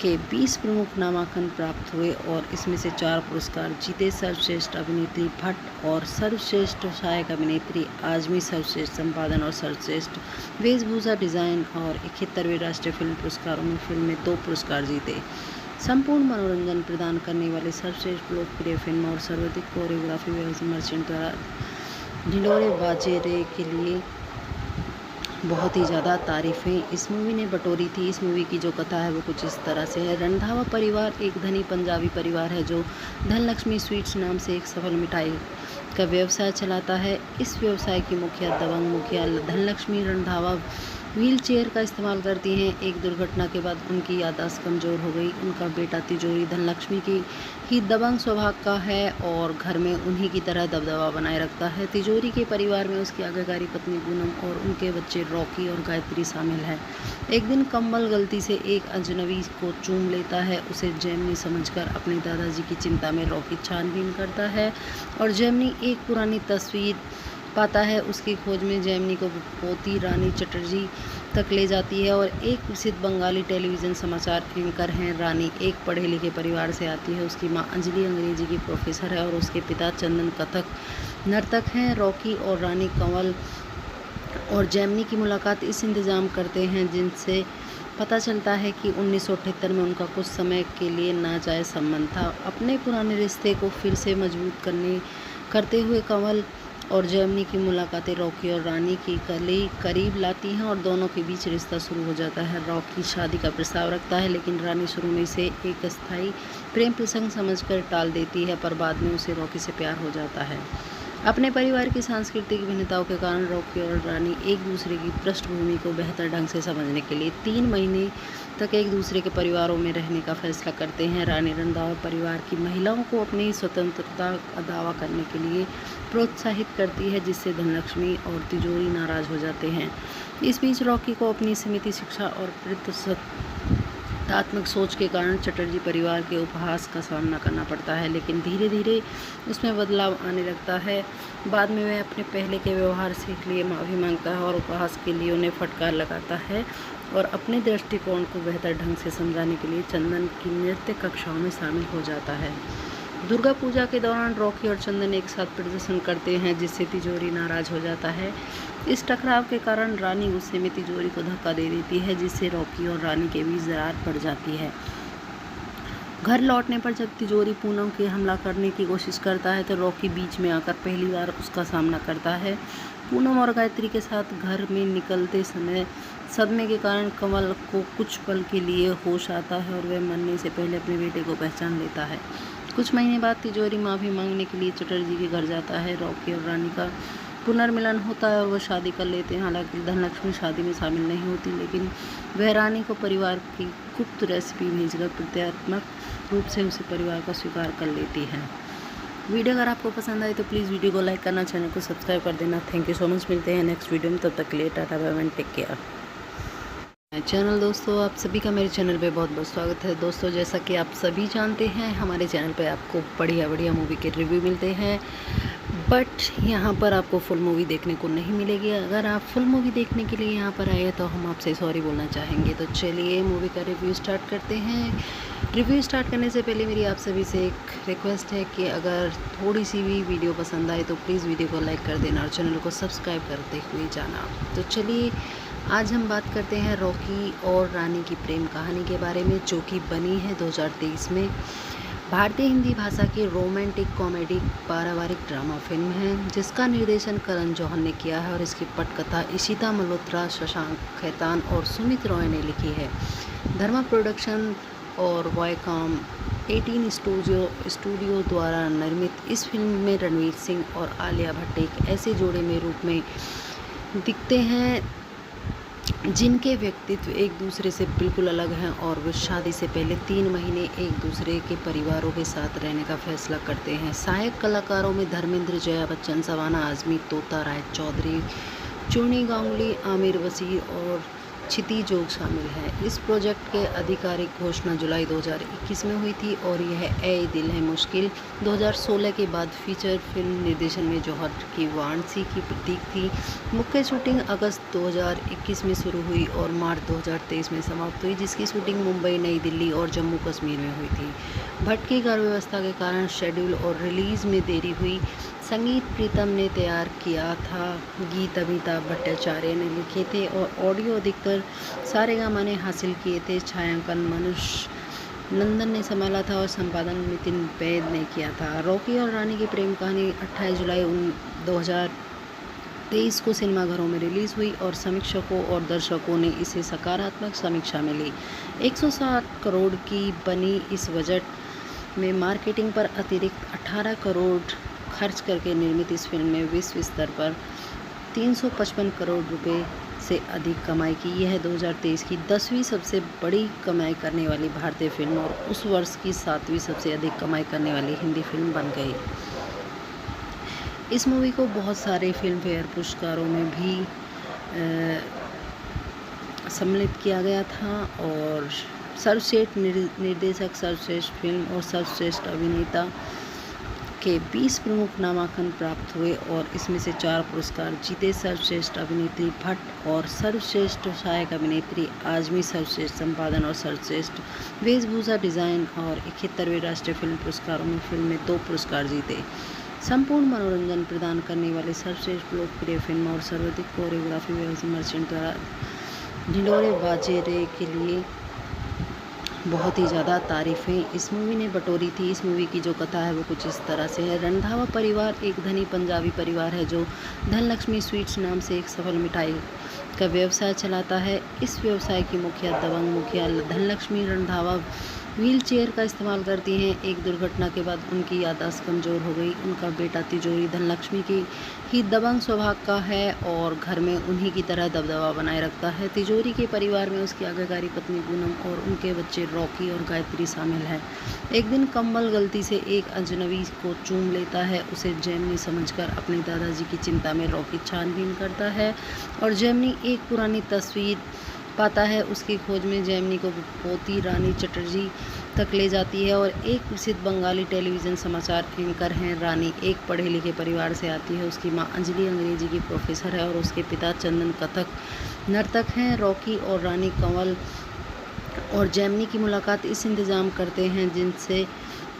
के 20 प्रमुख नामांकन प्राप्त हुए और इसमें से 4 पुरस्कार जीते। सर्वश्रेष्ठ अभिनेत्री भट्ट और सर्वश्रेष्ठ सहायक अभिनेत्री आजमी, सर्वश्रेष्ठ संपादन और सर्वश्रेष्ठ वेशभूषा डिज़ाइन और 71वें राष्ट्रीय फिल्म पुरस्कारों में फिल्म में 2 पुरस्कार जीते। संपूर्ण मनोरंजन प्रदान करने वाले सर्वश्रेष्ठ लोकप्रिय फिल्म और सर्वाधिक कोरियोग्राफी व्यवस्था मर्चेंट द्वारा ढिंडोरे बाजेरे के लिए बहुत ही ज़्यादा तारीफ़ें इस मूवी ने बटोरी थी। इस मूवी की जो कथा है वो कुछ इस तरह से है। रंधावा परिवार एक धनी पंजाबी परिवार है जो धनलक्ष्मी स्वीट्स नाम से एक सफल मिठाई का व्यवसाय चलाता है। इस व्यवसाय की मुखिया दबंग मुखिया धनलक्ष्मी रंधावा व्हील चेयर का इस्तेमाल करती हैं। एक दुर्घटना के बाद उनकी याददाश्त कमज़ोर हो गई। उनका बेटा तिजोरी धनलक्ष्मी की ही दबंग स्वभाव का है और घर में उन्हीं की तरह दबदबा बनाए रखता है। तिजोरी के परिवार में उसकी आज्ञाकारी पत्नी पूनम और उनके बच्चे रॉकी और गायत्री शामिल हैं। एक दिन कम्बल गलती से एक अजनबी को चूम लेता है। उसे जेमिनी समझकर अपने दादाजी की चिंता में रॉकी छानबीन करता है और जेमिनी एक पुरानी तस्वीर पाता है। उसकी खोज में जेमिनी को पोती रानी चटर्जी तक ले जाती है और एक प्रसिद्ध बंगाली टेलीविज़न समाचार एंकर हैं। रानी एक पढ़े लिखे परिवार से आती है। उसकी मां अंजलि अंग्रेजी की प्रोफेसर है और उसके पिता चंदन कथक नर्तक हैं। रॉकी और रानी कंवल और जेमिनी की मुलाकात इस इंतज़ाम करते हैं जिनसे पता चलता है कि 1978 में उनका कुछ समय के लिए नाजायज़ संबंध था। अपने पुराने रिश्ते को फिर से मजबूत करते हुए कंवल और जेमिनी की मुलाकातें रॉकी और रानी की करीब लाती हैं और दोनों के बीच रिश्ता शुरू हो जाता है। रॉकी शादी का प्रस्ताव रखता है, लेकिन रानी शुरू में इसे एक अस्थायी प्रेम प्रसंग समझकर टाल देती है, पर बाद में उसे रॉकी से प्यार हो जाता है। अपने परिवार की सांस्कृतिक भिन्नताओं के कारण रॉकी और रानी एक दूसरे की पृष्ठभूमि को बेहतर ढंग से समझने के लिए 3 महीने तक एक दूसरे के परिवारों में रहने का फैसला करते हैं। रानी रंधावा परिवार की महिलाओं को अपनी स्वतंत्रता का दावा करने के लिए प्रोत्साहित करती है, जिससे धनलक्ष्मी और तिजोरी नाराज हो जाते हैं। इस बीच रॉकी को अपनी सीमित शिक्षा और तात्मक सोच के कारण चटर्जी परिवार के उपहास का सामना करना पड़ता है, लेकिन धीरे धीरे उसमें बदलाव आने लगता है। बाद में वह अपने पहले के व्यवहार से लिए माफ़ी मांगता है और उपहास के लिए उन्हें फटकार लगाता है और अपने दृष्टिकोण को बेहतर ढंग से समझाने के लिए चंदन की नृत्य कक्षाओं में शामिल हो जाता है। दुर्गा पूजा के दौरान रॉकी और चंदन एक साथ प्रदर्शन करते हैं, जिससे तिजोरी नाराज हो जाता है। इस टकराव के कारण रानी गुस्से में तिजोरी को धक्का दे देती है, जिससे रॉकी और रानी के बीच दरार पड़ जाती है। घर लौटने पर जब तिजोरी पूनम के हमला करने की कोशिश करता है तो रॉकी बीच में आकर पहली बार उसका सामना करता है। पूनम और गायत्री के साथ घर में निकलते समय सदमे के कारण कंवल को कुछ पल के लिए होश आता है और वह मरने से पहले अपने बेटे को पहचान लेता है। कुछ महीने बाद तिजोरी माफ़ी मांगने के लिए चटर्जी के घर जाता है। रॉकी और रानी का पुनर्मिलन होता है और वह शादी कर लेते हैं। हालांकि धनलक्ष्मी शादी में शामिल नहीं होती, लेकिन वह रानी को परिवार की गुप्त रेसिपी भेजकर प्रतीकात्मक रूप से उसे परिवार का स्वीकार कर लेती है। वीडियो अगर आपको पसंद आए तो प्लीज़ वीडियो को लाइक करना, चैनल को सब्सक्राइब कर देना। Thank you so much. मिलते हैं नेक्स्ट वीडियो में, तब तक के लिए tata bye bye, take care. Channel दोस्तों, आप सभी का मेरे चैनल पे बहुत बहुत स्वागत है। दोस्तों, जैसा कि आप सभी जानते हैं, हमारे चैनल पे आपको बढ़िया बढ़िया मूवी के रिव्यू मिलते हैं, बट यहाँ पर आपको फुल मूवी देखने को नहीं मिलेगी। अगर आप फुल मूवी देखने के लिए यहाँ पर आए तो हम आपसे सॉरी बोलना चाहेंगे। तो चलिए मूवी का रिव्यू स्टार्ट करते हैं। रिव्यू स्टार्ट करने से पहले मेरी आप सभी से एक रिक्वेस्ट है कि अगर थोड़ी सी भी वीडियो पसंद आए तो प्लीज़ वीडियो को लाइक कर देना और चैनल को सब्सक्राइब करते हुए जाना। तो चलिए आज हम बात करते हैं रॉकी और रानी की प्रेम कहानी के बारे में, जो कि बनी है 2023 में। भारतीय हिंदी भाषा की रोमांटिक कॉमेडी पारिवारिक ड्रामा फिल्म है, जिसका निर्देशन करण जौहर ने किया है और इसकी पटकथा इशिता मल्होत्रा, शशांक खैतान और सुमित रॉय ने लिखी है। धर्मा प्रोडक्शन और वायकॉम 18 स्टूडियो द्वारा निर्मित इस फिल्म में रणवीर सिंह और आलिया भट्ट एक ऐसे जोड़े में रूप में दिखते हैं जिनके व्यक्तित्व एक दूसरे से बिल्कुल अलग हैं और वे शादी से पहले 3 महीने एक दूसरे के परिवारों के साथ रहने का फैसला करते हैं। सहायक कलाकारों में धर्मेंद्र, जया बच्चन, सवाना आजमी, तोता राय चौधरी, चूनी गांगुली, आमिर वसीर और क्षिति जोग शामिल है। इस प्रोजेक्ट के आधिकारिक घोषणा जुलाई 2021 में हुई थी और यह ए दिल है मुश्किल 2016 के बाद फीचर फिल्म निर्देशन में जौहर की वाराणसी की प्रतीक थी। मुख्य शूटिंग अगस्त 2021 में शुरू हुई और मार्च 2023 में समाप्त हुई, जिसकी शूटिंग मुंबई, नई दिल्ली और जम्मू कश्मीर में हुई थी। भट्ट की गर्भ व्यवस्था के कारण शेड्यूल और रिलीज़ में देरी हुई। संगीत प्रीतम ने तैयार किया था, गीत अमिताभ भट्टाचार्य ने लिखे थे और ऑडियो अधिकतर सारेगामा ने हासिल किए थे। छायांकन मनुष्य नंदन ने संभाला था और संपादन नितिन वैद ने किया था। रॉकी और रानी की प्रेम कहानी 28 जुलाई 2023 को सिनेमाघरों में रिलीज़ हुई और समीक्षकों और दर्शकों ने इसे सकारात्मक समीक्षा मिली। 160 करोड़ की बनी इस बजट में मार्केटिंग पर अतिरिक्त 18 करोड़ खर्च करके निर्मित इस फिल्म में विश्व स्तर पर 355 करोड़ रुपए से अधिक कमाई की। यह 2023 की 10वीं सबसे बड़ी कमाई करने वाली भारतीय फिल्म और उस वर्ष की 7वीं सबसे अधिक कमाई करने वाली हिंदी फिल्म बन गई। इस मूवी को बहुत सारे फिल्म फेयर पुरस्कारों में भी सम्मिलित किया गया था और सर्वश्रेष्ठ निर्देशक, सर्वश्रेष्ठ फिल्म और सर्वश्रेष्ठ अभिनेता के 20 प्रमुख नामांकन प्राप्त हुए और इसमें से 4 पुरस्कार जीते। सर्वश्रेष्ठ अभिनेत्री भट्ट और सर्वश्रेष्ठ सहायक अभिनेत्री आजमी, सर्वश्रेष्ठ संपादन और सर्वश्रेष्ठ वेशभूषा डिज़ाइन और 71वें राष्ट्रीय फिल्म पुरस्कारों में फिल्म में 2 पुरस्कार जीते। संपूर्ण मनोरंजन प्रदान करने वाली सर्वश्रेष्ठ लोकप्रिय फिल्म और सर्वाधिक कोरियोग्राफी मर्चेंट द्वारा ढिंढोरे बाजे के लिए बहुत ही ज़्यादा तारीफ़ें इस मूवी ने बटोरी थी। इस मूवी की जो कथा है वो कुछ इस तरह से है। रंधावा परिवार एक धनी पंजाबी परिवार है जो धनलक्ष्मी स्वीट्स नाम से एक सफल मिठाई का व्यवसाय चलाता है। इस व्यवसाय की मुखिया दबंग मुखिया धनलक्ष्मी रंधावा व्हील चेयर का इस्तेमाल करती हैं। एक दुर्घटना के बाद उनकी याददाश्त कमज़ोर हो गई। उनका बेटा तिजोरी धनलक्ष्मी की ही दबंग स्वभाव का है और घर में उन्हीं की तरह दबदबा बनाए रखता है। तिजोरी के परिवार में उसकी आज्ञाकारी पत्नी पूनम और उनके बच्चे रॉकी और गायत्री शामिल है। एक दिन कम्बल गलती से एक अजनबी को चूम लेता है। उसे जेमिनी समझकर अपने दादाजी की चिंता में रॉकी छानबीन करता है और जेमिनी एक पुरानी तस्वीर पाता है। उसकी खोज में जेमिनी को पोती रानी चटर्जी तक ले जाती है और एक प्रसिद्ध बंगाली टेलीविज़न समाचार एंकर हैं। रानी एक पढ़े लिखे परिवार से आती है। उसकी मां अंजलि अंग्रेजी की प्रोफेसर है और उसके पिता चंदन कथक नर्तक हैं। रॉकी और रानी कंवल और जेमिनी की मुलाकात इस इंतज़ाम करते हैं जिनसे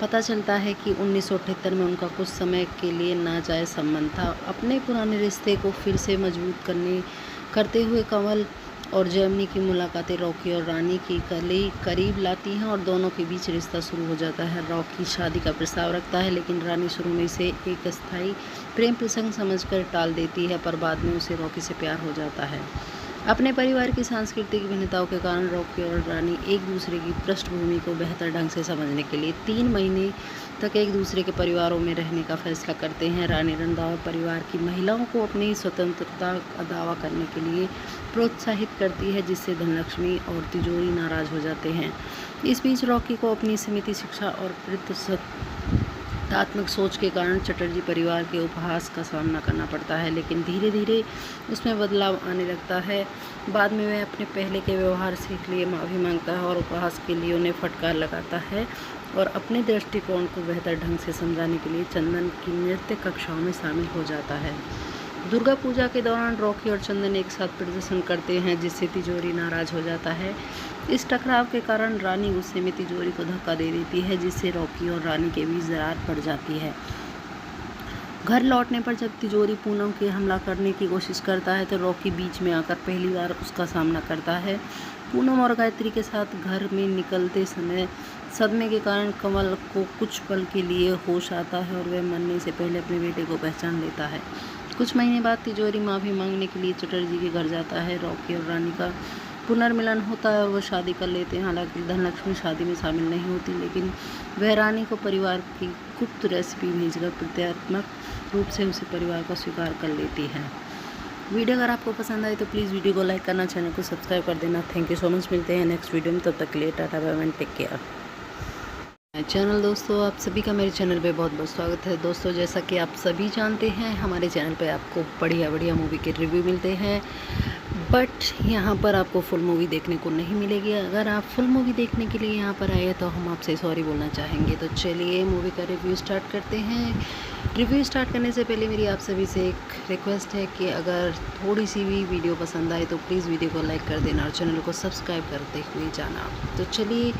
पता चलता है कि 1978 में उनका कुछ समय के लिए नाजायज़ संबंध था। अपने पुराने रिश्ते को फिर से मजबूत करते हुए कंवल और जेमिनी की मुलाकातें रॉकी और रानी की करीब लाती हैं और दोनों के बीच रिश्ता शुरू हो जाता है। रॉकी शादी का प्रस्ताव रखता है लेकिन रानी शुरू में इसे एक अस्थायी प्रेम प्रसंग समझकर टाल देती है, पर बाद में उसे रॉकी से प्यार हो जाता है। अपने परिवार की सांस्कृतिक भिन्नताओं के कारण रॉकी और रानी एक दूसरे की पृष्ठभूमि को बेहतर ढंग से समझने के लिए 3 महीने तक एक दूसरे के परिवारों में रहने का फैसला करते हैं। रानी रंधावा परिवार की महिलाओं को अपनी स्वतंत्रता का दावा करने के लिए प्रोत्साहित करती है, जिससे धनलक्ष्मी और तिजोरी नाराज हो जाते हैं। इस बीच रॉकी को अपनी सीमित शिक्षा और तात्मक सोच के कारण चटर्जी परिवार के उपहास का सामना करना पड़ता है, लेकिन धीरे धीरे उसमें बदलाव आने लगता है। बाद में वह अपने पहले के व्यवहार से के लिए माफ़ी मांगता है और उपहास के लिए उन्हें फटकार लगाता है और अपने दृष्टिकोण को बेहतर ढंग से समझाने के लिए चंदन की नृत्य कक्षाओं में शामिल हो जाता है। दुर्गा पूजा के दौरान रॉकी और चंदन एक साथ प्रदर्शन करते हैं, जिससे तिजोरी नाराज हो जाता है। इस टकराव के कारण रानी गुस्से में तिजोरी को धक्का दे देती है, जिससे रॉकी और रानी के बीच दरार पड़ जाती है। घर लौटने पर जब तिजोरी पूनम के हमला करने की कोशिश करता है तो रॉकी बीच में आकर पहली बार उसका सामना करता है। पूनम और गायत्री के साथ घर में निकलते समय सदमे के कारण कंवल को कुछ पल के लिए होश आता है और वह मरने से पहले अपने बेटे को पहचान लेता है। कुछ महीने बाद तिजोरी माफ़ी मांगने के लिए चटर्जी के घर जाता है। रॉकी और रानी का पुनर्मिलन होता है और वह शादी कर लेते हैं। हालांकि धनलक्ष्मी शादी में शामिल नहीं होती, लेकिन वह रानी को परिवार की गुप्त रेसिपी भेजकर प्रतीकात्मक रूप से उसे परिवार का स्वीकार कर लेती है। वीडियो अगर आपको पसंद आए तो प्लीज़ वीडियो को लाइक करना, चैनल को सब्सक्राइब कर देना। Thank you so much. मिलते हैं नेक्स्ट वीडियो में, तब तक के लिए tata bye bye, take care. Channel दोस्तों, आप सभी का मेरे चैनल पे बहुत बहुत स्वागत है। दोस्तों, जैसा कि आप सभी जानते हैं, हमारे चैनल पे आपको बढ़िया मूवी के रिव्यू मिलते हैं, बट यहाँ पर आपको फुल मूवी देखने को नहीं मिलेगी। अगर आप फुल मूवी देखने के लिए यहाँ पर आए तो हम आपसे सॉरी बोलना चाहेंगे। तो चलिए मूवी का रिव्यू स्टार्ट करते हैं। रिव्यू स्टार्ट करने से पहले मेरी आप सभी से एक रिक्वेस्ट है कि अगर थोड़ी सी भी वीडियो पसंद आए तो प्लीज़ वीडियो को लाइक कर देना और चैनल को सब्सक्राइब करते हुए जाना। तो चलिए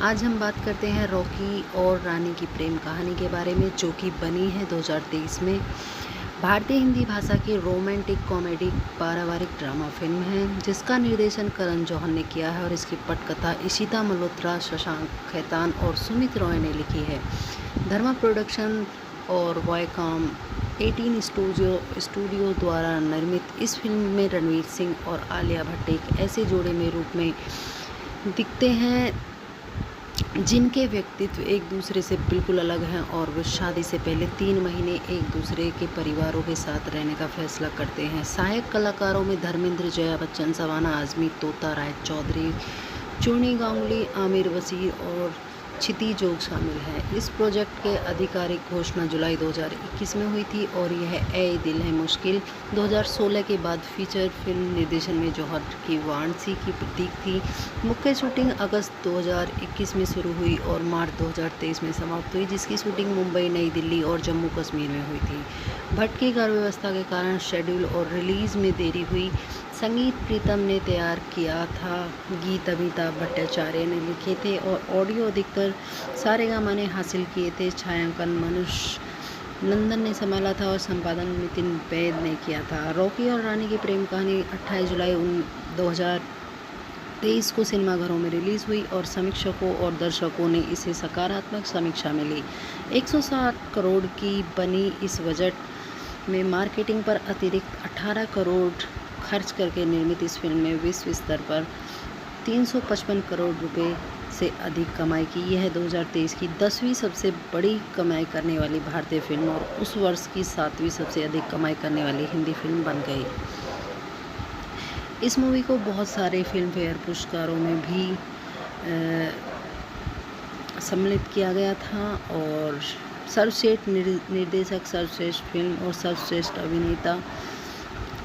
आज हम बात करते हैं रॉकी और रानी की प्रेम कहानी के बारे में, जो कि बनी है 2023 में। भारतीय हिंदी भाषा की रोमांटिक कॉमेडी पारिवारिक ड्रामा फिल्म है, जिसका निर्देशन करण जौहर ने किया है और इसकी पटकथा इशिता मल्होत्रा, शशांक खैतान और सुमित रॉय ने लिखी है। धर्मा प्रोडक्शन और वॉयकॉम 18 स्टूडियो द्वारा निर्मित इस फिल्म में रणवीर सिंह और आलिया भट्ट एक ऐसे जोड़े में रूप में दिखते हैं जिनके व्यक्तित्व एक दूसरे से बिल्कुल अलग हैं और वे शादी से पहले 3 महीने एक दूसरे के परिवारों के साथ रहने का फैसला करते हैं। सहायक कलाकारों में धर्मेंद्र, जया बच्चन, सवाना आजमी, तोता राय चौधरी, चूनी गांगुली, आमिर वसीर और क्षिति जोग शामिल हैं। इस प्रोजेक्ट के आधिकारिक घोषणा जुलाई 2021 में हुई थी और यह ए दिल है मुश्किल 2016 के बाद फीचर फिल्म निर्देशन में जौहर की वाराणसी की प्रतीक थी। मुख्य शूटिंग अगस्त 2021 में शुरू हुई और मार्च 2023 में समाप्त हुई, जिसकी शूटिंग मुंबई, नई दिल्ली और जम्मू कश्मीर में हुई थी। भट्ट की गर्भावस्था के कारण शेड्यूल और रिलीज़ में देरी हुई। संगीत प्रीतम ने तैयार किया था, गीत अमिताभ भट्टाचार्य ने लिखे थे और ऑडियो अधिकतर सारेगामा ने हासिल किए थे। छायांकन मनुष नंदन ने संभाला था और संपादन नितिन वैद ने किया था। रॉकी और रानी की प्रेम कहानी 28 जुलाई 2023 को सिनेमाघरों में रिलीज़ हुई और समीक्षकों और दर्शकों ने इसे सकारात्मक समीक्षा मिली। 160 करोड़ की बनी इस बजट में मार्केटिंग पर अतिरिक्त 18 करोड़ खर्च करके निर्मित इस फिल्म में विश्व स्तर पर 355 करोड़ रुपए से अधिक कमाई की। यह 2023 की 10वीं सबसे बड़ी कमाई करने वाली भारतीय फिल्म और उस वर्ष की 7वीं सबसे अधिक कमाई करने वाली हिंदी फिल्म बन गई। इस मूवी को बहुत सारे फिल्म फेयर पुरस्कारों में भी सम्मिलित किया गया था और सर्वश्रेष्ठ निर्देशक, सर्वश्रेष्ठ फिल्म और सर्वश्रेष्ठ अभिनेता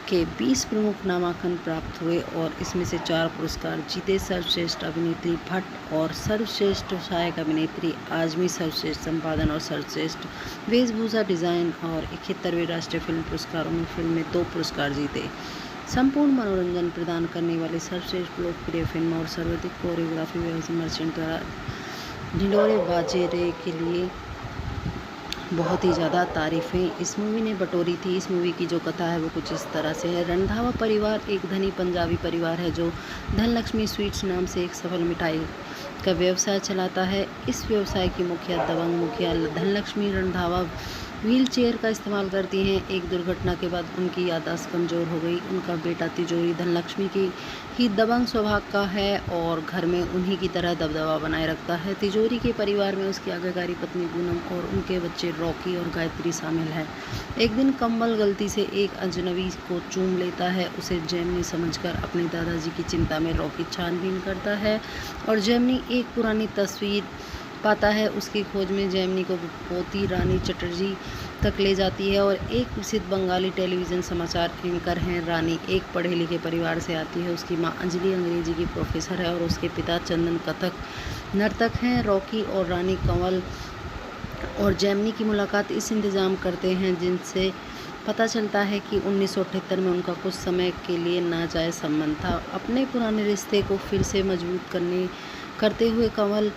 के 20 प्रमुख नामांकन प्राप्त हुए और इसमें से 4 पुरस्कार जीते। सर्वश्रेष्ठ अभिनेत्री भट्ट और सर्वश्रेष्ठ सहायक अभिनेत्री आजमी, सर्वश्रेष्ठ संपादन और सर्वश्रेष्ठ वेशभूषा डिज़ाइन और 71वें राष्ट्रीय फिल्म पुरस्कारों में फिल्म में 2 पुरस्कार जीते। संपूर्ण मनोरंजन प्रदान करने वाली सर्वश्रेष्ठ लोकप्रिय फिल्म और सर्वाधिक कोरियोग्राफी मर्चेंट द्वारा ढिंढोरे बाजे रे के लिए बहुत ही ज़्यादा तारीफ़ें इस मूवी ने बटोरी थी। इस मूवी की जो कथा है वो कुछ इस तरह से है। रंधावा परिवार एक धनी पंजाबी परिवार है जो धनलक्ष्मी स्वीट्स नाम से एक सफल मिठाई का व्यवसाय चलाता है। इस व्यवसाय की मुखिया दबंग मुखिया धनलक्ष्मी रंधावा व्हील चेयर का इस्तेमाल करती हैं। एक दुर्घटना के बाद उनकी याददाश्त कमज़ोर हो गई। उनका बेटा तिजोरी धनलक्ष्मी की ही दबंग स्वभाव का है और घर में उन्हीं की तरह दबदबा बनाए रखता है। तिजोरी के परिवार में उसकी आज्ञाकारी पत्नी पूनम और उनके बच्चे रॉकी और गायत्री शामिल हैं। एक दिन कंबल गलती से एक अजनबी को चूम लेता है। उसे जेमिनी समझकर अपने दादाजी की चिंता में रॉकी छानबीन करता है और जेमिनी एक पुरानी तस्वीर पाता है। उसकी खोज में जेमिनी को पोती रानी चटर्जी तक ले जाती है और एक प्रसिद्ध बंगाली टेलीविज़न समाचार एंकर हैं। रानी एक पढ़े लिखे परिवार से आती है। उसकी मां अंजलि अंग्रेजी की प्रोफेसर है और उसके पिता चंदन कथक नर्तक हैं। रॉकी और रानी कंवल और जेमिनी की मुलाकात इस इंतज़ाम करते हैं जिनसे पता चलता है कि 1978 में उनका कुछ समय के लिए नाजायज़ संबंध था। अपने पुराने रिश्ते को फिर से मजबूत करते हुए कंवल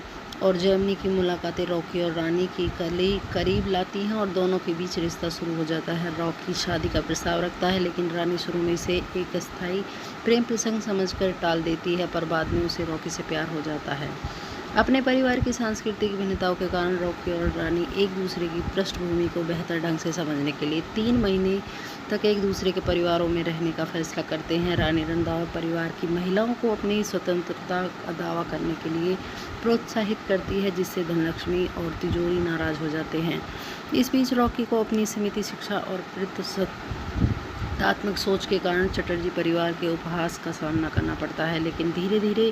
और जेमिनी की मुलाकातें रॉकी और रानी की करीब लाती हैं और दोनों के बीच रिश्ता शुरू हो जाता है। रॉकी शादी का प्रस्ताव रखता है लेकिन रानी शुरू में इसे एक अस्थायी प्रेम प्रसंग समझकर टाल देती है, पर बाद में उसे रॉकी से प्यार हो जाता है। अपने परिवार की सांस्कृतिक भिन्नताओं के कारण रॉकी और रानी एक दूसरे की पृष्ठभूमि को बेहतर ढंग से समझने के लिए 3 महीने तक एक दूसरे के परिवारों में रहने का फैसला करते हैं। रानी रंधावा परिवार की महिलाओं को अपनी स्वतंत्रता का दावा करने के लिए प्रोत्साहित करती है, जिससे धनलक्ष्मी और तिजोरी नाराज हो जाते हैं। इस बीच रॉकी को अपनी सीमित शिक्षा और तात्मक सोच के कारण चटर्जी परिवार के उपहास का सामना करना पड़ता है, लेकिन धीरे धीरे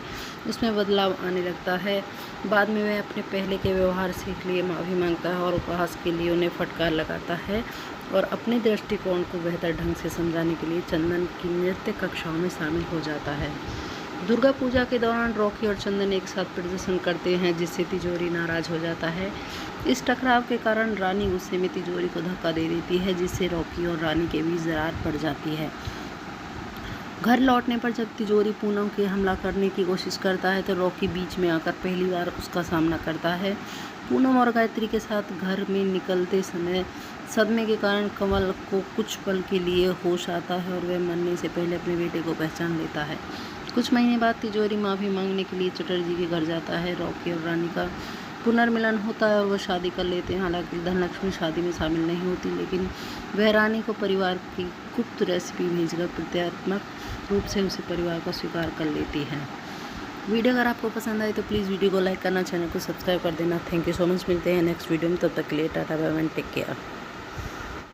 उसमें बदलाव आने लगता है। बाद में वह अपने पहले के व्यवहार से लिए माफ़ी मांगता है और उपहास के लिए उन्हें फटकार लगाता है और अपने दृष्टिकोण को बेहतर ढंग से समझाने के लिए चंदन की नृत्य कक्षाओं में शामिल हो जाता है। दुर्गा पूजा के दौरान रॉकी और चंदन एक साथ प्रदर्शन करते हैं जिससे तिजोरी नाराज हो जाता है। इस टकराव के कारण रानी गुस्से में तिजोरी को धक्का दे देती है जिससे रॉकी और रानी के बीच दरार पड़ जाती है। घर लौटने पर जब तिजोरी पूनम के हमला करने की कोशिश करता है तो रॉकी बीच में आकर पहली बार उसका सामना करता है। पूनम और गायत्री के साथ घर में निकलते समय सदमे के कारण कंवल को कुछ पल के लिए होश आता है और वह मरने से पहले अपने बेटे को पहचान लेता है। कुछ महीने बाद तिजोरी माफ़ी मांगने के लिए चटर्जी के घर जाता है। रॉकी और रानी का पुनर्मिलन होता है और वह शादी कर लेते हैं। हालांकि धनलक्ष्मी शादी में शामिल नहीं होती, लेकिन वह रानी को परिवार की गुप्त रेसिपी भेजकर प्रतीकात्मक रूप से उसे परिवार को स्वीकार कर लेती है। वीडियो अगर आपको पसंद आए तो प्लीज़ वीडियो को लाइक करना, चैनल को सब्सक्राइब कर देना। Thank you so much. मिलते हैं नेक्स्ट वीडियो में, तब तक के लिए tata bye bye, take care.